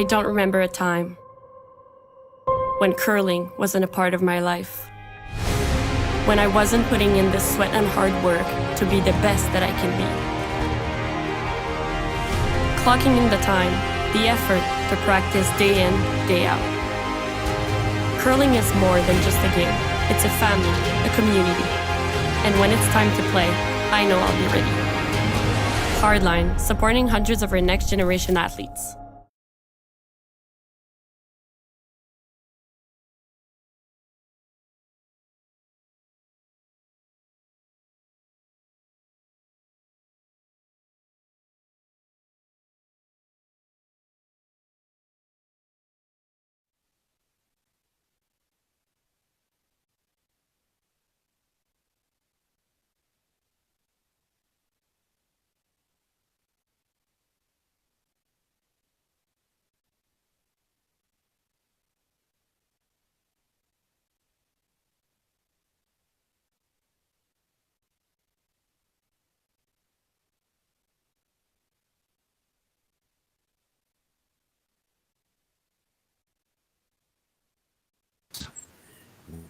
don't remember a time when curling wasn't a part of my life. When I wasn't putting in the sweat and hard work to be the best that I can be. Clocking in the time, the effort to practice day in, day out. Curling is more than just a game. It's a family, a community. And when it's time to play, I know I'll be ready. Hardline, supporting hundreds of our next generation athletes.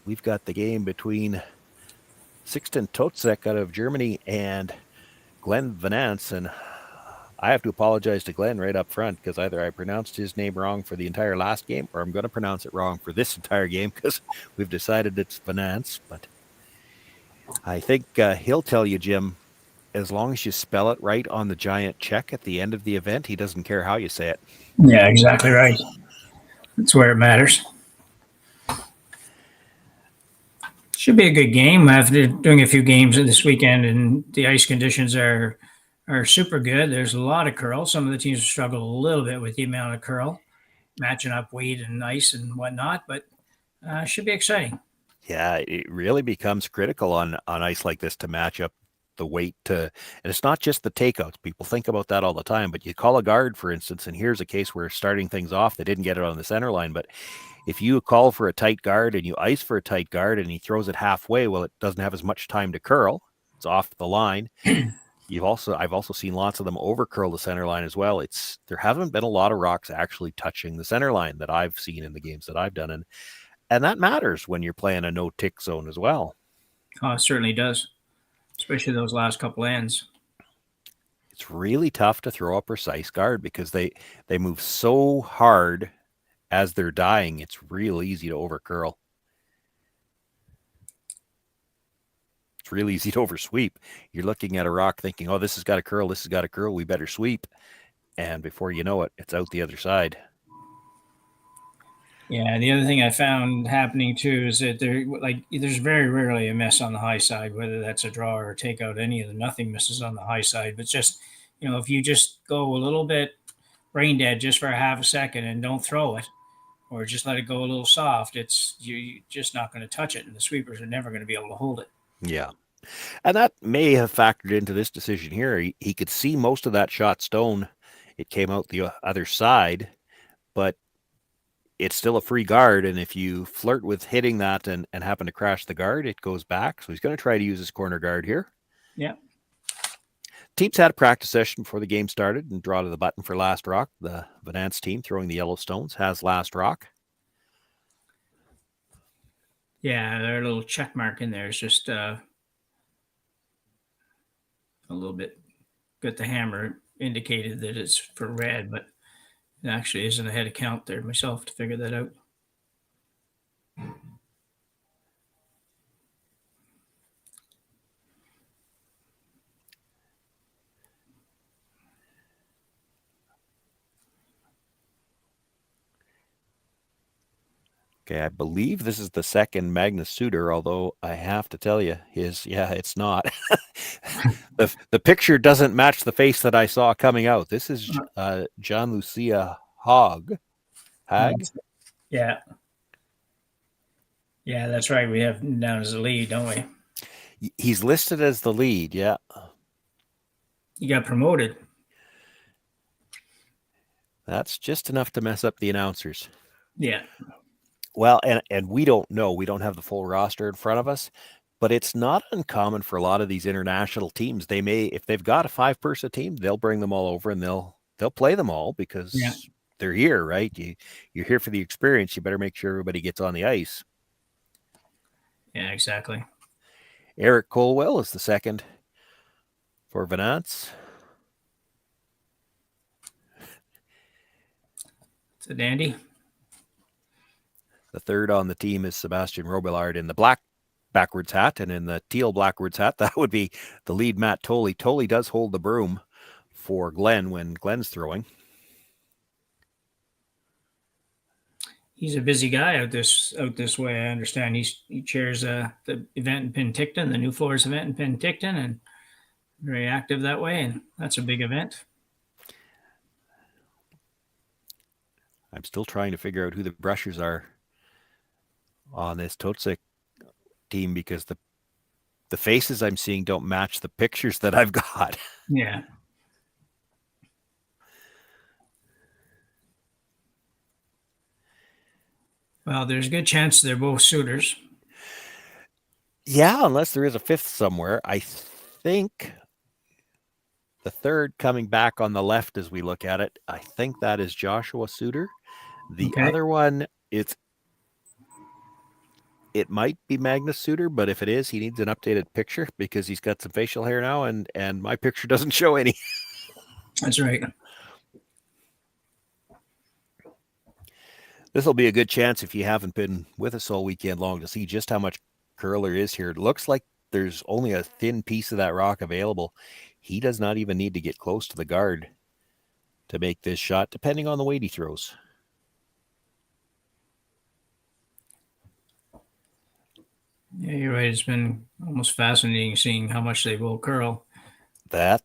We've got the game between Sixten Totzek out of Germany and Glenn Venance, and I have to apologize to Glenn right up front because either I pronounced his name wrong for the entire last game or I'm going to pronounce it wrong for this entire game because we've decided it's Venance. But I think he'll tell you, Jim, as long as you spell it right on the giant check at the end of the event, he doesn't care how you say it. Yeah, exactly right. That's where it matters. Should be a good game. After doing a few games this weekend, and the ice conditions are super good. There's a lot of curl. Some of the teams struggle a little bit with the amount of curl, matching up weight and ice and whatnot, but should be exciting. Yeah, it really becomes critical on ice like this to match up the weight to, and it's not just the takeouts. People think about that all the time, but you call a guard, for instance, and here's a case where starting things off, they didn't get it on the center line, but if you call for a tight guard and you ice for a tight guard and he throws it halfway, well, it doesn't have as much time to curl. It's off the line. I've also seen lots of them over curl the center line as well. There haven't been a lot of rocks actually touching the center line that I've seen in the games that I've done, and that matters when you're playing a no tick zone as well. Oh, it certainly does, especially those last couple ends. It's really tough to throw a precise guard because they move so hard as they're dying. It's real easy to over curl. It's really easy to over sweep. You're looking at a rock thinking, oh, this has got to curl, this has got to curl, we better sweep. And before you know it, it's out the other side. Yeah, the other thing I found happening too is that there's very rarely a miss on the high side, whether that's a draw or a takeout. Any of the nothing misses on the high side. But just if you just go a little bit brain dead just for a half a second and don't throw it, or just let it go a little soft, you're just not going to touch it, and the sweepers are never going to be able to hold it. Yeah. And that may have factored into this decision here. He could see most of that shot stone. It came out the other side, but it's still a free guard. And if you flirt with hitting that and happen to crash the guard, it goes back. So he's going to try to use his corner guard here. Yeah. Teams had a practice session before the game started and draw to the button for last rock. The Venance team throwing the yellow stones has last rock. Yeah, their little check mark in there is just a little bit. Got the hammer indicated that it's for red, but it actually isn't. I had to count there myself to figure that out. Okay, I believe this is the second Magnus Suter, although I have to tell you, it's not. The picture doesn't match the face that I saw coming out. This is John Lucia Hag. Yeah. Yeah, that's right. We have him down as the lead, don't we? He's listed as the lead, yeah. He got promoted. That's just enough to mess up the announcers. Yeah. Well, and we don't know. We don't have the full roster in front of us, but it's not uncommon for a lot of these international teams. They may, if they've got a 5-person team, they'll bring them all over and they'll play them all because they're here, right? You're here for the experience. You better make sure everybody gets on the ice. Yeah, exactly. Eric Colwell is the second for Venance. It's a dandy. The third on the team is Sebastian Robillard in the black backwards hat, and in the teal backwards hat, that would be the lead Matt Tolley. Tolley does hold the broom for Glenn when Glenn's throwing. He's a busy guy out this way. I understand he chairs the event in Penticton, the New Floors event in Penticton, and very active that way. And that's a big event. I'm still trying to figure out who the brushers are on this Totzek team, because the faces I'm seeing don't match the pictures that I've got. Yeah. Well, there's a good chance they're both suitors. Yeah, unless there is a fifth somewhere. I think the third coming back on the left as we look at it, I think that is Joshua Suter. The other one, it might be Magnus Suter, but if it is, he needs an updated picture because he's got some facial hair now, and my picture doesn't show any. That's right. This will be a good chance, if you haven't been with us all weekend long, to see just how much curl there is here. It looks like there's only a thin piece of that rock available. He does not even need to get close to the guard to make this shot, depending on the weight he throws. Yeah, you're right. It's been almost fascinating seeing how much they will curl. That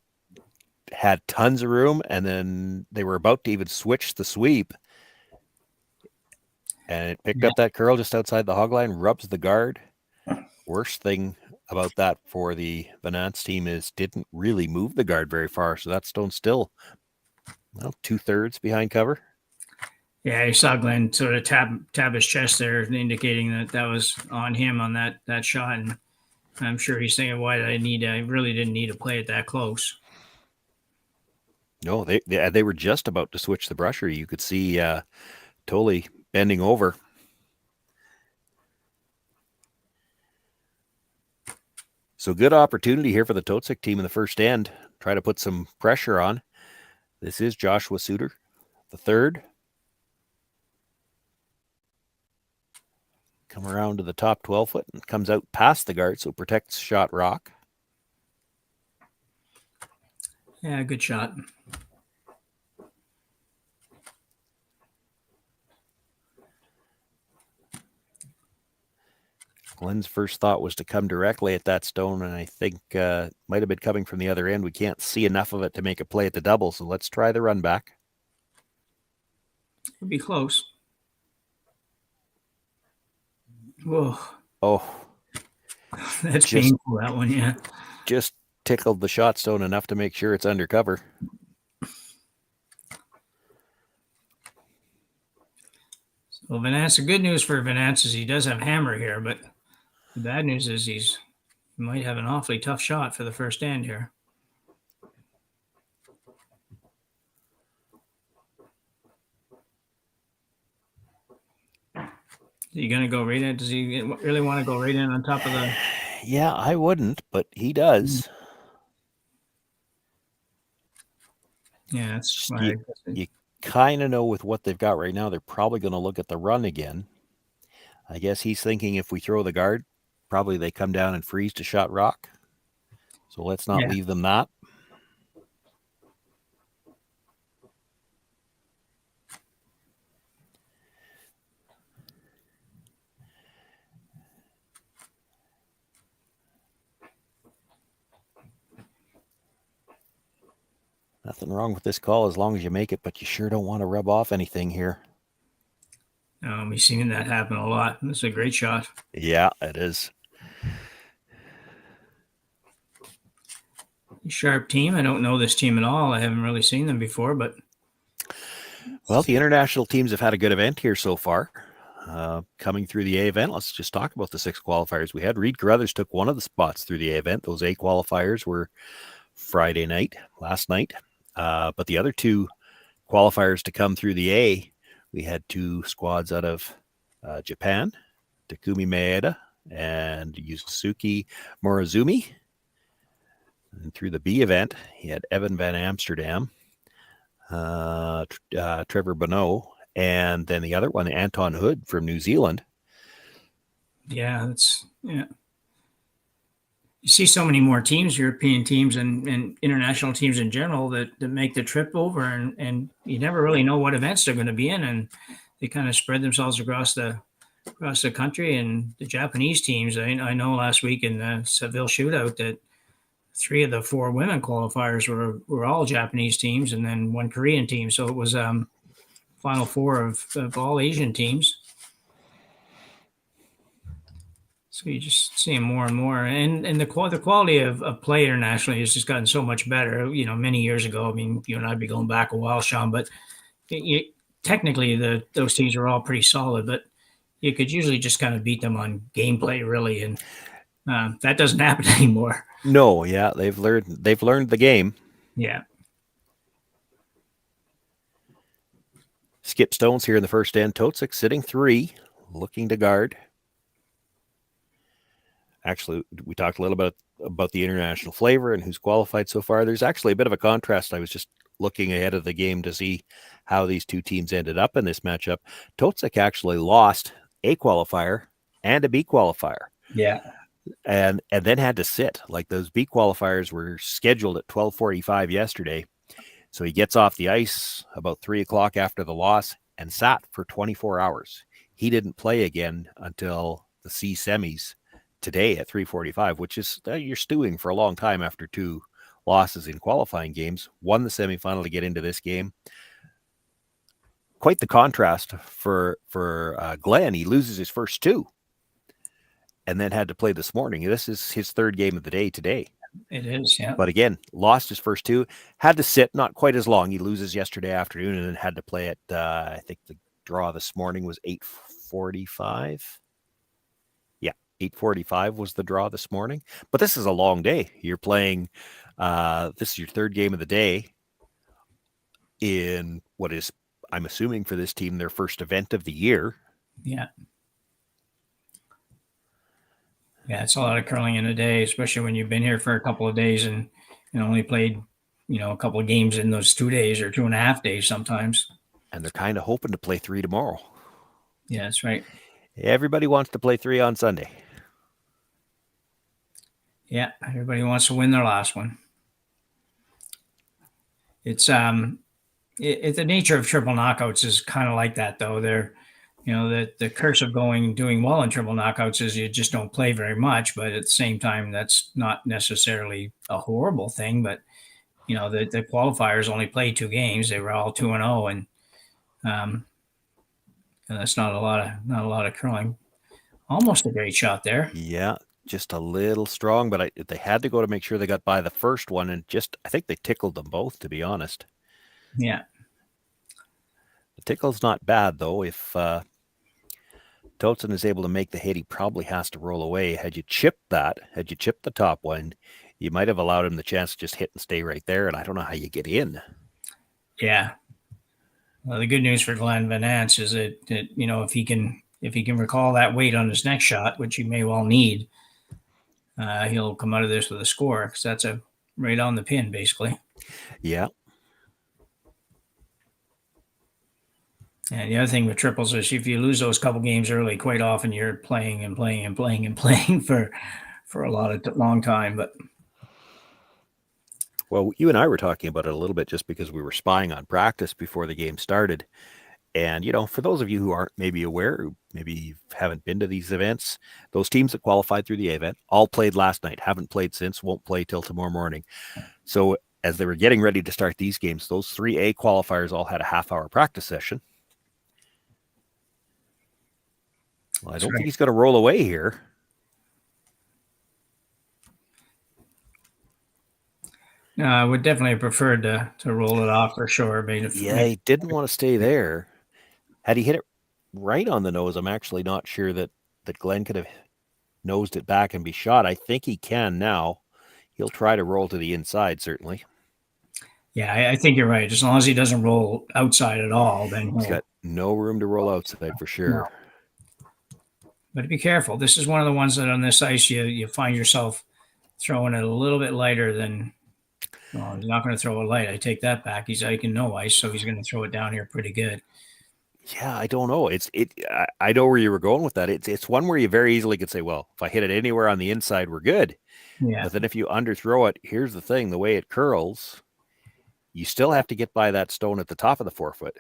had tons of room, and then they were about to even switch the sweep. And it picked up that curl just outside the hog line, rubs the guard. Worst thing about that for the Venance team is didn't really move the guard very far. So that stone's still 2/3 behind cover. Yeah, you saw Glenn sort of tap his chest there, indicating that was on him on that shot. And I'm sure he's thinking, why did I really didn't need to play it that close. No, they were just about to switch the brusher. You could see Tolley bending over. So good opportunity here for the Totzek team in the first end. Try to put some pressure on. This is Joshua Suter, the third. Come around to the top 12 foot and comes out past the guard, so protects shot rock. Yeah, good shot. Glenn's first thought was to come directly at that stone, and I think might have been coming from the other end. We can't see enough of it to make a play at the double, so let's try the run back. It'll be close. Whoa. Oh. That's painful, that one, yeah. Just tickled the shot stone enough to make sure it's under cover. So Venance, the good news for Venance is he does have hammer here, but the bad news is he might have an awfully tough shot for the first end here. Is he going to go right in? Does he really want to go right in on top of the... Yeah, I wouldn't, but he does. Yeah, that's you kind of know with what they've got right now, they're probably going to look at the run again. I guess he's thinking if we throw the guard, probably they come down and freeze to shot rock. So let's not leave them that. Nothing wrong with this call as long as you make it, but you sure don't want to rub off anything here. We've seen that happen a lot. This is a great shot. Yeah, it is. Sharp team. I don't know this team at all. I haven't really seen them before, but... Well, the international teams have had a good event here so far. Coming through the A event, let's just talk about the 6 qualifiers we had. Reed Carruthers took one of the spots through the A event. Those A qualifiers were last night. But the other 2 qualifiers to come through the A, we had 2 squads out of Japan, Takumi Maeda and Yusuke Morozumi. And through the B event, he had Evan Van Amsterdam, Trevor Bonneau, and then the other one, Anton Hood from New Zealand. Yeah. You see so many more teams, European teams and international teams in general that make the trip over, and you never really know what events they're going to be in, and they kind of spread themselves across the country. And the Japanese teams, I know last week in the Seville shootout that 3 of the 4 women qualifiers were all Japanese teams, and then 1 Korean team. So it was final 4 of all Asian teams. So you just see them more and more, and the quality of play internationally has just gotten so much better. Many years ago, I mean, you and I'd be going back a while, Shawn, but technically those teams are all pretty solid, but you could usually just kind of beat them on gameplay, really, and that doesn't happen anymore. No, yeah, they've learned the game. Yeah. Skip Stones here in the first end. Totzek sitting 3, looking to guard. Actually, we talked a little bit about the international flavor and who's qualified so far. There's actually a bit of a contrast. I was just looking ahead of the game to see how these 2 teams ended up in this matchup. Totzek actually lost a qualifier and a B qualifier. Yeah. And then had to sit. Like, those B qualifiers were scheduled at 12:45 yesterday. So he gets off the ice about 3:00 after the loss and sat for 24 hours. He didn't play again until the C semis today at 3:45, which is you're stewing for a long time after 2 losses in qualifying games. Won the semifinal to get into this game. Quite the contrast for Glenn. He loses his first 2 and then had to play this morning. This is his 3rd game of the day today. It is, yeah. But again, lost his first 2, had to sit, not quite as long. He loses yesterday afternoon and then had to play at, I think the draw this morning was 8:45. Yeah, 8:45 was the draw this morning. But this is a long day. You're playing, this is your 3rd game of the day in what is, I'm assuming for this team, their first event of the year. Yeah. Yeah, it's a lot of curling in a day, especially when you've been here for a couple of days and only played, a couple of games in those 2 days or 2.5 days sometimes. And they're kind of hoping to play 3 tomorrow. Yeah, that's right. Everybody wants to play 3 on Sunday. Yeah, everybody wants to win their last one. It's the nature of triple knockouts is kind of like that, though. They're the curse of doing well in triple knockouts is you just don't play very much, but at the same time, that's not necessarily a horrible thing. But the qualifiers only played 2 games; they were all 2-0, and that's not a lot of curling. Almost a great shot there. Yeah, just a little strong, but they had to go to make sure they got by the first one, and I think they tickled them both, to be honest. Yeah. The tickle's not bad, though. If Totzek is able to make the hit, he probably has to roll away. Had you chipped the top one, you might have allowed him the chance to just hit and stay right there, and I don't know how you get in. Yeah. Well, the good news for Glenn Venance is that if he can recall that weight on his next shot, which he may well need, he'll come out of this with a score, because that's right on the pin, basically. Yeah. And the other thing with triples is if you lose those couple games early, quite often you're playing and playing and playing and playing for a long time. But well, you and I were talking about it a little bit just because we were spying on practice before the game started. And, for those of you who aren't maybe aware, maybe haven't been to these events, those teams that qualified through the event all played last night, haven't played since, won't play till tomorrow morning. So as they were getting ready to start these games, those 3A qualifiers all had a half-hour practice session. Well, I don't think he's going to roll away here. No, I would definitely have preferred to roll it off for sure. He didn't want to stay there. Had he hit it right on the nose, I'm actually not sure that Glenn could have nosed it back and be shot. I think he can now. He'll try to roll to the inside, certainly. Yeah, I think you're right. As long as he doesn't roll outside at all, then He's got no room to roll outside for sure. No. But be careful. This is one of the ones that on this ice you find yourself throwing it a little bit lighter than. Well, he's not going to throw it light. I take that back. He's hiking no ice, so he's going to throw it down here pretty good. Yeah, I don't know. I know where you were going with that. It's one where you very easily could say, well, if I hit it anywhere on the inside, we're good. Yeah. But then if you underthrow it, here's the thing: the way it curls, you still have to get by that stone at the top of the 4-foot.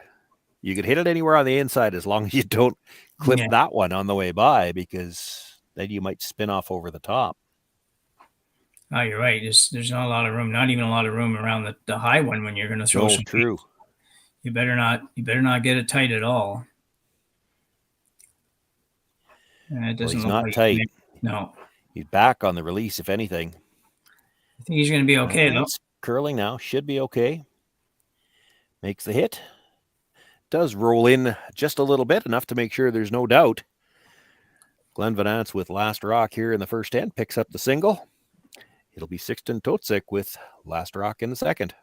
You could hit it anywhere on the inside as long as you don't clip that one on the way by, because then you might spin off over the top. Oh, you're right. There's not a lot of room, not even a lot of room around the high one when you're going to throw some. True. You better not get it tight at all. And it doesn't he's look not like tight. No. He's back on the release, if anything. I think he's going to be okay, though. It's curling now. Should be okay. Makes the hit. Does roll in just a little bit, enough to make sure there's no doubt. Glenn Venance with last rock here in the first end picks up the single. It'll be Sixten Totzek with last rock in the second.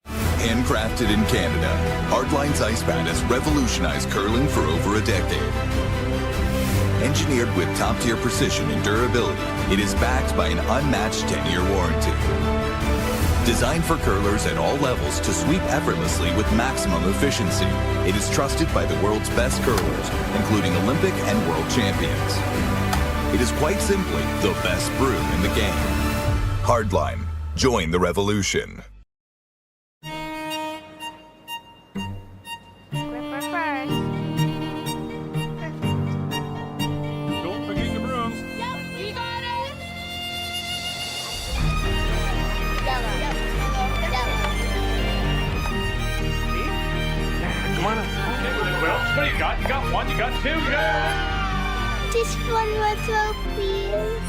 Handcrafted in Canada, Hardline's Ice Pad has revolutionized curling for over a decade. Engineered with top-tier precision and durability, it is backed by an unmatched 10-year warranty. Designed for curlers at all levels to sweep effortlessly with maximum efficiency, it is trusted by the world's best curlers, including Olympic and world champions. It is quite simply the best brew in the game. Hardline. Join the revolution. What do you got? You got one, you got two, you got... Just one more throw, please.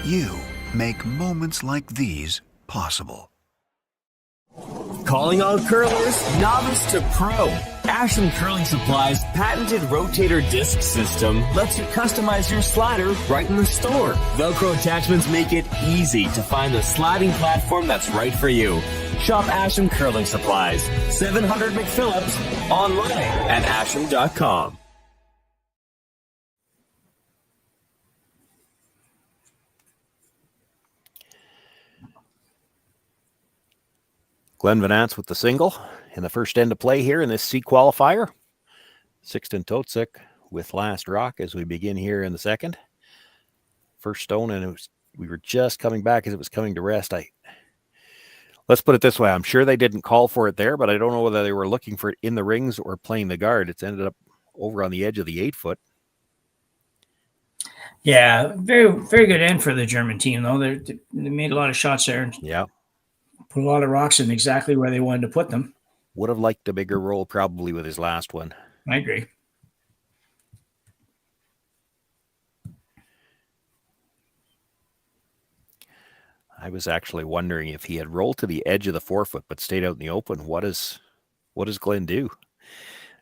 You make moments like these possible. Calling all curlers, novice to pro. Ashland Curling Supply's patented rotator disc system lets you customize your slider right in the store. Velcro attachments make it easy to find the sliding platform that's right for you. Shop Ashland Curling Supplies, 700 McPhillips, online at ashland.com. Glenn Venance with the single in the first end of play here in this C qualifier. Sixten Totzek with last rock as we begin here in the second. First stone, and we were just coming back as it was coming to rest. Let's put it this way. I'm sure they didn't call for it there, but I don't know whether they were looking for it in the rings or playing the guard. It's ended up over on the edge of the 8-foot. Yeah, very, very good end for the German team, though. They made a lot of shots there. Yeah. Put a lot of rocks in exactly where they wanted to put them. Would have liked a bigger roll probably with his last one. I agree. I was actually wondering if he had rolled to the edge of the 4-foot but stayed out in the open. What does Glenn do?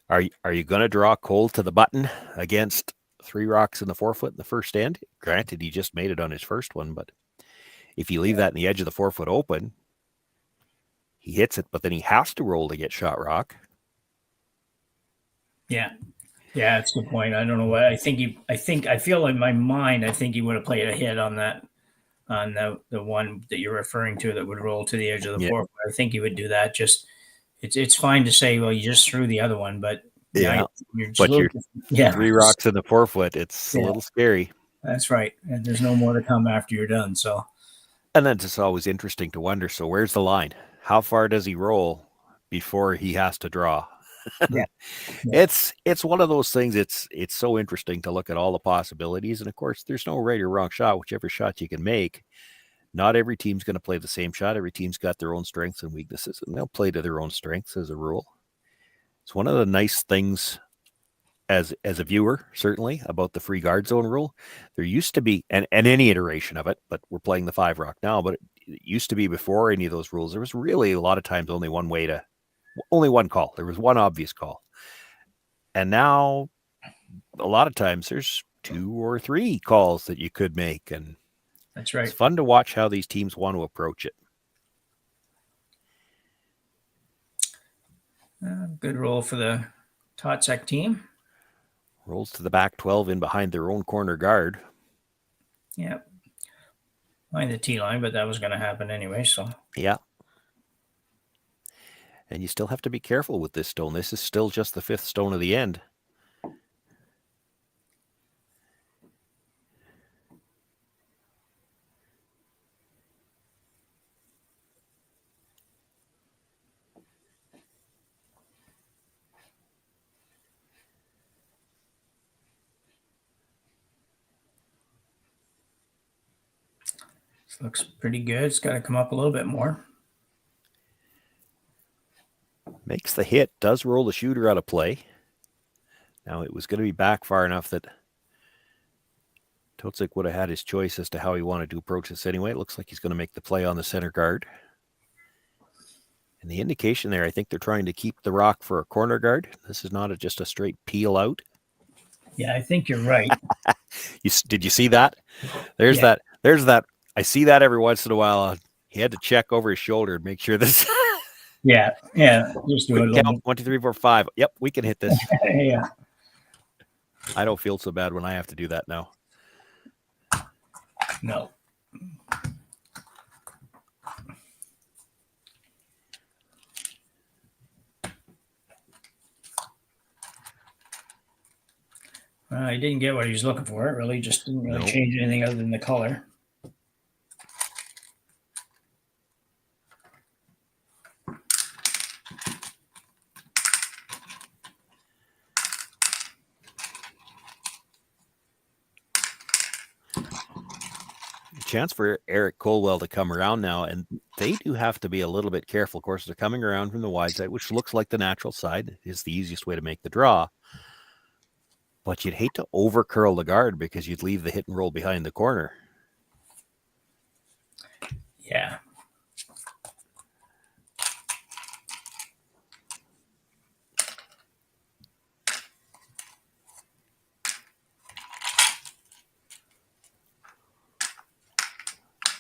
Are you going to draw cold to the button against 3 rocks in the 4-foot in the first end? Granted, he just made it on his first one, but if you leave that in the edge of the 4-foot open, he hits it, but then he has to roll to get shot rock. Yeah, that's a good point. I don't know what I feel in my mind. I think he would have played a hit on that, on the one that you're referring to that would roll to the edge of the 4-foot. I think he would do that. Just it's fine to say, well, you just threw the other one, but you're 3 rocks in the 4-foot. It's a little scary. That's right, and there's no more to come after you're done. So, and then it's always interesting to wonder. So where's the line? How far does he roll before he has to draw? Yeah. It's one of those things. It's so interesting to look at all the possibilities. And of course, there's no right or wrong shot, whichever shot you can make. Not every team's going to play the same shot. Every team's got their own strengths and weaknesses, and they'll play to their own strengths as a rule. It's one of the nice things as a viewer, certainly, about the free guard zone rule. There used to be, and any iteration of it, but we're playing the 5 rock now, but it used to be before any of those rules, there was really a lot of times only one call. There was one obvious call. And now a lot of times there's 2 or 3 calls that you could make. And That's right. It's fun to watch how these teams want to approach it. Good roll for the Totzek team. Rolls to the back 12 in behind their own corner guard. Yeah. Behind the T line, but that was going to happen anyway. So, yeah. And you still have to be careful with this stone. This is still just the 5th stone of the end. this looks pretty good. It's got to come up a little bit more. Makes the hit, does roll the shooter out of play. Now it was going to be back far enough that Totzek would have had his choice as to how he wanted to approach this anyway. It looks like he's going to make the play on the center guard. And the indication there, I think they're trying to keep the rock for a corner guard. This is not just a straight peel out. Yeah, I think you're right. Did you see that? There's that. I see that every once in a while. He had to check over his shoulder and make sure this. Yeah. Just do it. Count 1, 2, 3, 4, 5. Yep, we can hit this. Yeah. I don't feel so bad when I have to do that now. No. He didn't get what he was looking for. It really just didn't really change anything other than the color. Chance for Eric Colwell to come around now, and they do have to be a little bit careful. Of course, they're coming around from the wide side, which looks like the natural side. Is the easiest way to make the draw. But you'd hate to over curl the guard because you'd leave the hit and roll behind the corner. Yeah.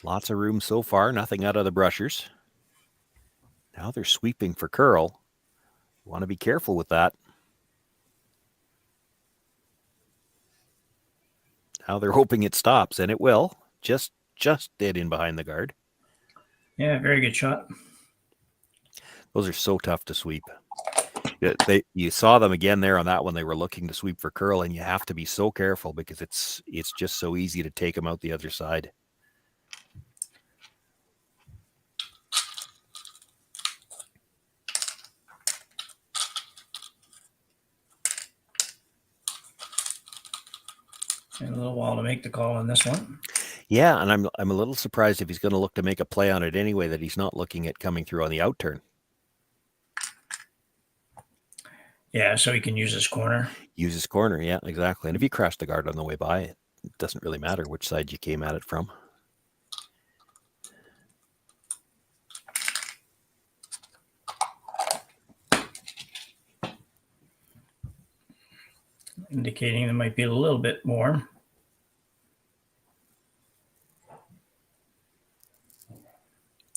Lots of room so far, nothing out of the brushers. Now they're sweeping for curl. Want to be careful with that. Now they're hoping it stops, and it will. Just dead in behind the guard. Yeah, very good shot. Those are so tough to sweep. You saw them again there on that one. They were looking to sweep for curl, and you have to be so careful because it's just so easy to take them out the other side. And a little while to make the call on this one. Yeah, and I'm a little surprised if he's going to look to make a play on it anyway, that he's not looking at coming through on the out turn. Yeah, so he can use his corner. Use his corner, yeah, exactly. And if you crash the guard on the way by, it doesn't really matter which side you came at it from. Indicating there might be a little bit more.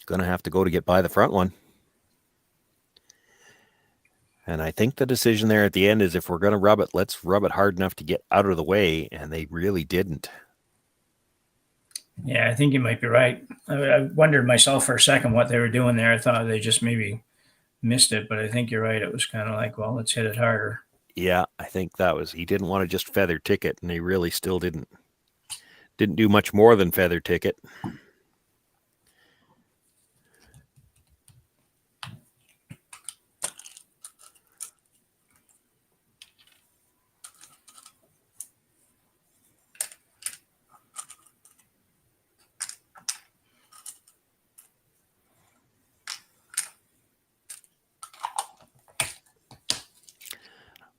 Going to have to go to get by the front one. And I think the decision there at the end is if we're going to rub it, let's rub it hard enough to get out of the way. And they really didn't. Yeah, I think you might be right. I wondered myself for a second what they were doing there. I thought they just maybe missed it, but I think you're right. It was kind of like, well, let's hit it harder. Yeah, I think that was, he didn't want to just feather ticket, and they really still didn't do much more than feather ticket.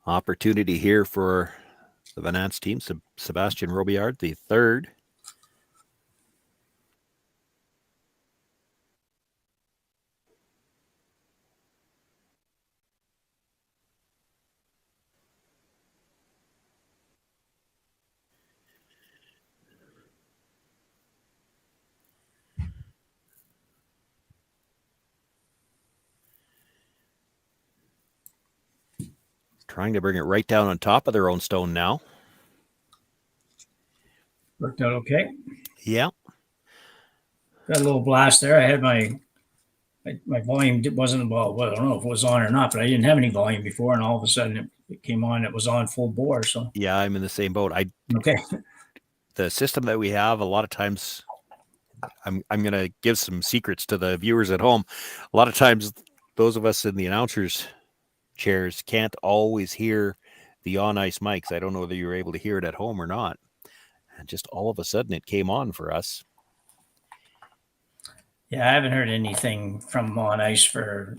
Opportunity here for the Venance team. Sebastian Robillard, the third. Trying to bring it right down on top of their own stone now. Worked out okay. Yeah. Got a little blast there. I had my volume wasn't, well, I don't know if it was on or not, but I didn't have any volume before, and all of a sudden it came on. It was on full bore. So Yeah, I'm in the same boat. okay. The system that we have, a lot of times, I'm going to give some secrets to the viewers at home. A lot of times, those of us in the announcers' chairs can't always hear the on-ice mics. I don't know whether you were able to hear it at home or not. And just all of a sudden, it came on for us. Yeah, I haven't heard anything from on ice for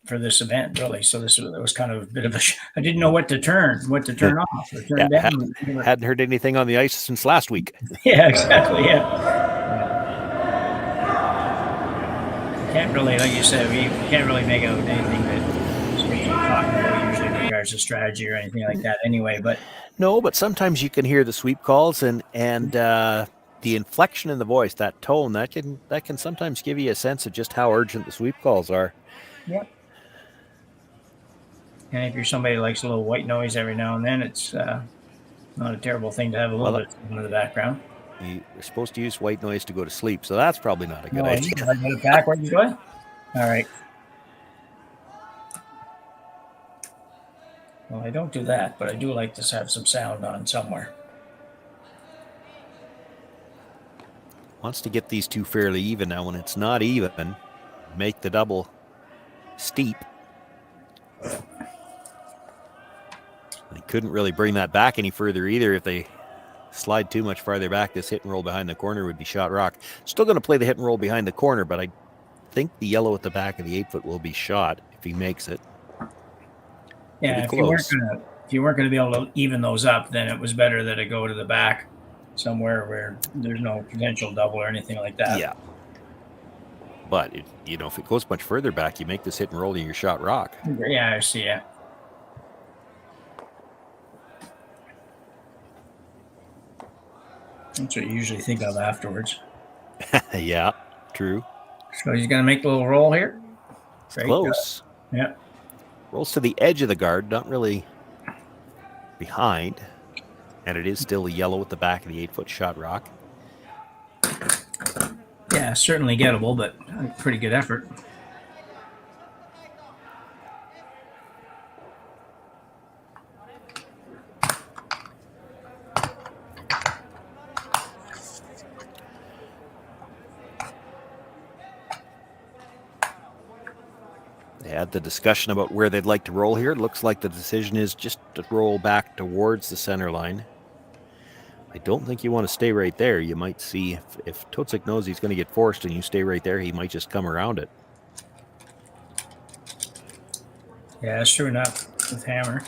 this event really. So it was kind of a bit of a. I didn't know what to turn off or turn down. Hadn't heard anything on the ice since last week. Yeah, exactly. Yeah. Can't really, like you said, we can't really make out anything that we're talking about usually in regards to strategy or anything like that. Anyway, but no, but sometimes you can hear the sweep calls and the inflection in the voice, that tone, that can sometimes give you a sense of just how urgent the sweep calls are. Yep. And if you're somebody who likes a little white noise every now and then, it's not a terrible thing to have a little bit in the background. You're supposed to use white noise to go to sleep, so that's probably not a good idea. I got it back. Where you going? All right. Well, I don't do that, but I do like to have some sound on somewhere. Wants to get these two fairly even. Now, when it's not even, make the double steep. They couldn't really bring that back any further either. If they slide too much farther back, this hit and roll behind the corner would be shot rock. Still going to play the hit and roll behind the corner, but I think the yellow at the back of the 8-foot will be shot if he makes it. Yeah, if you weren't going to be able to even those up, then it was better that it go to the back somewhere where there's no potential double or anything like that. Yeah. But, if it goes much further back, you make this hit and roll and you're shot rock. Yeah, I see it. That's what you usually think of afterwards. Yeah, true. So he's going to make a little roll here. Close. Yeah. Rolls to the edge of the guard, not really behind. And it is still yellow at the back of the 8-foot shot rock. Yeah, certainly gettable, but a pretty good effort. They had the discussion about where they'd like to roll here. It looks like the decision is just to roll back towards the center line. I don't think you want to stay right there. You might see if Totzek knows he's going to get forced and you stay right there, he might just come around it. Yeah, that's true enough with hammer.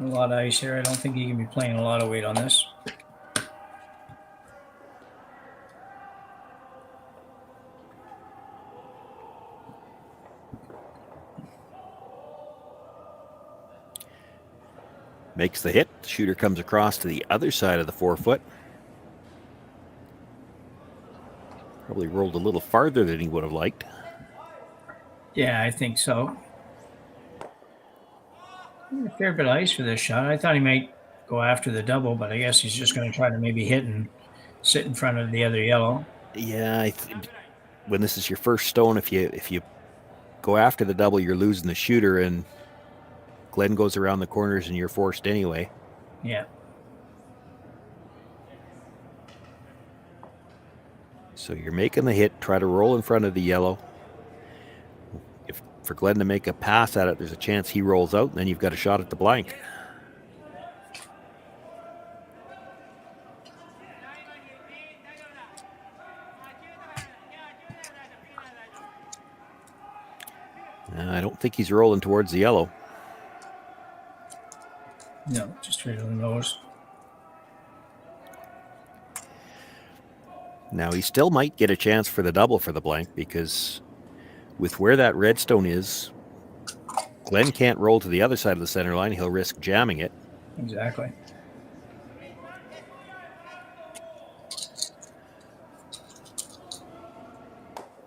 A lot of ice here. I don't think you can be playing a lot of weight on this. Makes the hit. The shooter comes across to the other side of the 4-foot. Probably rolled a little farther than he would have liked. Yeah, I think so. A fair bit of ice for this shot. I thought he might go after the double, but I guess he's just going to try to maybe hit and sit in front of the other yellow. Yeah, when this is your first stone, if you go after the double, you're losing the shooter, and Glenn goes around the corners and you're forced anyway. Yeah. So you're making the hit, try to roll in front of the yellow. If for Glenn to make a pass at it, there's a chance he rolls out, and then you've got a shot at the blank. I don't think he's rolling towards the yellow. No, just straight on the nose. Now, he still might get a chance for the double for the blank because with where that redstone is, Glenn can't roll to the other side of the center line. He'll risk jamming it. Exactly.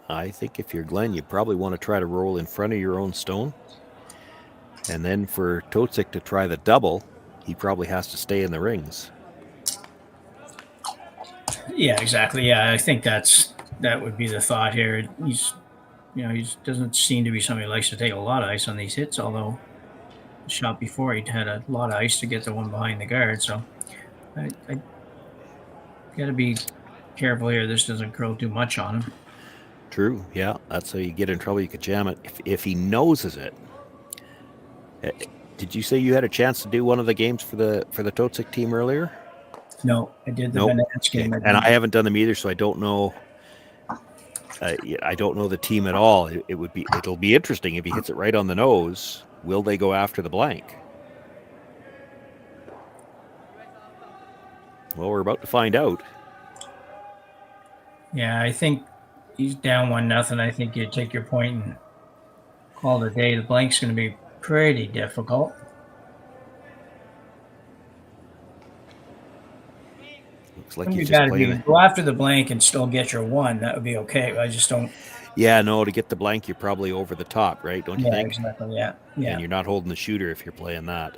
I think if you're Glenn, you probably want to try to roll in front of your own stone. And then for Totzek to try the double, he probably has to stay in the rings. Yeah, exactly. Yeah, I think that would be the thought here. He doesn't seem to be somebody who likes to take a lot of ice on these hits, although the shot before he'd had a lot of ice to get the one behind the guard. So I got to be careful here. This doesn't curl too much on him. True. Yeah, that's how you get in trouble. You could jam it if he noses it. Did you say you had a chance to do one of the games for the Totzek team earlier? No, I did the Venance game. And I haven't done them either, so I don't know. I don't know the team at all. It'll be interesting if he hits it right on the nose. Will they go after the blank? Well, we're about to find out. Yeah, I think he's down 1-0. I think you take your point and call it a day. The blank's going to be pretty difficult. Looks like he's just playing. Go after the blank and still get your one. That would be okay. I just don't. Yeah, no, to get the blank, you're probably over the top, right? Don't you think? Exactly. Yeah. And you're not holding the shooter if you're playing that.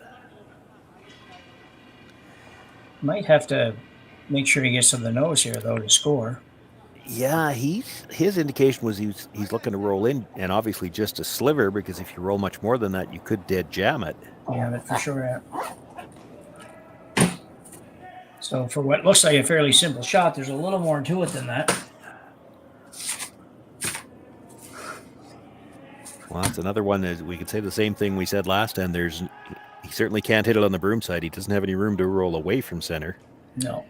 Might have to make sure he gets to the nose here, though, to score. Yeah, his indication was he's looking to roll in, and obviously just a sliver, because if you roll much more than that, you could dead jam it. Yeah, that for sure. Yeah. So for what looks like a fairly simple shot, there's a little more to it than that. Well, that's another one that we could say the same thing we said last time. He certainly can't hit it on the broom side. He doesn't have any room to roll away from center. No.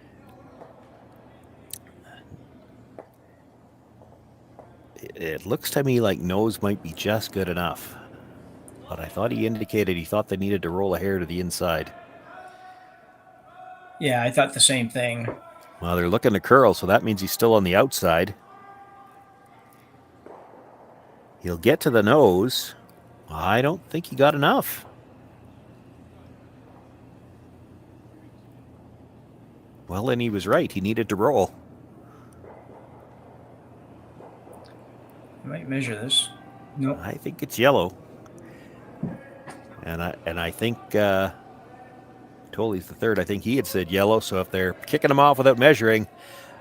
It looks to me like nose might be just good enough. But I thought he indicated he thought they needed to roll a hair to the inside. Yeah, I thought the same thing. Well, they're looking to curl, so that means he's still on the outside. He'll get to the nose. I don't think he got enough. Well, then he was right. He needed to roll. I might measure this. Nope. I think it's yellow. And I think Toley's the third. I think he had said yellow. So if they're kicking him off without measuring,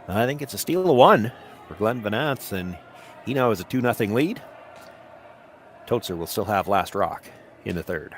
I think it's a steal of one for Glenn Venance, and he now has a 2-0 lead. Totzek will still have last rock in the third.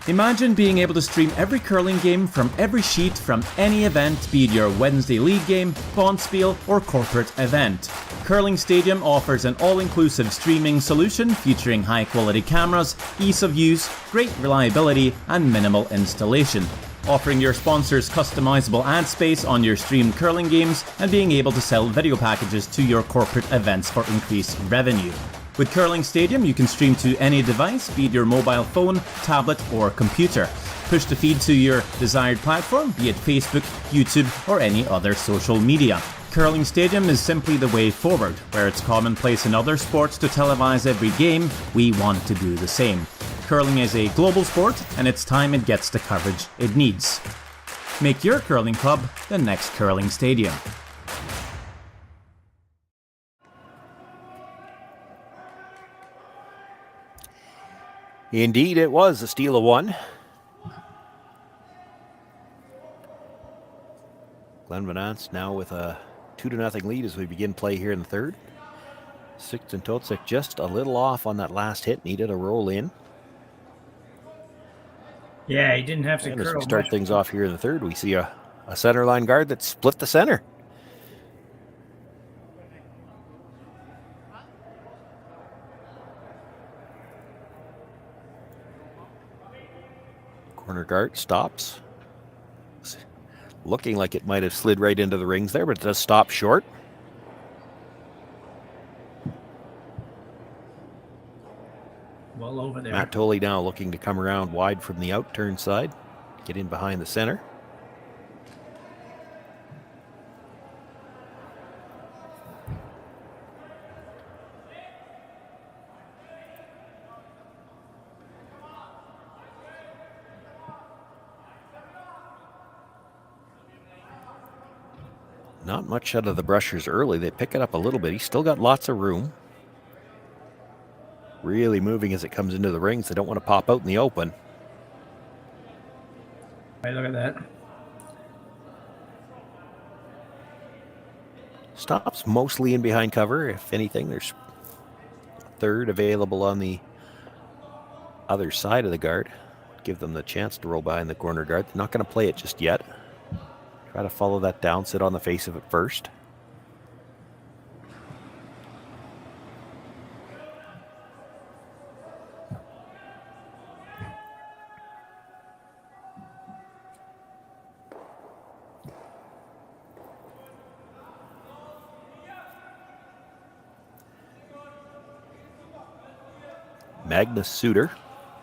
Imagine being able to stream every curling game from every sheet from any event, be it your Wednesday league game, bonspiel, or corporate event. Curling Stadium offers an all-inclusive streaming solution featuring high-quality cameras, ease of use, great reliability, and minimal installation. Offering your sponsors customizable ad space on your streamed curling games and being able to sell video packages to your corporate events for increased revenue. With Curling Stadium, you can stream to any device, be it your mobile phone, tablet, or computer. Push the feed to your desired platform, be it Facebook, YouTube, or any other social media. Curling Stadium is simply the way forward. Where it's commonplace in other sports to televise every game, we want to do the same. Curling is a global sport, and it's time it gets the coverage it needs. Make your curling club the next Curling Stadium. Indeed, it was a steal of one. Glenn Venance now with a 2-0 lead as we begin play here in the third. Sixten Totzek just a little off on that last hit, needed a roll in. Yeah, he didn't have to And as curl we start much. things off here in the third, we see a a center line guard that split the center. Corner guard stops. Looking like it might have slid right into the rings there, but it does stop short. Well over there. Matt Tolley now looking to come around wide from the out turn side. Get in behind the center. Not much out of the brushers early. They pick it up a little bit. He's still got lots of room. Really moving as it comes into the rings. They don't want to pop out in the open. Hey, look at that. Stops mostly in behind cover. If anything, there's a third available on the other side of the guard. Give them the chance to roll behind the corner guard. They're not going to play it just yet. Try to follow that down, sit on the face of it first. Magnus Suter,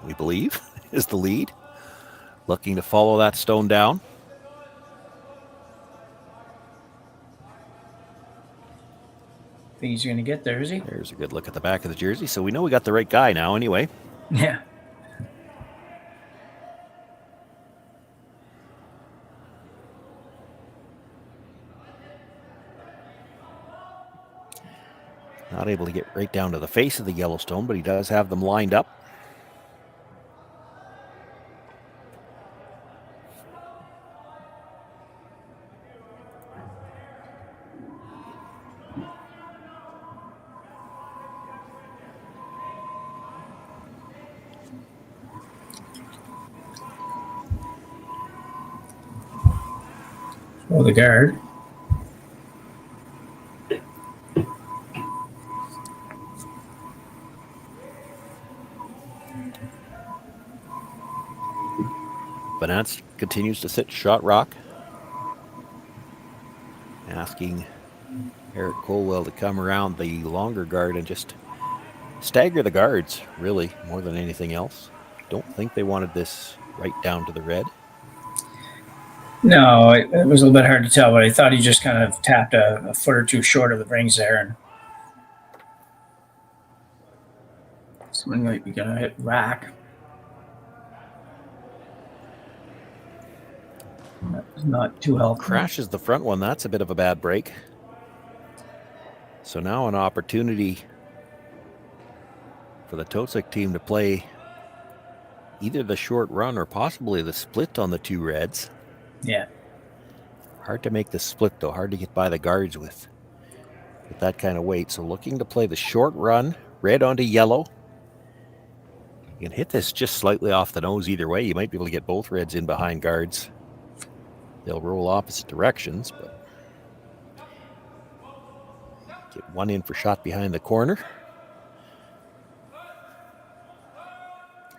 we believe, is the lead. Looking to follow that stone down. Think he's going to get there, is he? There's a good look at the back of the jersey. So we know we got the right guy now anyway. Yeah. Not able to get right down to the face of the Yellowstone, but he does have them lined up. Oh, the guard. Venance continues to sit shot rock. Asking Eric Colwell to come around the longer guard and just stagger the guards, really, more than anything else. Don't think they wanted this right down to the red. No, it was a little bit hard to tell, but I thought he just kind of tapped a foot or two short of the rings there. And something might be going to hit rack. That was not too helpful. Crashes the front one. That's a bit of a bad break. So now an opportunity for the Totzek team to play either the short run or possibly the split on the two reds. Yeah. Hard to make the split, though. Hard to get by the guards with that kind of weight. So looking to play the short run, red onto yellow. You can hit this just slightly off the nose either way. You might be able to get both reds in behind guards. They'll roll opposite directions, but get one in for shot behind the corner.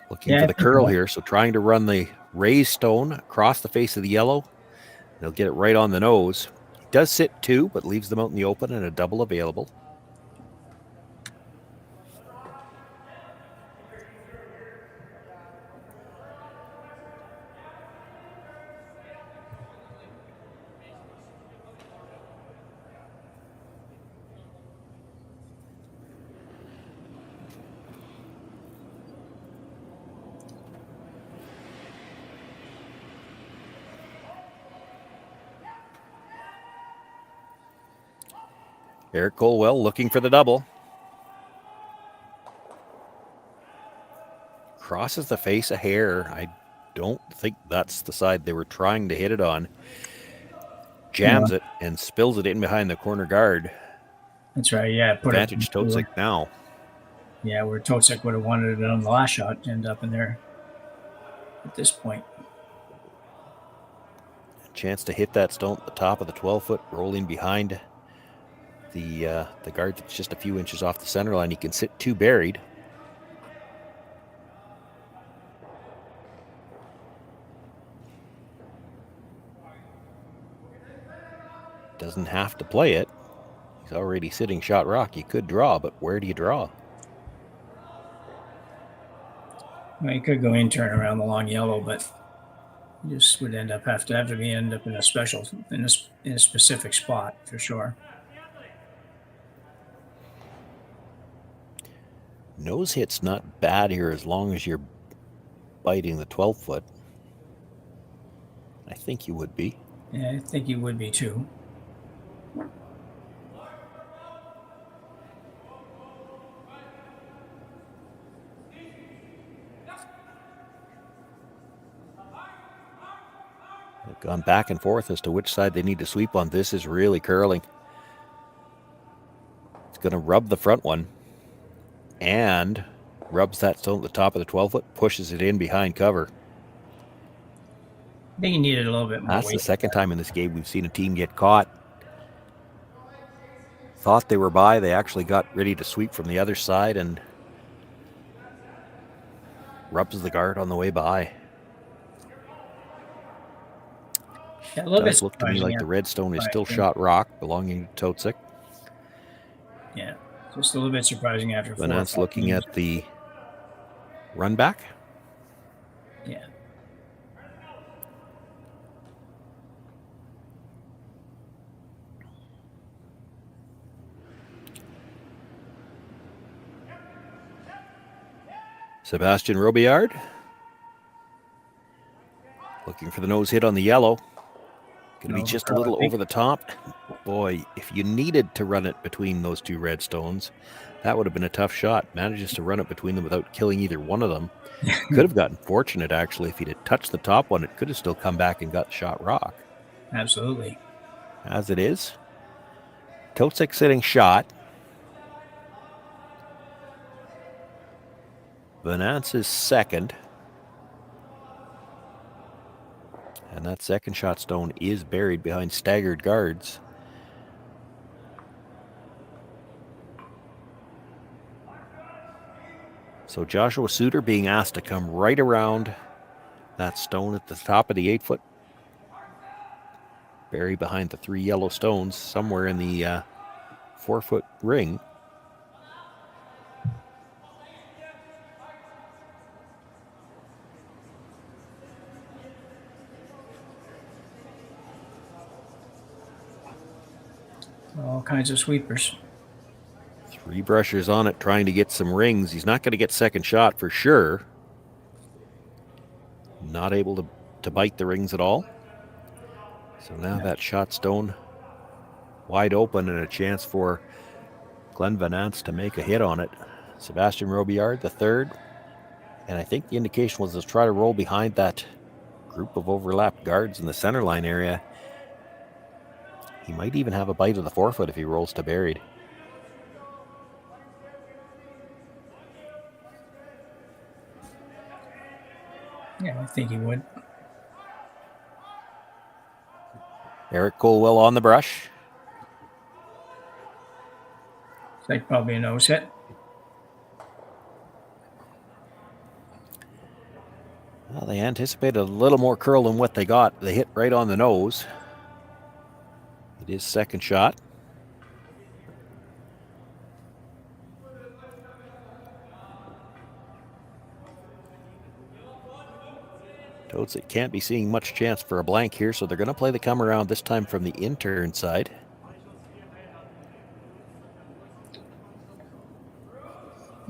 Looking for the curl here, so trying to run the raised stone across the face of the yellow. They'll get it right on the nose. He does sit two, but leaves them out in the open and a double available. Eric Colwell looking for the double. Crosses the face a hair. I don't think that's the side they were trying to hit it on. Jams it and spills it in behind the corner guard. That's right, yeah. Advantage Totzek now. Yeah, where Totzek would have wanted it on the last shot to end up in there at this point. chance to hit that stone at the top of the 12-foot, rolling behind the guard that's just a few inches off the center line. He can sit 2 buried. Doesn't have to play it. He's already sitting shot rock. You could draw, but where do you draw? Well, you could go in, turn around the long yellow, but you just would end up in a special in a specific spot for sure. Nose hit's not bad here as long as you're biting the 12-foot. I think you would be. Yeah, I think you would be too. They've gone back and forth as to which side they need to sweep on. This is really curling. It's going to rub the front one and rubs that stone at the top of the 12-foot, pushes it in behind cover. I think you needed a little bit more. That's the second time in this game we've seen a team get caught. Thought they were by. They actually got ready to sweep from the other side and rubs the guard on the way by. Yeah, a little bit Does look to me like the red stone is still shot rock, belonging to Totzek. Yeah, just a little bit surprising after 4 Venance looking at the run back. Yeah. Sebastian Robillard looking for the nose hit on the yellow. Going to be just a little over the top. Boy, if you needed to run it between those 2 red stones, that would have been a tough shot. Manages to run it between them without killing either one of them. Could have gotten fortunate, actually. If he'd have touched the top one, it could have still come back and got shot rock. Absolutely. As it is, Totzek sitting shot. Venance is second. And that second shot stone is buried behind staggered guards. So Joshua Suter being asked to come right around that stone at the top of the 8-foot. Buried behind the 3 yellow stones somewhere in the 4-foot ring. All kinds of sweepers. 3 brushers on it, trying to get some rings. He's not going to get second shot for sure. Not able to bite the rings at all. So now that shot stone wide open and a chance for Glenn Venance to make a hit on it. Sebastian Robillard, the third. And I think the indication was to try to roll behind that group of overlapped guards in the center line area. He might even have a bite of the 4-foot if he rolls to buried. Yeah, I think he would. Eric Colwell on the brush. It's like probably a nose hit. Well, they anticipated a little more curl than what they got. They hit right on the nose. It is second shot. Totzek can't be seeing much chance for a blank here, so they're going to play the come around this time from the intern side.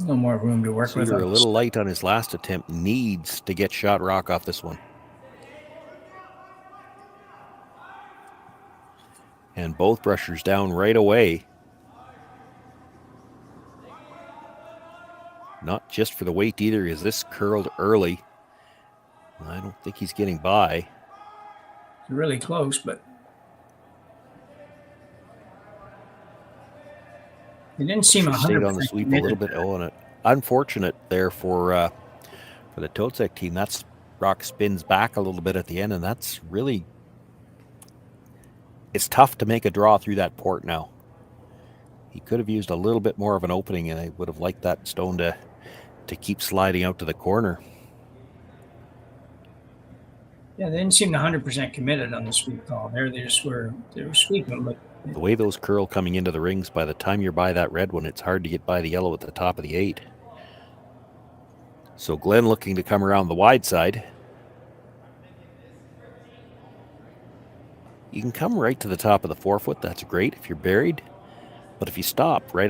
No more room to work with. You're a little light on his last attempt. Needs to get shot rock off this one. And both brushers down right away. Not just for the weight either, is this curled early. I don't think he's getting by. It's really close, but it didn't seem 100% stayed on the sweep a little bit. Oh, and it unfortunate there for the Totzek team. That's rock spins back a little bit at the end, and that's really it's tough to make a draw through that port now. He could have used a little bit more of an opening, and I would have liked that stone to keep sliding out to the corner. Yeah, they didn't seem 100% committed on the sweep call. They were sweeping, but The way those curl coming into the rings, by the time you're by that red one, it's hard to get by the yellow at the top of the 8. So Glenn looking to come around the wide side. You can come right to the top of the 4-foot. That's great if you're buried. But if you stop right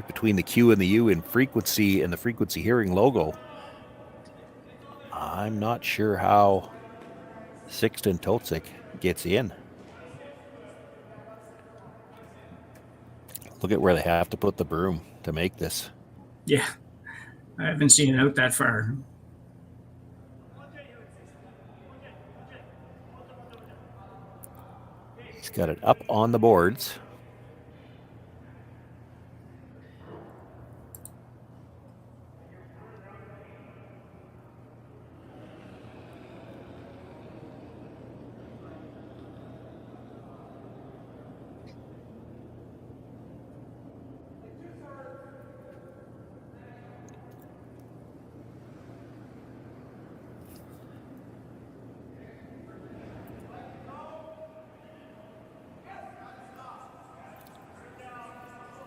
between the Q and the U in frequency and the frequency hearing logo, I'm not sure how Sixten Totzek gets in. Look at where they have to put the broom to make this. yeah, I haven't seen it out that far. He's got it up on the boards.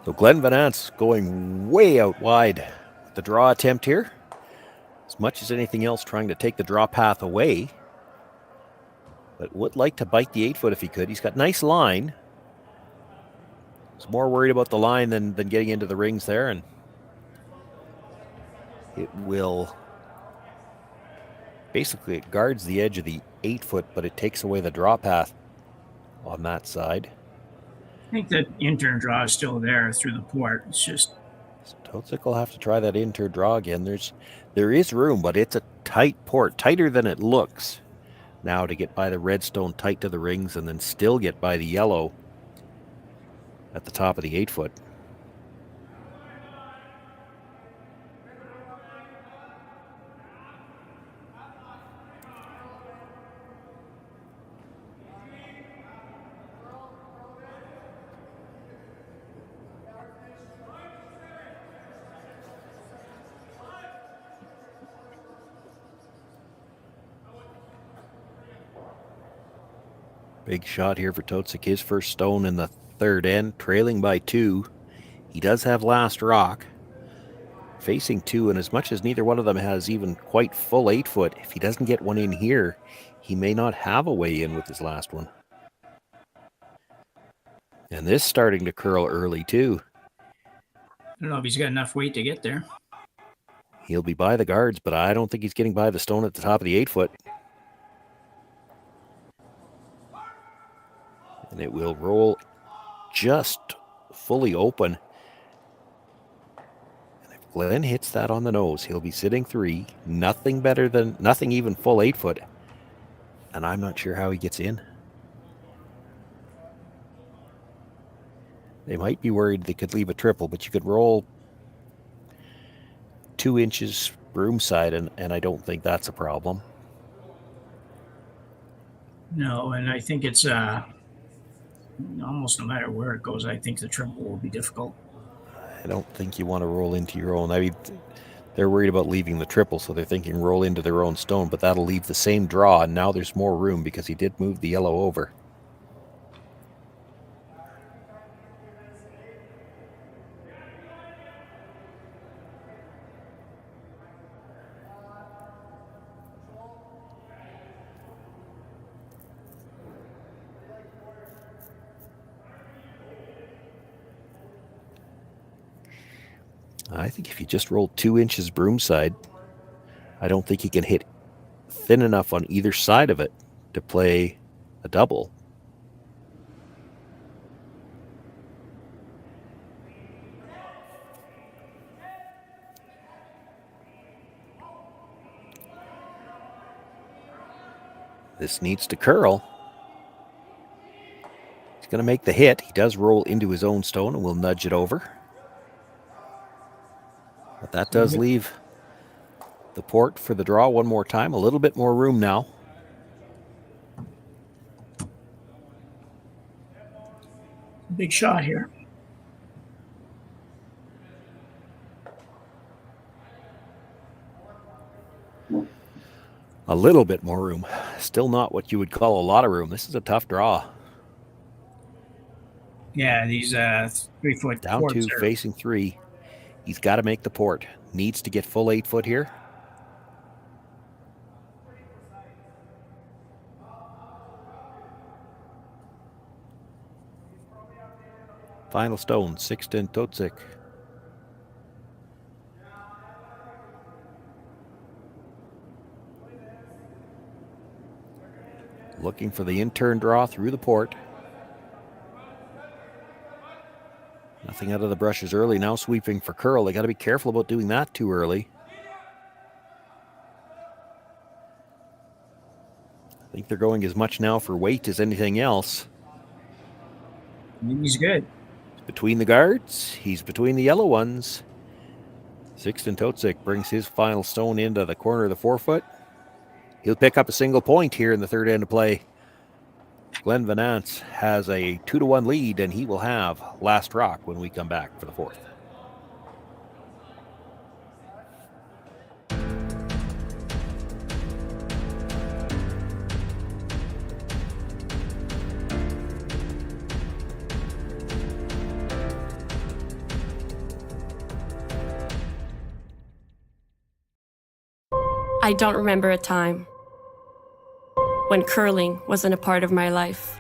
So Glenn Venance going way out wide with the draw attempt here. As much as anything else, trying to take the draw path away. But would like to bite the 8-foot if he could. He's got nice line. He's more worried about the line than getting into the rings there. And it will... Basically, it guards the edge of the 8-foot, but it takes away the draw path on that side. I think that intern draw is still there through the port. It's just... So Totzek will have to try that intern draw again. There is room, but it's a tight port, tighter than it looks now to get by the redstone tight to the rings and then still get by the yellow at the top of the 8-foot. Big shot here for Totzek. His first stone in the 3rd end, trailing by 2. He does have last rock. Facing 2, and as much as neither one of them has even quite full 8-foot, if he doesn't get one in here, he may not have a way in with his last one. And this starting to curl early too. I don't know if he's got enough weight to get there. He'll be by the guards, but I don't think he's getting by the stone at the top of the 8-foot. And it will roll just fully open. And if Glenn hits that on the nose, he'll be sitting 3. Nothing even full 8-foot. And I'm not sure how he gets in. They might be worried they could leave a triple, but you could roll 2 inches broom side, and I don't think that's a problem. No, and I think it's almost no matter where it goes, I think the triple will be difficult. I don't think you want to roll into your own. I mean, they're worried about leaving the triple, so they're thinking roll into their own stone, but that'll leave the same draw, and now there's more room because he did move the yellow over. I think if you just roll 2 inches broom side, I don't think he can hit thin enough on either side of it to play a double. This needs to curl. He's going to make the hit. He does roll into his own stone and will nudge it over. But that does leave the port for the draw one more time. A little bit more room now. big shot here. A little bit more room. Still not what you would call a lot of room. This is a tough draw. Yeah, these 3-foot Down ports 2, are facing 3. He's got to make the port. Needs to get full 8 foot here. Final stone, Sixten Totzek. Looking for the in-turn draw through the port. Nothing out of the brushes early. Now sweeping for curl. They got to be careful about doing that too early. I think they're going as much now for weight as anything else. He's good. Between the guards, he's between the yellow ones. Sixten Totzek brings his final stone into the corner of the 4 foot. He'll pick up a single point here in the third end of play. Glenn Venance has a 2-1 lead, and he will have last rock when we come back for the 4th. I don't remember a time when curling wasn't a part of my life.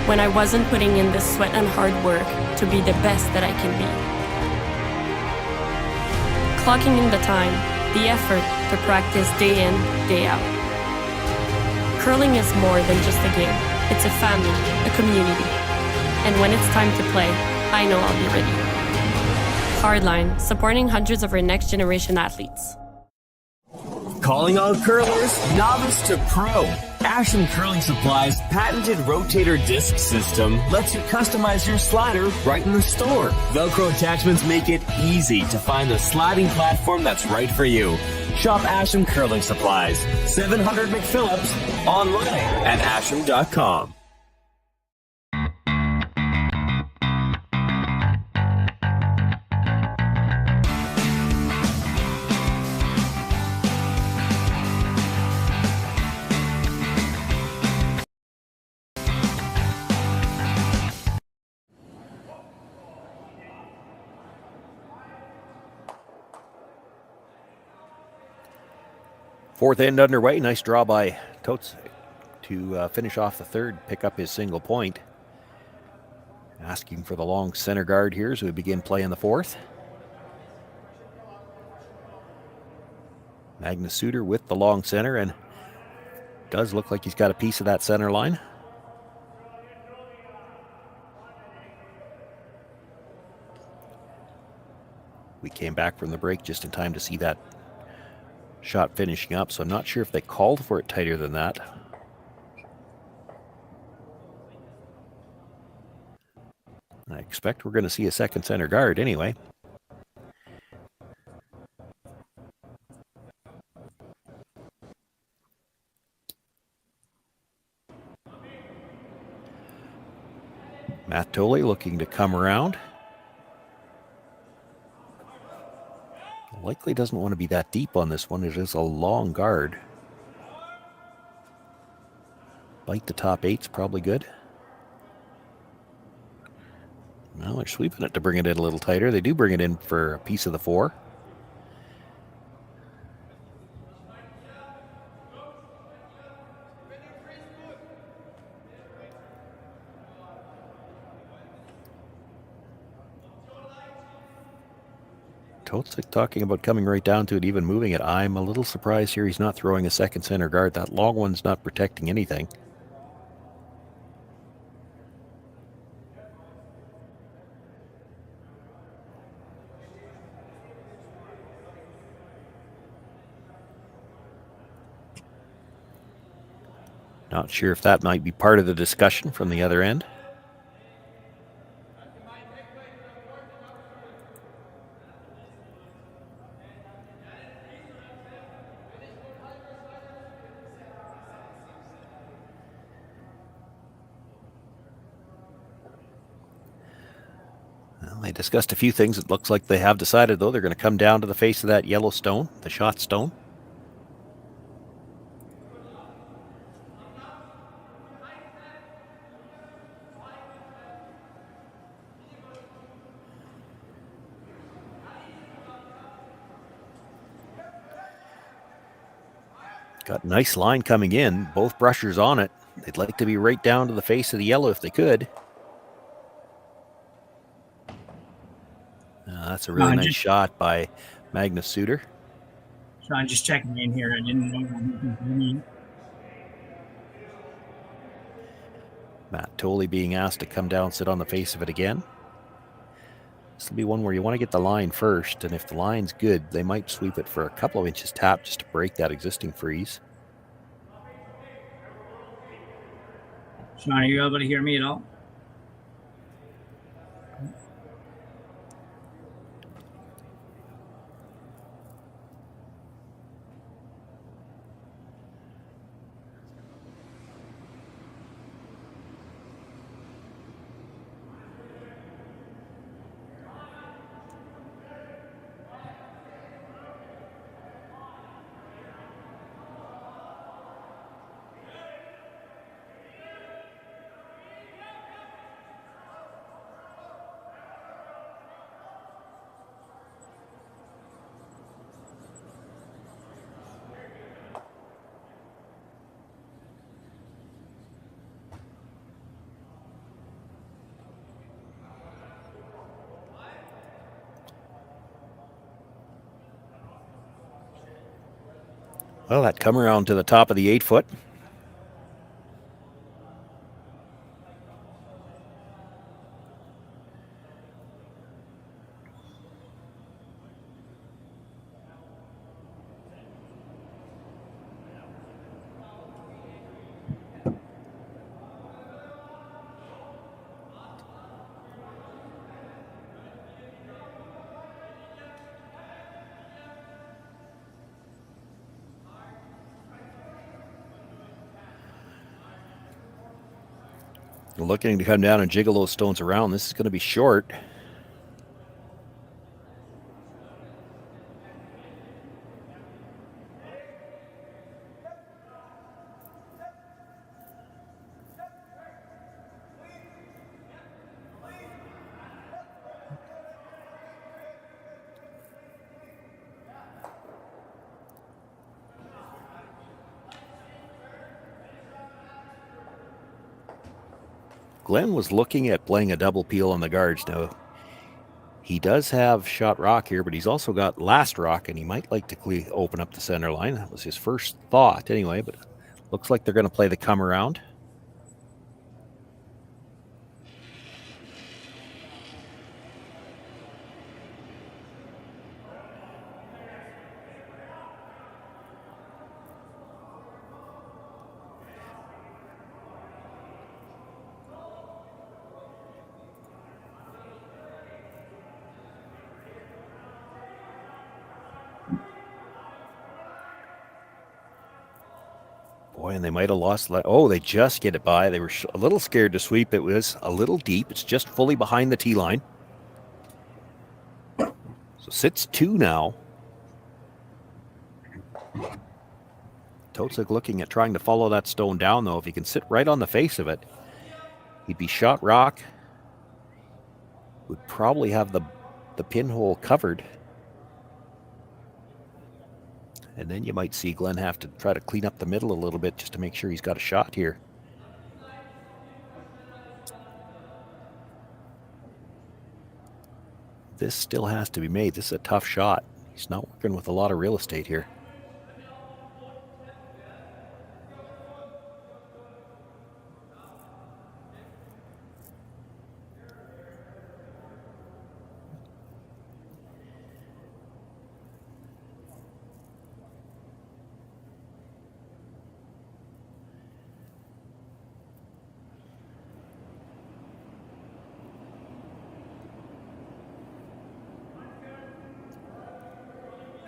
When I wasn't putting in the sweat and hard work to be the best that I can be. Clocking in the time, the effort to practice day in, day out. Curling is more than just a game. It's a family, a community. And when it's time to play, I know I'll be ready. Hardline, supporting hundreds of our next generation athletes. Calling all curlers, novice to pro. Asham Curling Supply's patented rotator disc system lets you customize your slider right in the store. Velcro attachments make it easy to find the sliding platform that's right for you. Shop Asham Curling Supplies, 700 McPhillips, online at asham.com. Fourth end underway. Nice draw by Totzek to finish off the third, pick up his single point. Asking for the long center guard here as we begin playing the 4th. Magnus Suter with the long center, and does look like he's got a piece of that center line. We came back from the break just in time to see that shot finishing up, so I'm not sure if they called for it tighter than that. I expect we're going to see a second center guard anyway. Matt Tolley looking to come around. Likely doesn't want to be that deep on this one. It is a long guard. Bite the top 8's probably good. Well, they're sweeping it to bring it in a little tighter. They do bring it in for a piece of the 4. Totzek talking about coming right down to it, even moving it. I'm a little surprised here he's not throwing a second center guard. That long one's not protecting anything. Not sure if that might be part of the discussion from the other end. discussed a few things. It looks like they have decided, though, they're going to come down to the face of that yellow stone, the shot stone. Got a nice line coming in, both brushers on it. They'd like to be right down to the face of the yellow if they could. That's a really nice shot by Magnus Suter. Shawn, just checking in here. I didn't know. Matt Tolley being asked to come down, sit on the face of it again. This will be one where you want to get the line first, and if the line's good, they might sweep it for a couple of inches tap just to break that existing freeze. Shawn, are you able to hear me at all? Well, that come around to the top of the 8 foot. Looking to come down and jiggle those stones around. This is going to be short. Glenn was looking at playing a double peel on the guards. Now, he does have shot rock here, but he's also got last rock, and he might like to open up the center line. That was his first thought anyway, but looks like they're going to play the come around. Boy, and they might have lost. Oh, they just get it by. They were a little scared to sweep. It was a little deep. It's just fully behind the tee line. So sits 2 now. Totzek looking at trying to follow that stone down, though. If he can sit right on the face of it, he'd be shot rock. Would probably have the pinhole covered. And then you might see Glenn have to try to clean up the middle a little bit just to make sure he's got a shot here. This still has to be made. This is a tough shot. He's not working with a lot of real estate here.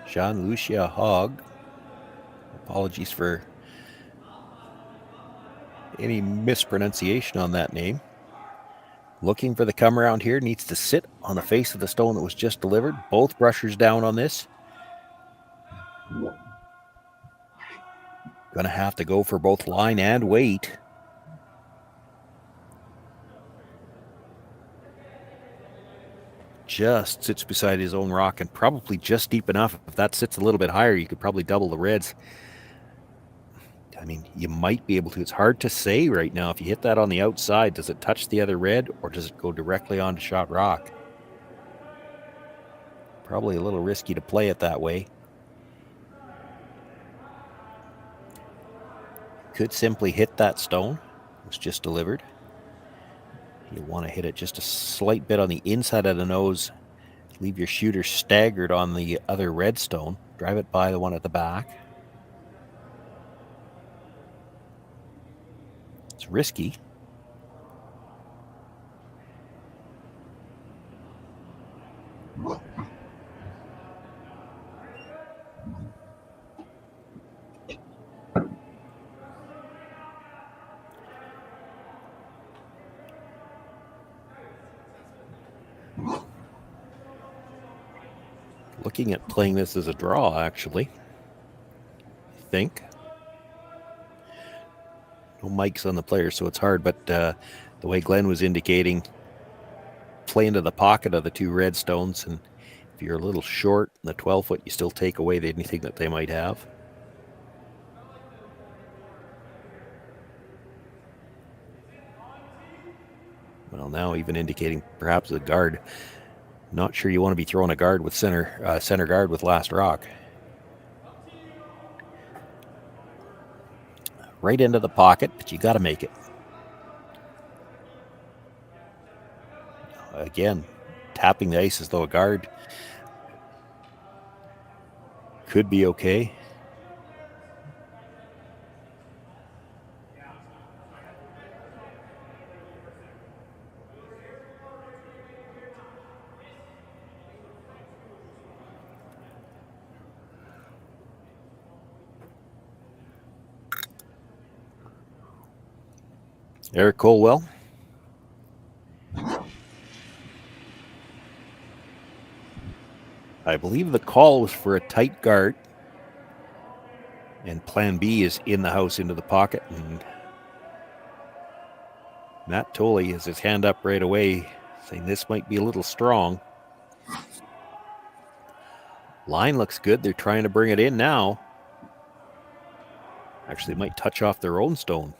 Jean Lucia Hogg. Apologies for any mispronunciation on that name. Looking for the come around here, needs to sit on the face of the stone that was just delivered. Both brushers down on this. Gonna have to go for both line and weight. Just sits beside his own rock and probably just deep enough. If that sits a little bit higher, you could probably double the reds. I mean, you might be able to. It's hard to say right now. If you hit that on the outside, does it touch the other red or does it go directly onto shot rock? Probably a little risky to play it that way. Could simply hit that stone. It was just delivered. You want to hit it just a slight bit on the inside of the nose. Leave your shooter staggered on the other red stone. Drive it by the one at the back. It's risky. Looking at playing this as a draw, actually. I think. No mics on the player, so it's hard, but the way Glenn was indicating, play into the pocket of the two red stones, and if you're a little short in the 12-foot, you still take away anything that they might have. Well, now even indicating perhaps a guard. Not sure you want to be throwing a guard with center guard with last rock. Right into the pocket, but you got to make it. Again, tapping the ice as though a guard could be okay. Eric Colwell. I believe the call was for a tight guard. And plan B is in the house into the pocket. And Matt Tolley has his hand up right away, saying this might be a little strong. Line looks good. They're trying to bring it in now. Actually, might touch off their own stone.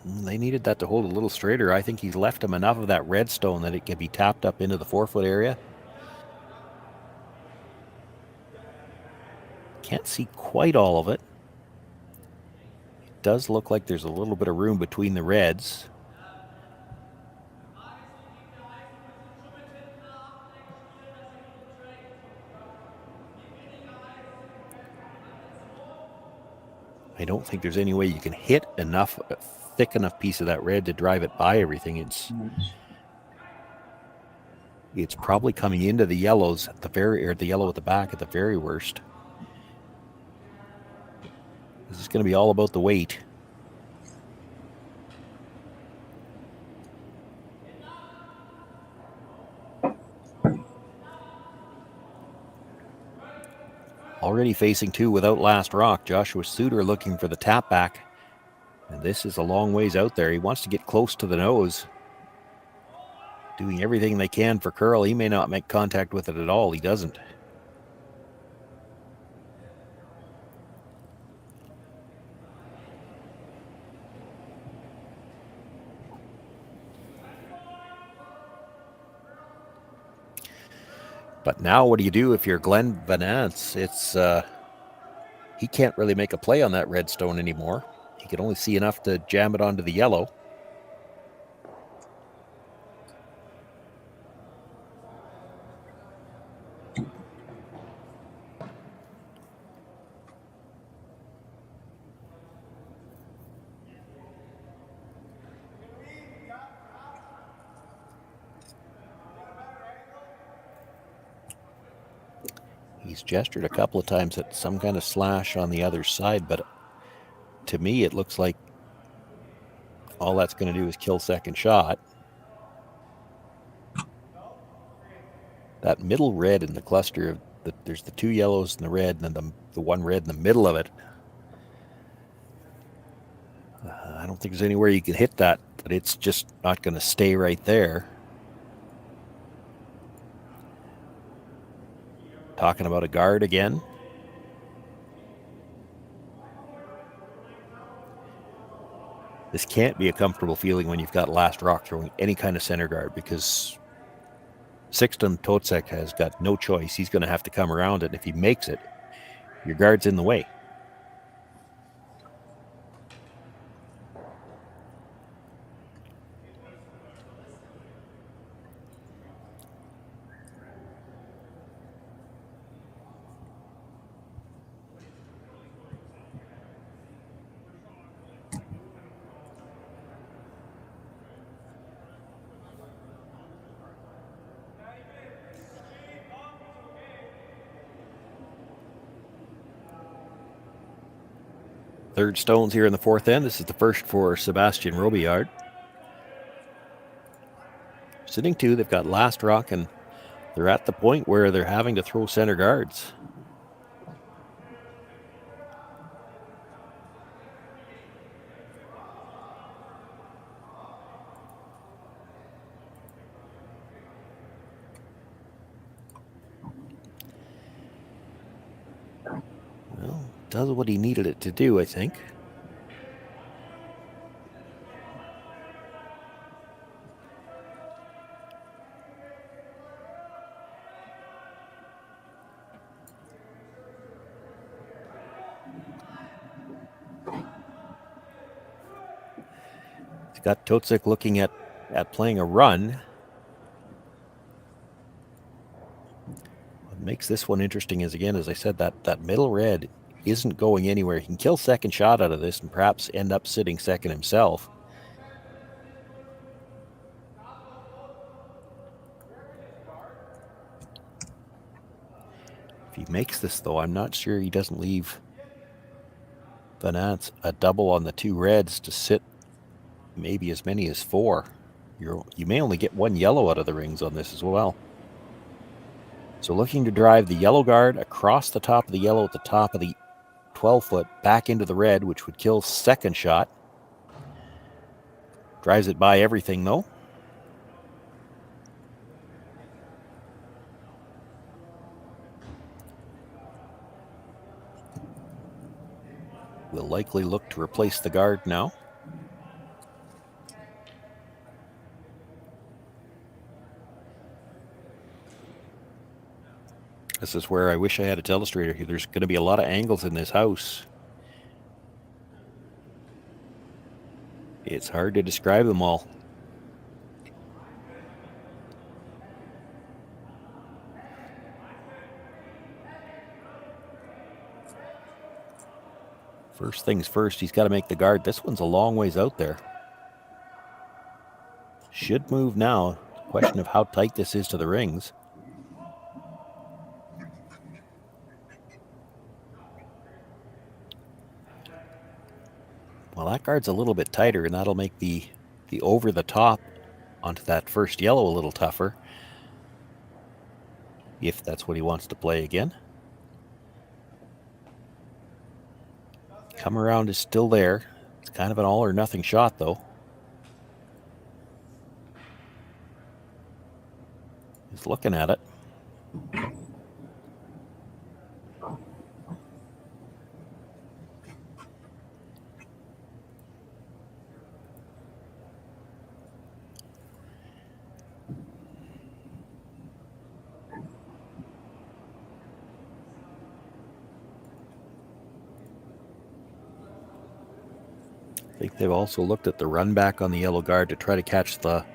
They needed that to hold a little straighter. I think he's left him enough of that red stone that it can be tapped up into the 4-foot area. Can't see quite all of it. It does look like there's a little bit of room between the reds. I don't think there's any way you can hit enough, a thick enough piece of that red to drive it by everything. It's probably coming into the yellows at the very, or the yellow at the back at the very worst. This is going to be all about the weight. Already facing two without last rock. Joshua Suter looking for the tap back. And this is a long ways out there. He wants to get close to the nose. Doing everything they can for curl. He may not make contact with it at all. He doesn't. But now what do you do if you're Glenn Venance? It's he can't really make a play on that red stone anymore. He can only see enough to jam it onto the yellow. He's gestured a couple of times at some kind of slash on the other side, but to me it looks like all that's going to do is kill second shot. That middle red in the cluster of there's the two yellows and the red, and then the one red in the middle of it. I don't think there's anywhere you can hit that, but it's just not going to stay right there. Talking about a guard again. This can't be a comfortable feeling when you've got last rock throwing any kind of center guard, because Sixten Totzek has got no choice. He's going to have to come around it. If he makes it, your guard's in the way. Third stones here in the fourth end. This is the first for Sebastian Robillard. Sitting two, they've got last rock, and they're at the point where they're having to throw center guards. Well, does what he needed it to do, I think. He's got Totzek looking at playing a run. What makes this one interesting is, again, as I said, that middle red isn't going anywhere. He can kill second shot out of this and perhaps end up sitting second himself. If he makes this, though, I'm not sure he doesn't leave Venance a double on the two reds to sit maybe as many as four. You may only get one yellow out of the rings on this as well. So looking to drive the yellow guard across the top of the yellow at the top of the 12-foot back into the red, which would kill second shot. Drives it by everything, though. Will likely look to replace the guard now. This is where I wish I had a telestrator. There's going to be a lot of angles in this house. It's hard to describe them all. First things first, he's got to make the guard. This one's a long ways out there. Should move now. Question of how tight this is to the rings. Well, that guard's a little bit tighter, and that'll make the over the top onto that first yellow a little tougher, if that's what he wants to play again. Come around is still there. It's kind of an all or nothing shot, though. He's looking at it. I think they've also looked at the run back on the yellow guard to try to catch the.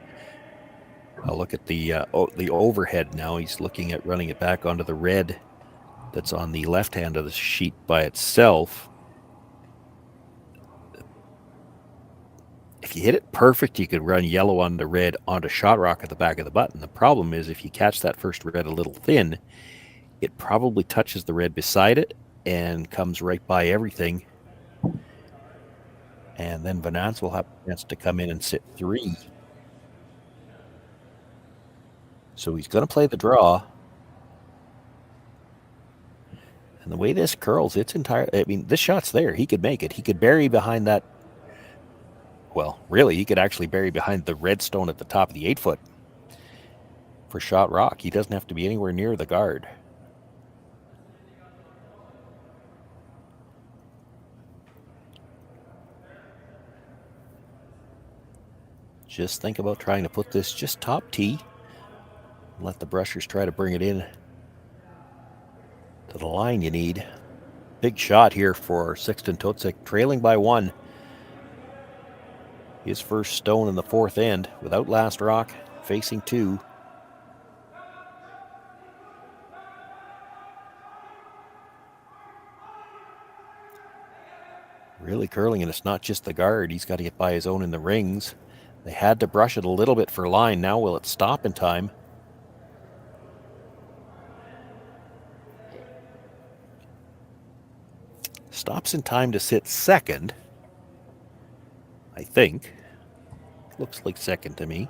I'll look at the overhead now. He's looking at running it back onto the red that's on the left hand of the sheet by itself. If you hit it perfect, you could run yellow on the red onto shot rock at the back of the button. The problem is if you catch that first red a little thin, it probably touches the red beside it and comes right by everything. And then Venance will have a chance to come in and sit 3. So he's going to play the draw. And the way this curls, it's entirely, I mean, this shot's there. He could make it. He could bury behind that. Well, really, he could actually bury behind the red stone at the top of the 8-foot for shot rock. He doesn't have to be anywhere near the guard. Just think about trying to put this just top tee. Let the brushers try to bring it in to the line you need. Big shot here for Sixten Totzek, trailing by 1. His first stone in the 4th end without last rock, facing 2. Really curling, and it's not just the guard. He's got to get by his own in the rings. They had to brush it a little bit for line. Now will it stop in time? Stops in time to sit second, I think. Looks like second to me.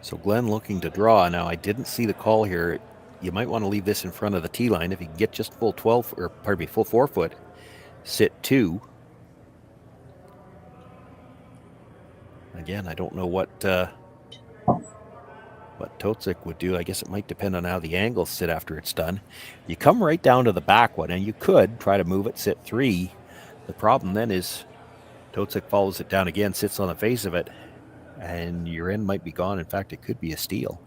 So Glenn looking to draw. Now, I didn't see the call here. You might want to leave this in front of the tee line. If you can get just full 12, or pardon me, full 4-foot, sit 2. Again, I don't know what Totzek would do. I guess it might depend on how the angles sit after it's done. You come right down to the back one, and you could try to move it, sit 3. The problem then is Totzek follows it down again, sits on the face of it, and your end might be gone. In fact, it could be a steal.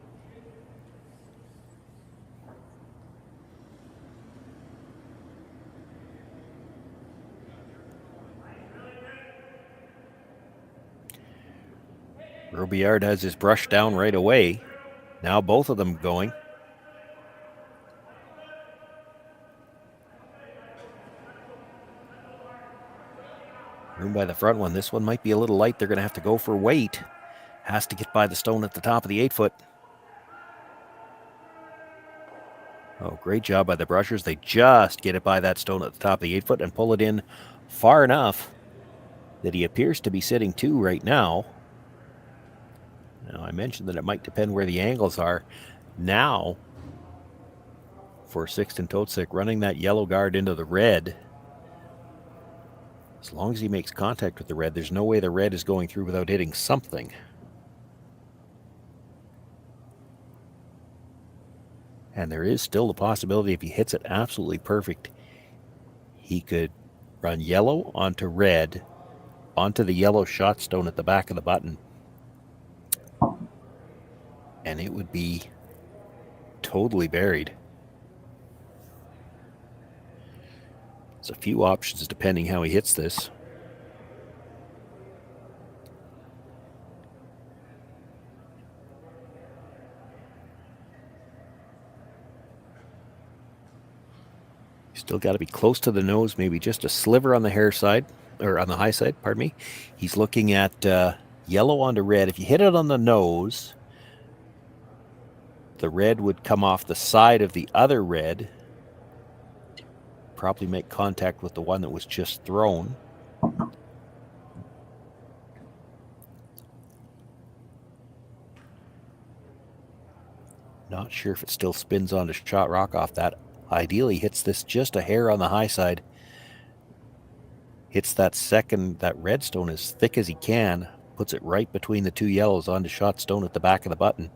Robillard has his brush down right away. Now both of them going. Room by the front one. This one might be a little light. They're going to have to go for weight. Has to get by the stone at the top of the 8-foot. Oh, great job by the brushers. They just get it by that stone at the top of the 8-foot and pull it in far enough that he appears to be sitting 2 right now. Now, I mentioned that it might depend where the angles are. Now, for Sixten Totzek, running that yellow guard into the red. As long as he makes contact with the red, there's no way the red is going through without hitting something. And there is still the possibility, if he hits it absolutely perfect, he could run yellow onto red, onto the yellow shot stone at the back of the button. And it would be totally buried. There's a few options depending how he hits this. Still got to be close to the nose, maybe just a sliver on the hair side, or on the high side, pardon me. He's looking at yellow onto red. If you hit it on the nose, the red would come off the side of the other red, probably make contact with the one that was just thrown. Not sure if it still spins onto shot rock off that. Ideally hits this just a hair on the high side. Hits that red stone as thick as he can. Puts it right between the 2 yellows onto shot stone at the back of the button.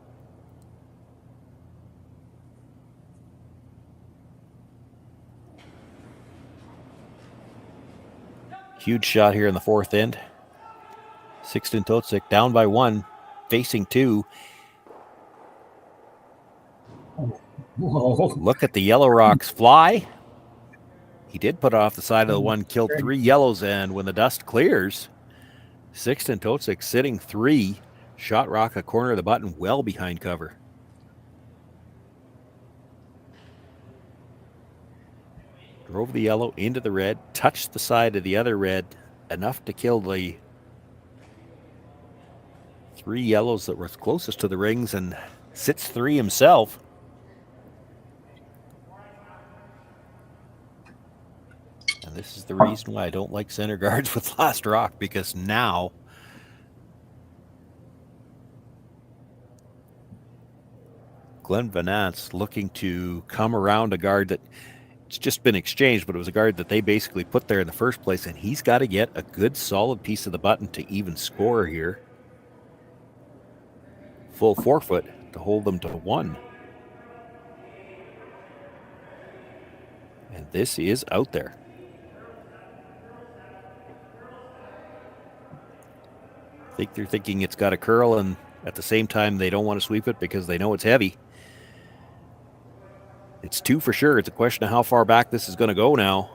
Huge shot here in the 4th end. Sixten Totzek down by 1, facing 2. Whoa. Look at the yellow rocks fly. He did put off the side of the one, killed 3 yellows, and when the dust clears, Sixten Totzek sitting 3, shot rock a corner of the button well behind cover. Drove the yellow into the red, touched the side of the other red, enough to kill the 3 3 yellows that were closest to the rings and sits 3 himself. And this is the reason why I don't like center guards with last rock, because now Glenn Venance looking to come around a guard that it's just been exchanged, but it was a guard that they basically put there in the first place, and he's got to get a good solid piece of the button to even score here. Full forefoot to hold them to 1. And this is out there. I think they're thinking it's got a curl, and at the same time they don't want to sweep it because they know it's heavy. It's 2 for sure. It's a question of how far back this is going to go now.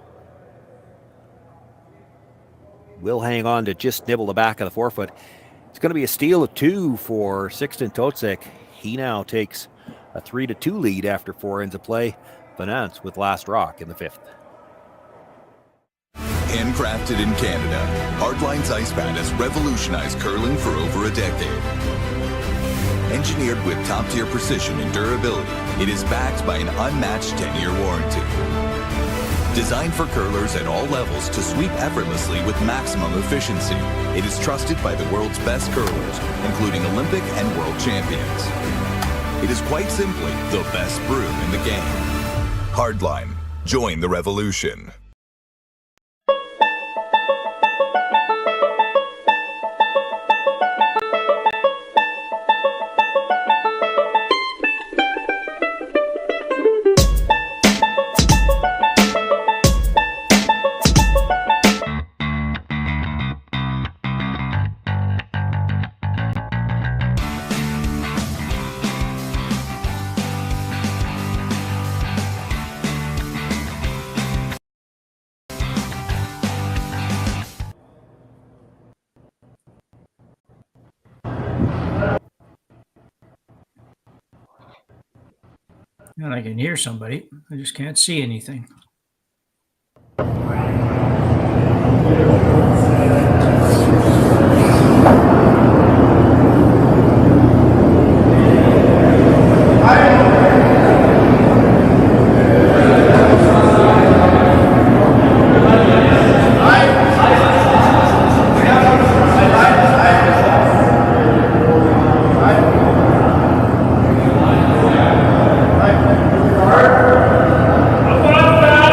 Will hang on to just nibble the back of the forefoot. It's going to be a steal of 2 for Sixten Totzek. He now takes a 3-2 lead after 4 ends of play. Venance with last rock in the 5th. Handcrafted in Canada, Hardline's Ice Pad has revolutionized curling for over a decade. Engineered with top-tier precision and durability, it is backed by an unmatched 10-year warranty. Designed for curlers at all levels to sweep effortlessly with maximum efficiency, it is trusted by the world's best curlers, including Olympic and world champions. It is quite simply the best brew in the game. Hardline. Join the revolution. And I can hear somebody. I just can't see anything. Up,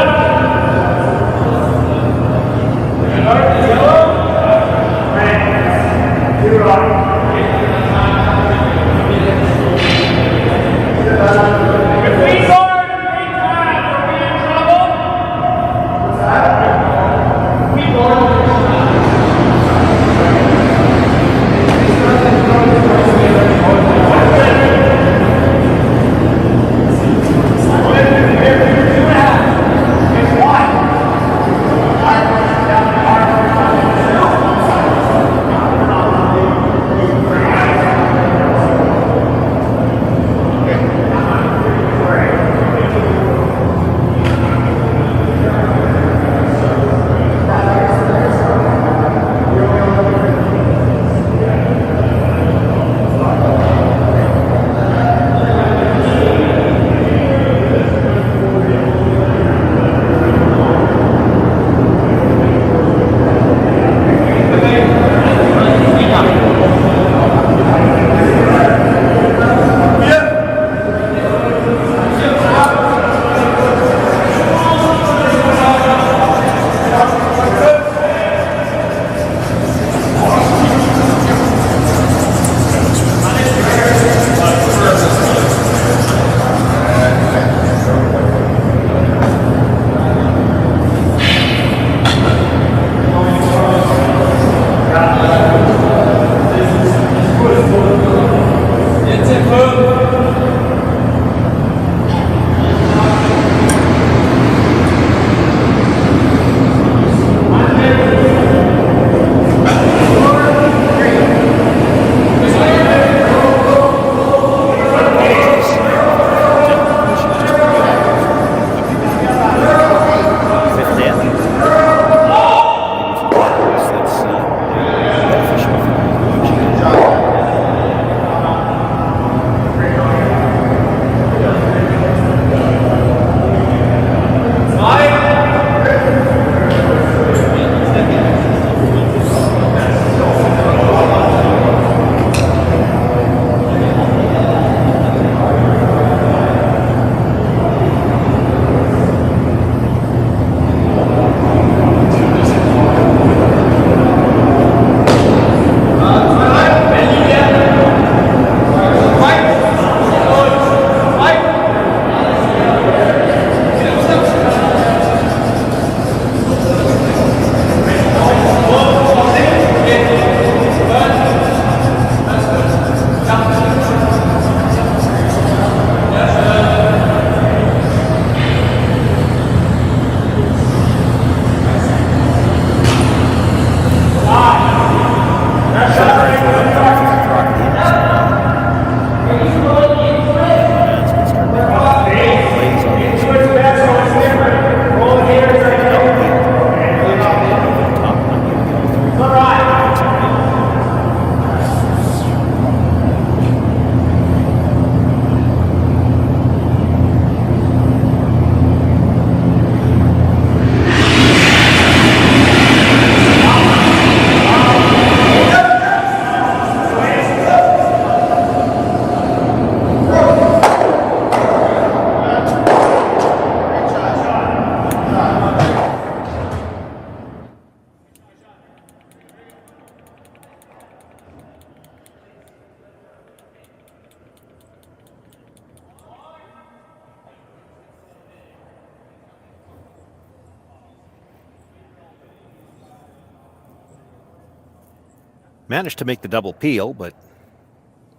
Managed to make the double peel, but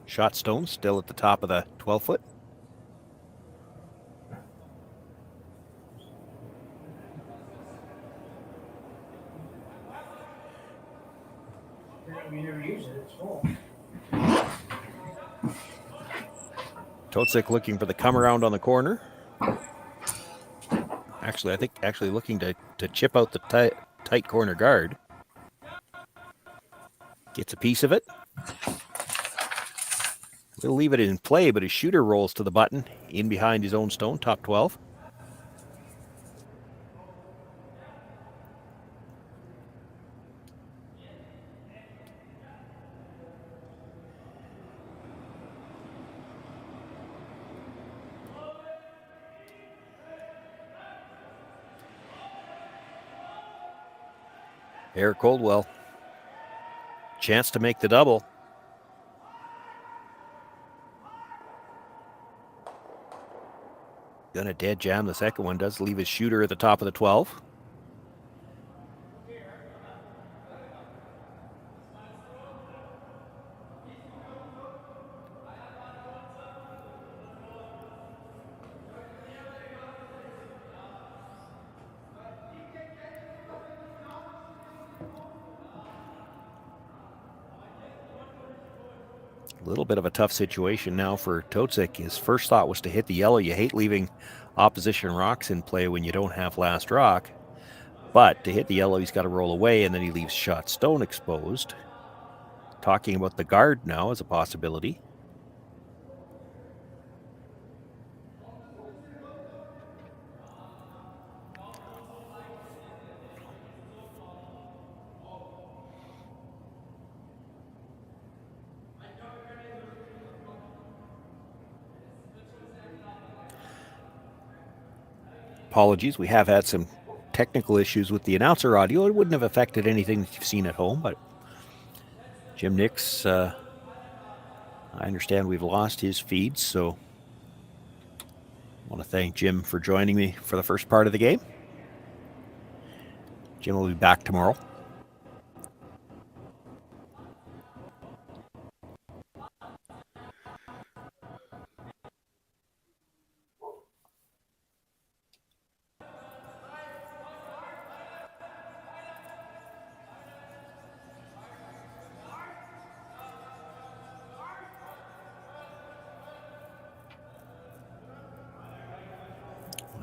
shot stone still at the top of the 12-foot. Totzek looking for the come around on the corner. Actually, I think looking to chip out the tight corner guard. Gets a piece of it. We'll leave it in play, but his shooter rolls to the button in behind his own stone, top 12. Eric Coldwell. Chance to make the double. Gonna dead jam the second one. Does leave his shooter at the top of the 12. A little bit of a tough situation now for Totzek. His first thought was to hit the yellow. You hate leaving opposition rocks in play when you don't have last rock. But to hit the yellow, he's got to roll away, and then he leaves shot stone exposed. Talking about the guard now as a possibility. Apologies, we have had some technical issues with the announcer audio. It wouldn't have affected anything that you've seen at home, but Jim Nix, I understand we've lost his feed, so I want to thank Jim for joining me for the first part of the game. Jim will be back tomorrow.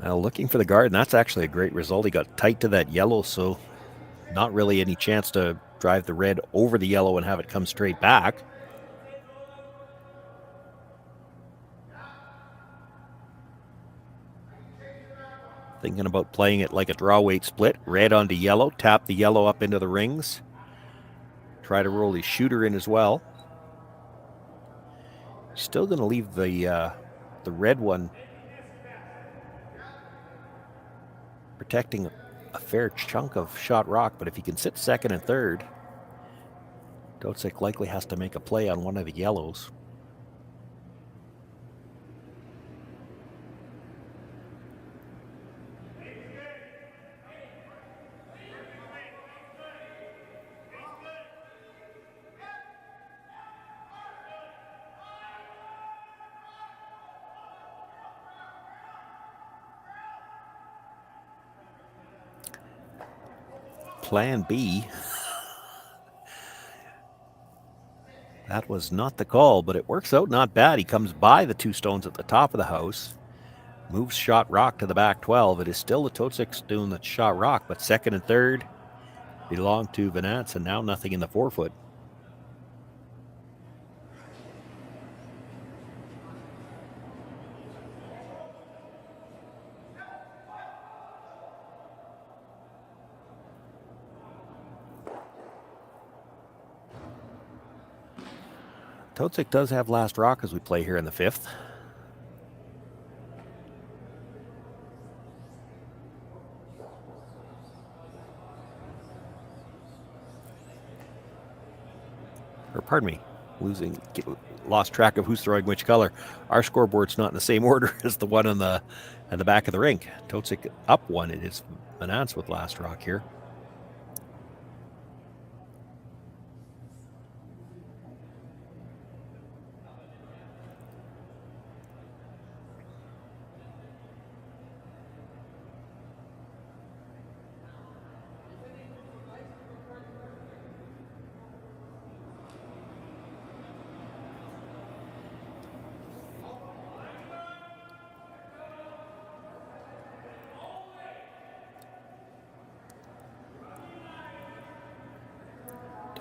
Well, looking for the guard, and that's actually a great result. He got tight to that yellow, so not really any chance to drive the red over the yellow and have it come straight back. Thinking about playing it like a draw weight split. Red onto yellow, tap the yellow up into the rings. Try to roll his shooter in as well. Still going to leave the red one protecting a fair chunk of shot rock, but if he can sit second and third, Totzek likely has to make a play on one of the yellows. Plan B. That was not the call, but it works out not bad. He comes by the two stones at the top of the house, moves shot rock to the back 12. It is still the Totzek stone that's shot rock, but second and third belong to Venance, and now nothing in the 4-foot. Totzek does have last rock as we play here in the 5th. Or pardon me, lost track of who's throwing which color. Our scoreboard's not in the same order as the one on the at the back of the rink. Totzek up one. It is Venance with last rock here.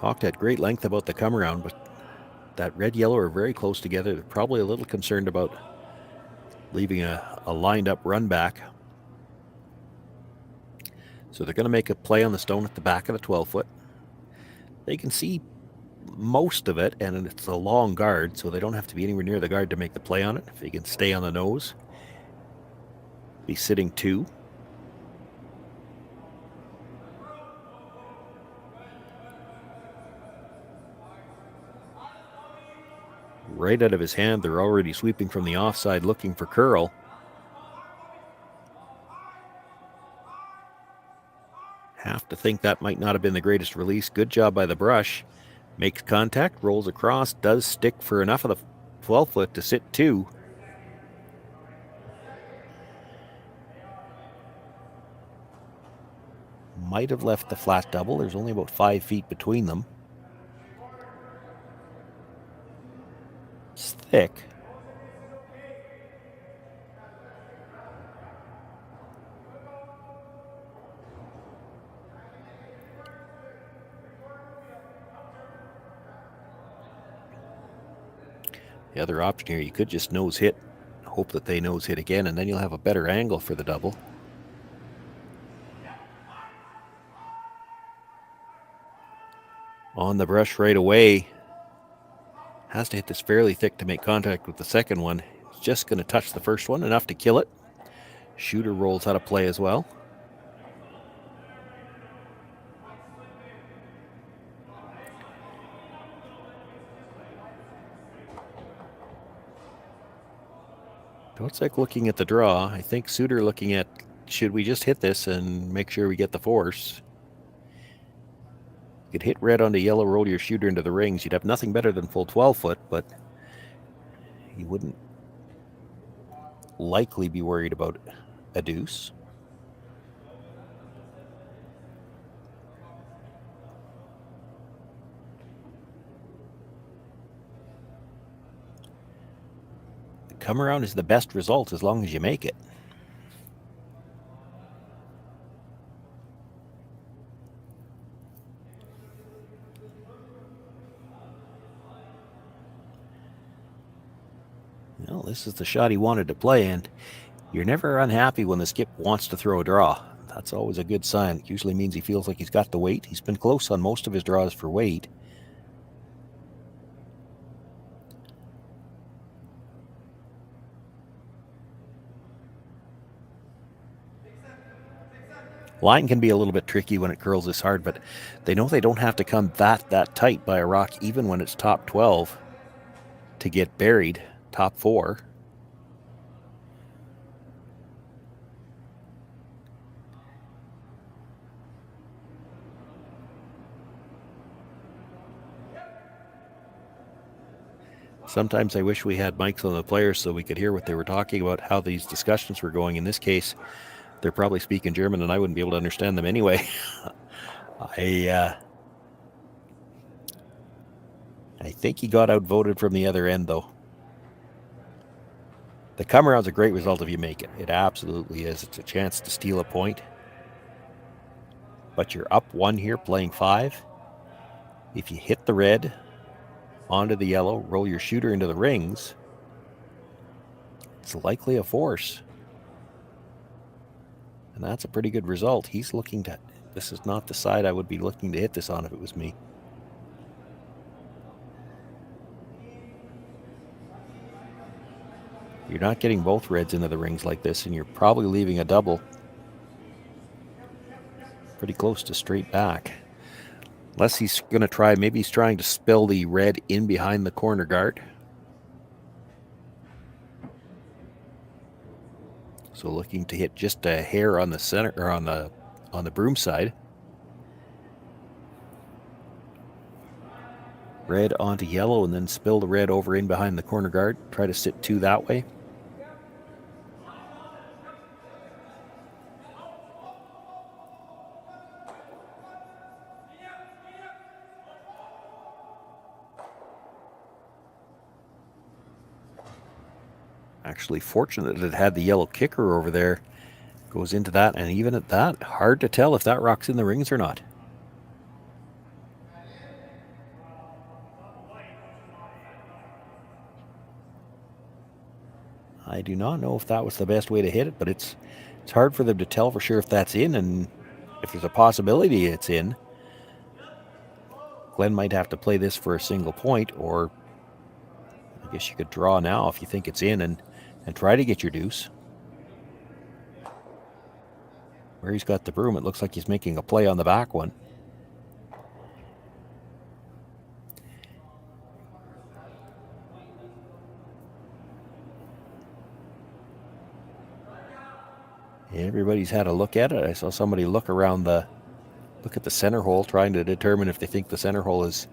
Talked at great length about the come around, but that red-yellow are very close together. They're probably a little concerned about leaving a lined up run back. So they're going to make a play on the stone at the back of the 12-foot. They can see most of it, and it's a long guard, so they don't have to be anywhere near the guard to make the play on it. If they can stay on the nose, be sitting 2. Right out of his hand, they're already sweeping from the offside looking for curl. Have to think that might not have been the greatest release. Good job by the brush. Makes contact, rolls across, does stick for enough of the 12-foot to sit 2. Might have left the flat double. There's only about 5 feet between them. It's thick. The other option here, you could just nose hit, hope that they nose hit again, and then you'll have a better angle for the double. On the brush right away. Has to hit this fairly thick to make contact with the second one. It's just going to touch the first one, enough to kill it. Shooter rolls out of play as well. Totzek looking at the draw. I think Suter looking at, should we just hit this and make sure we get the force? You could hit red onto yellow, roll your shooter into the rings. You'd have nothing better than full 12-foot, but you wouldn't likely be worried about a deuce. The come around is the best result as long as you make it. Well, this is the shot he wanted to play, and you're never unhappy when the skip wants to throw a draw. That's always a good sign. It usually means he feels like he's got the weight. He's been close on most of his draws for weight. Line can be a little bit tricky when it curls this hard, but they know they don't have to come that tight by a rock, even when it's top 12, to get buried. Top 4. Sometimes I wish we had mics on the players so we could hear what they were talking about, how these discussions were going. In this case, they're probably speaking German and I wouldn't be able to understand them anyway. I think he got outvoted from the other end, though. The come around's a great result if you make it. It absolutely is. It's a chance to steal a point. But you're up 1 here playing 5. If you hit the red onto the yellow, roll your shooter into the rings, it's likely a force. And that's a pretty good result. He's looking to, this is not the side I would be looking to hit this on if it was me. You're not getting both reds into the rings like this, and you're probably leaving a double pretty close to straight back. Unless he's going to try, maybe he's trying to spill the red in behind the corner guard. So looking to hit just a hair on the center, or on the broom side. Red onto yellow, and then spill the red over in behind the corner guard. Try to sit 2 that way. Actually fortunate that it had the yellow kicker over there. Goes into that, and even at that, hard to tell if that rock's in the rings or not. I do not know if that was the best way to hit it, but it's hard for them to tell for sure if that's in, and if there's a possibility it's in. Glenn might have to play this for a single point, or I guess you could draw now if you think it's in and try to get your deuce. Where he's got the broom, it looks like he's making a play on the back one. Everybody's had a look at it. I saw somebody look at the center hole, trying to determine if they think the center hole is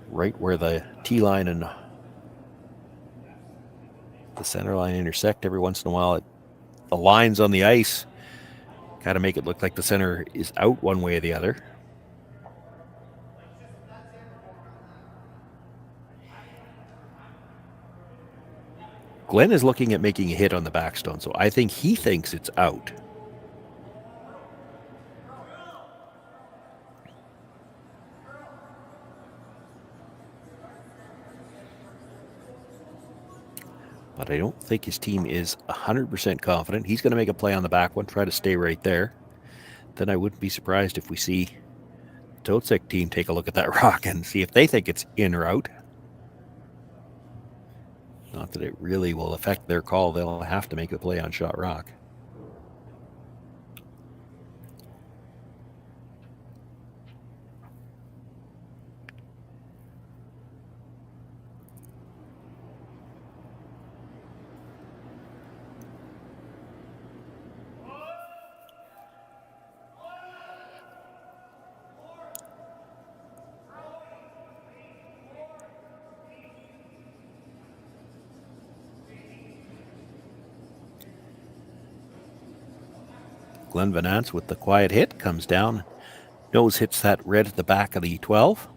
right where the tee line and the center line intersect. Every once in a while, the lines on the ice kind of make it look like the center is out one way or the other. Glenn is looking at making a hit on the backstone, so I think he thinks it's out. But I don't think his team is 100% confident. He's going to make a play on the back one, try to stay right there. Then I wouldn't be surprised if we see the Totzek team take a look at that rock and see if they think it's in or out. Not that it really will affect their call. They'll have to make a play on shot rock. Glenn Venance with the quiet hit comes down. Nose hits that red at the back of the 12.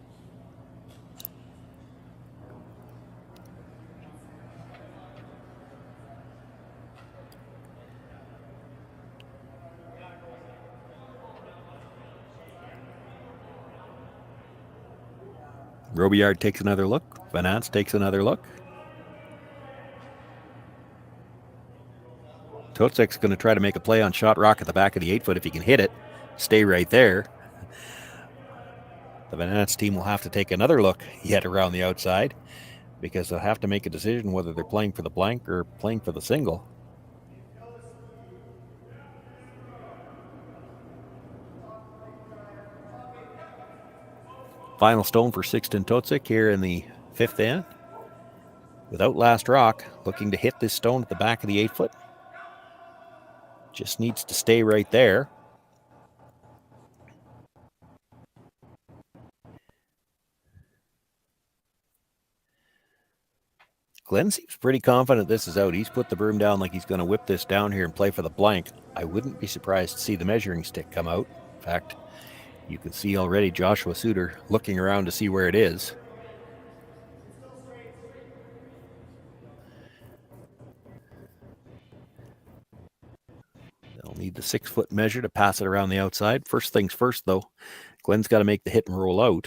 Robillard takes another look. Venance takes another look. Totzek's going to try to make a play on shot rock at the back of the 8-foot if he can hit it. Stay right there. The Venance team will have to take another look yet around the outside, because they'll have to make a decision whether they're playing for the blank or playing for the single. Final stone for Sixten Totzek here in the 5th end. Without last rock, looking to hit this stone at the back of the 8-foot. Just needs to stay right there. Glenn seems pretty confident this is out. He's put the broom down like he's going to whip this down here and play for the blank. I wouldn't be surprised to see the measuring stick come out. In fact, you can see already Joshua Suter looking around to see where it is. They'll need the 6-foot measure to pass it around the outside. First things first, though, Glenn's got to make the hit and roll out.